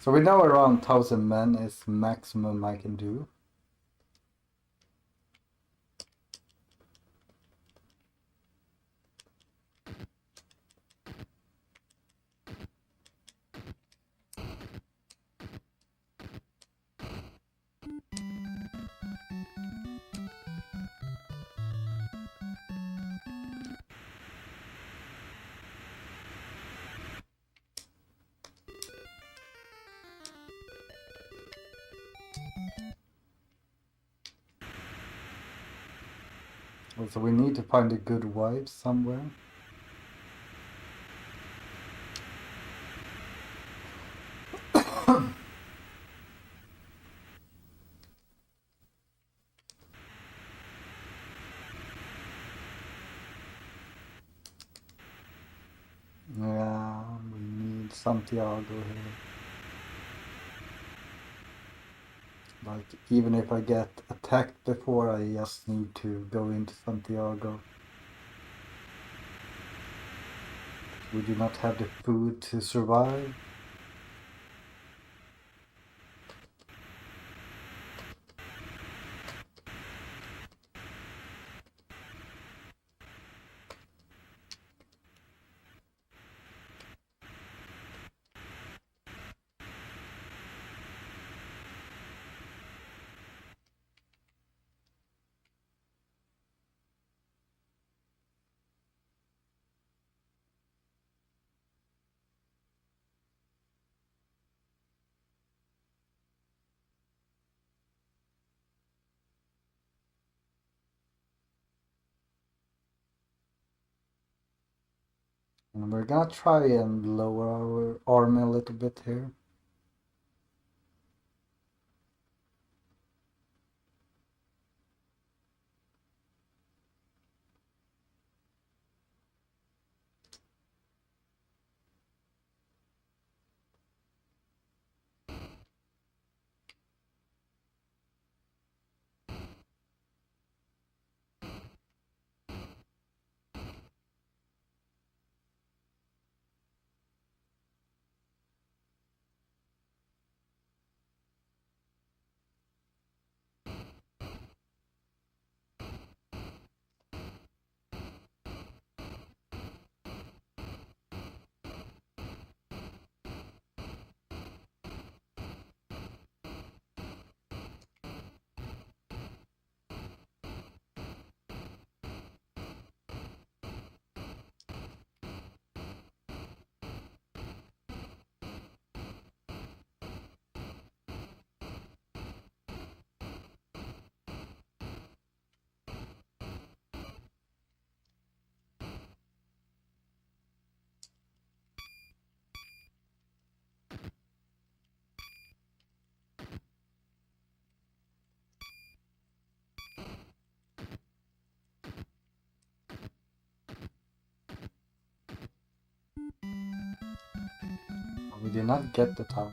So we know around 1000 men is maximum I can do. Also, we need to find a good wife somewhere. Yeah, we need Santiago here. Like, even if I get attacked before, I just need to go into Santiago. We do not have the food to survive. And we're gonna try and lower our army a little bit here. We did not get the town.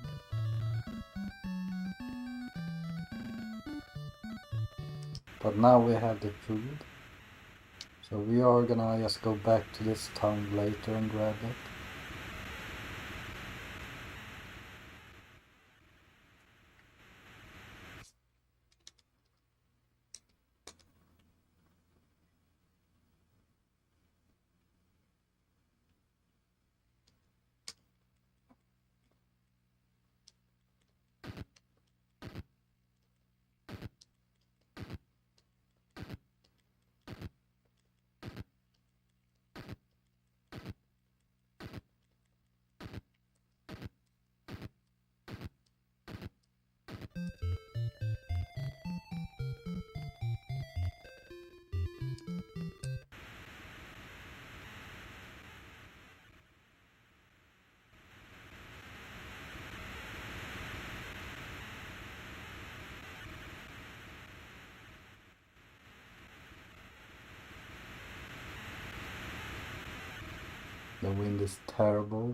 But now we have the food. So we are gonna just go back to this town later and grab it. The wind is terrible.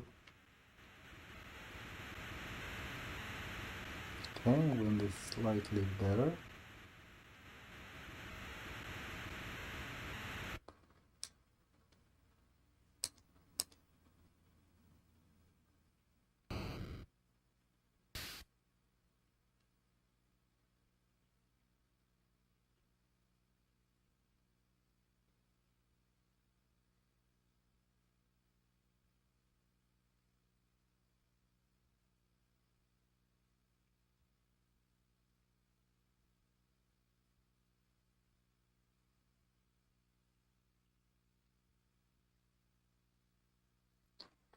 Okay, wind is slightly better.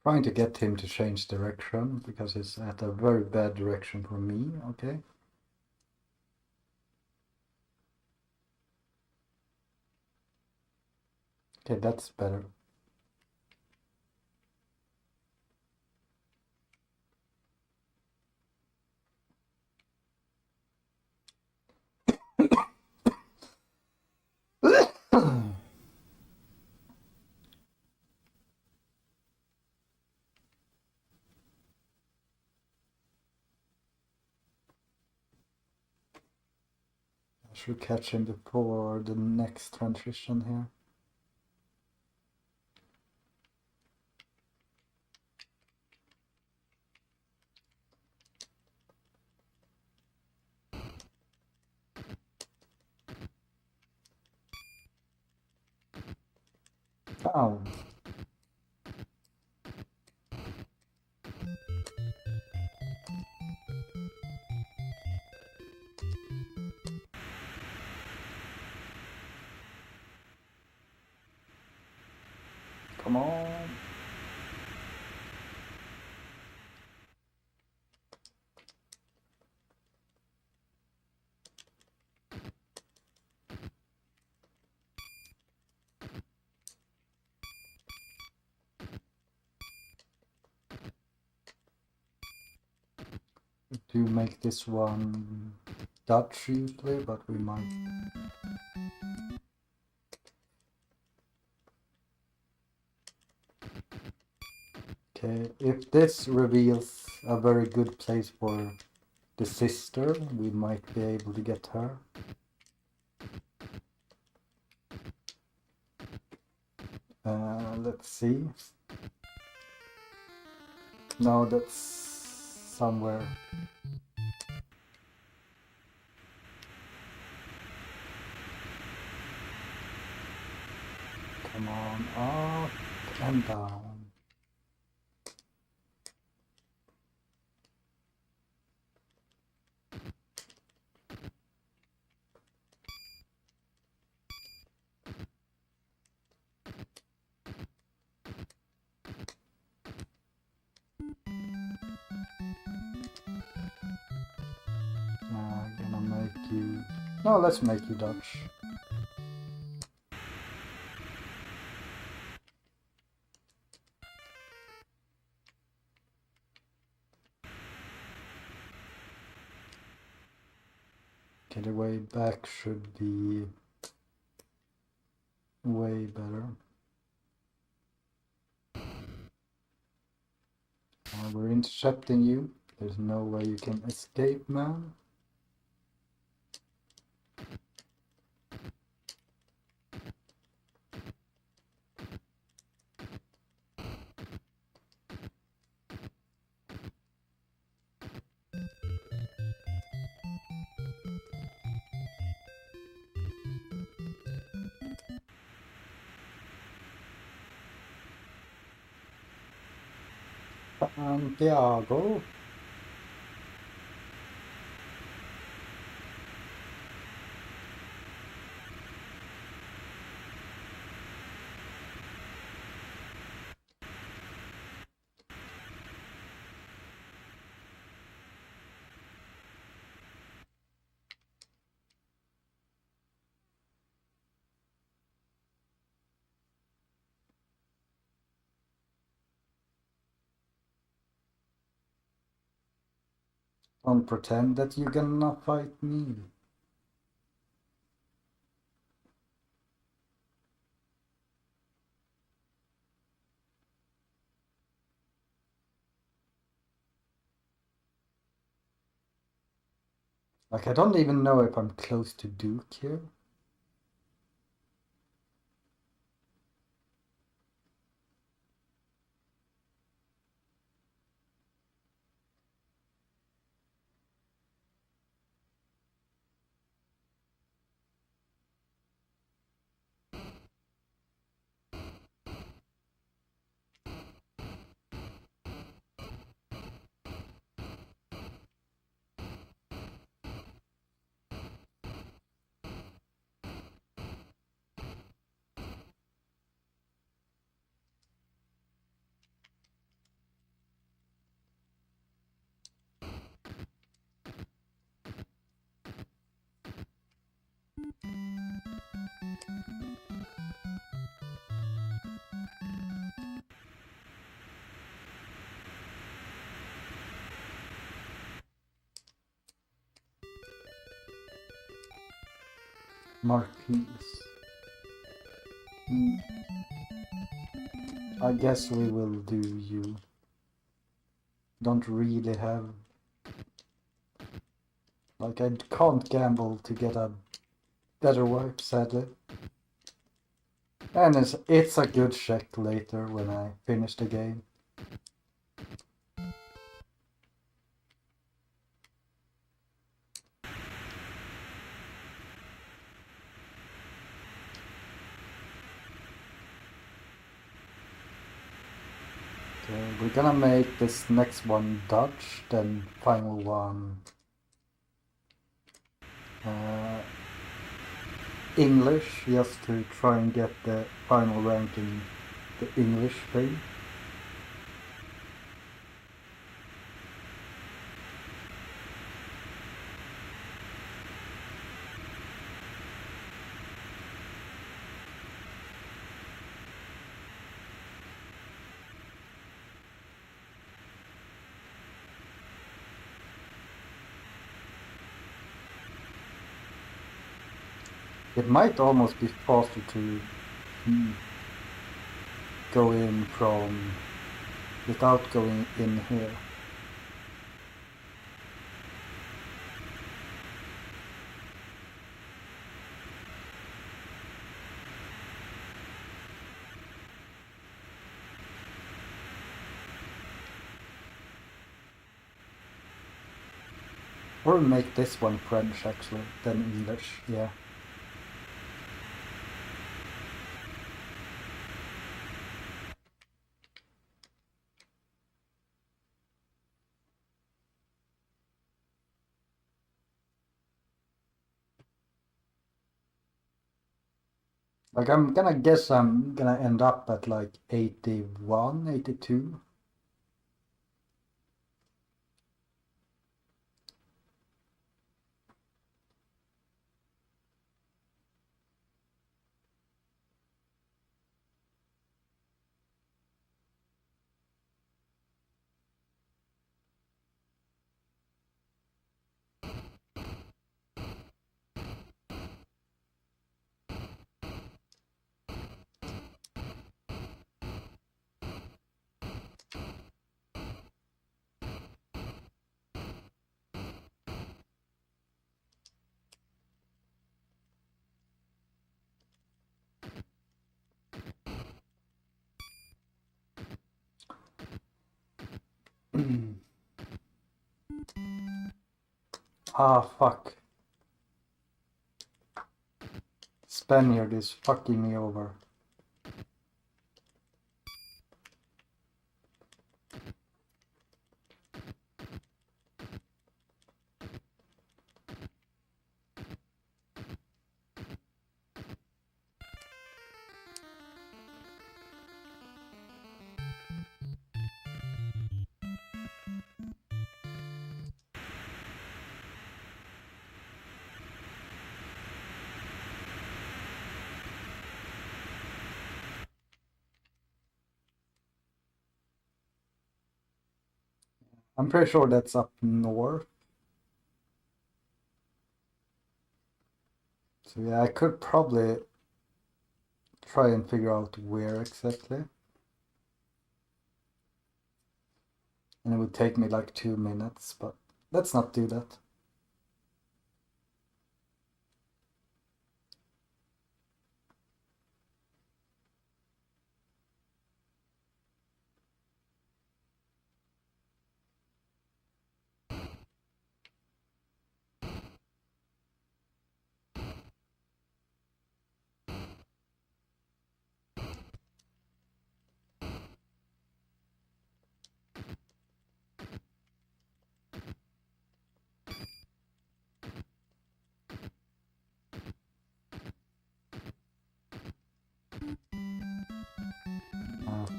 Trying to get him to change direction because he's at a very bad direction for me, okay? Okay, that's better. I should catch him before the next transition here. Oh. Come on. Do make this one Dutch usually, but we might. Okay, if this reveals a very good place for the sister, we might be able to get her. Let's see. No, that's somewhere. Come on, up and down. Gonna make you... No, let's make you Dutch. Okay, the way back should be way better. We're intercepting you. There's no way you can escape, man. Santiago. Don't pretend that you gonna fight me. Like, I don't even know if I'm close to Duke here. Marquise. I guess we will do you. Don't really have... Like, I can't gamble to get a better wipe, sadly. And it's a good check later when I finish the game. So we're gonna make this next one Dutch, then final one English, just to try and get the final rank in the English thing. It might almost be faster to go in from without going in here. Or make this one French actually, then English, yeah. Like, I'm gonna guess I'm gonna end up at like 81, 82. Ah, fuck. Spaniard is fucking me over. I'm pretty sure that's up north. So yeah, I could probably try and figure out where exactly. And it would take me like 2 minutes, but let's not do that.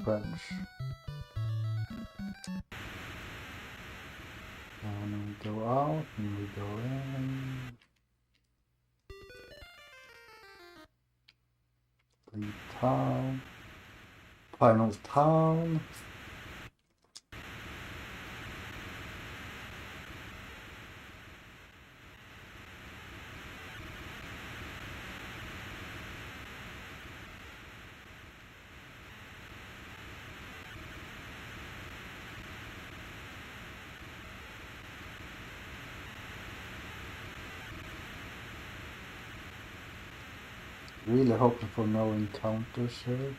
French. And we go out and we go in. Leave town. Final town. Really hoping for no encounters here.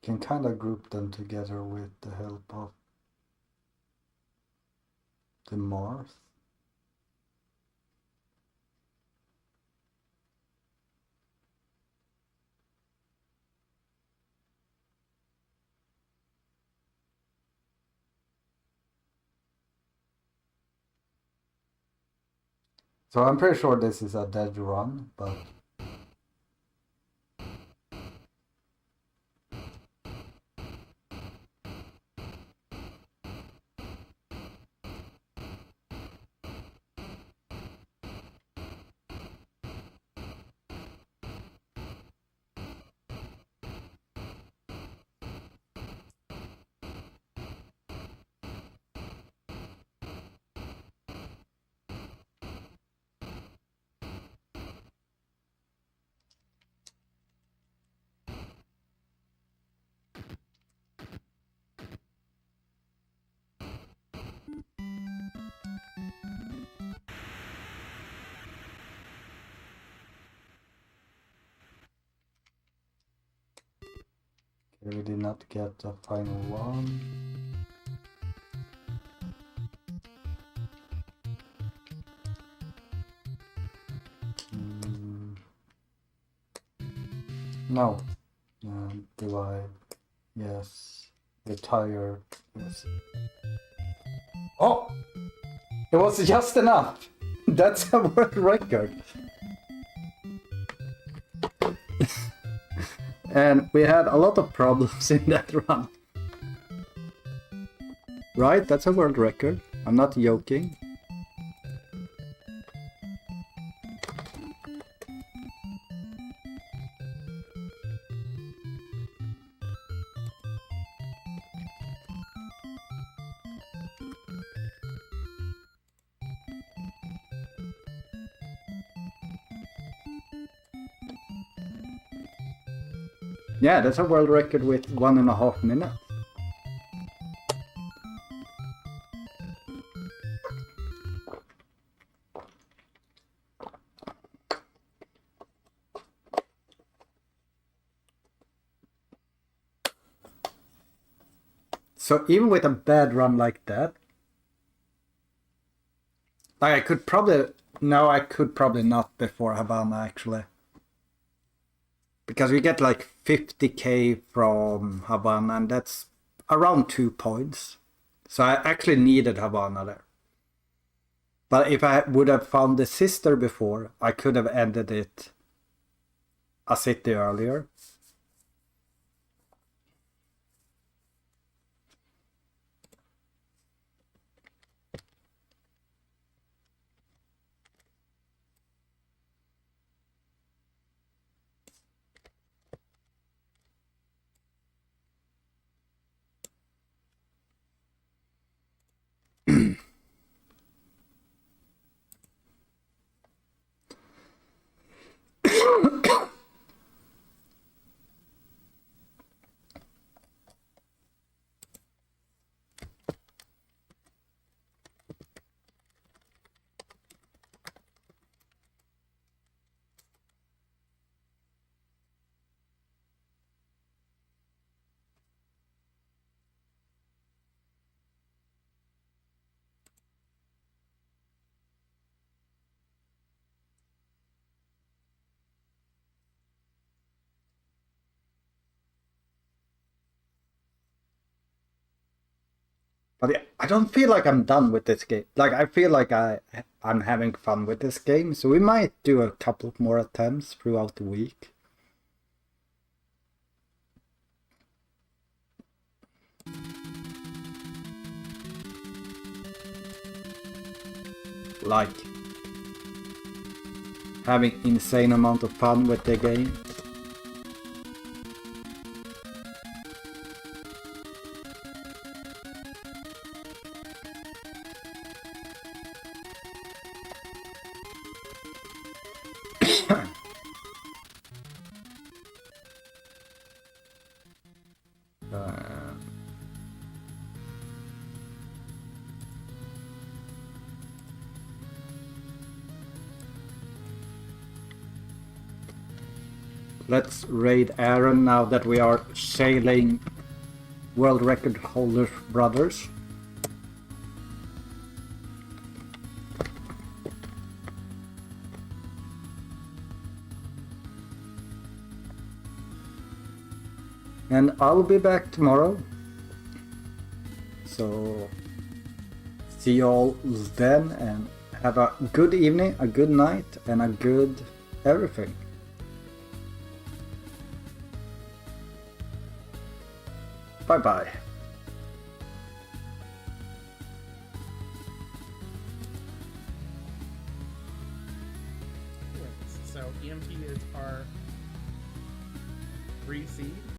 Can kind of group them together with the help of the Mars. So I'm pretty sure this is a dead run, but we did not get the final one. No. Divide. Yes. Retire. Yes. Oh! It was just enough! That's a world record. And we had a lot of problems in that run. Right? That's a world record. I'm not joking. Yeah, that's a world record with 1.5 minutes. So even with a bad run like that, I could probably, no, I could probably not before Havana actually. Because we get like 50k from Havana, and that's around 2 points. So I actually needed Havana there. But if I would have found the sister before, I could have ended it a city earlier. But yeah, I don't feel like I'm done with this game. Like, I feel like I'm having fun with this game, so we might do a couple of more attempts throughout the week. Like having insane amount of fun with the game. Let's raid Aaron now that we are sailing world record holder brothers. And I'll be back tomorrow. So see you all then, and have a good evening, a good night, and a good everything. Bye bye. So EMT is our 3 seed.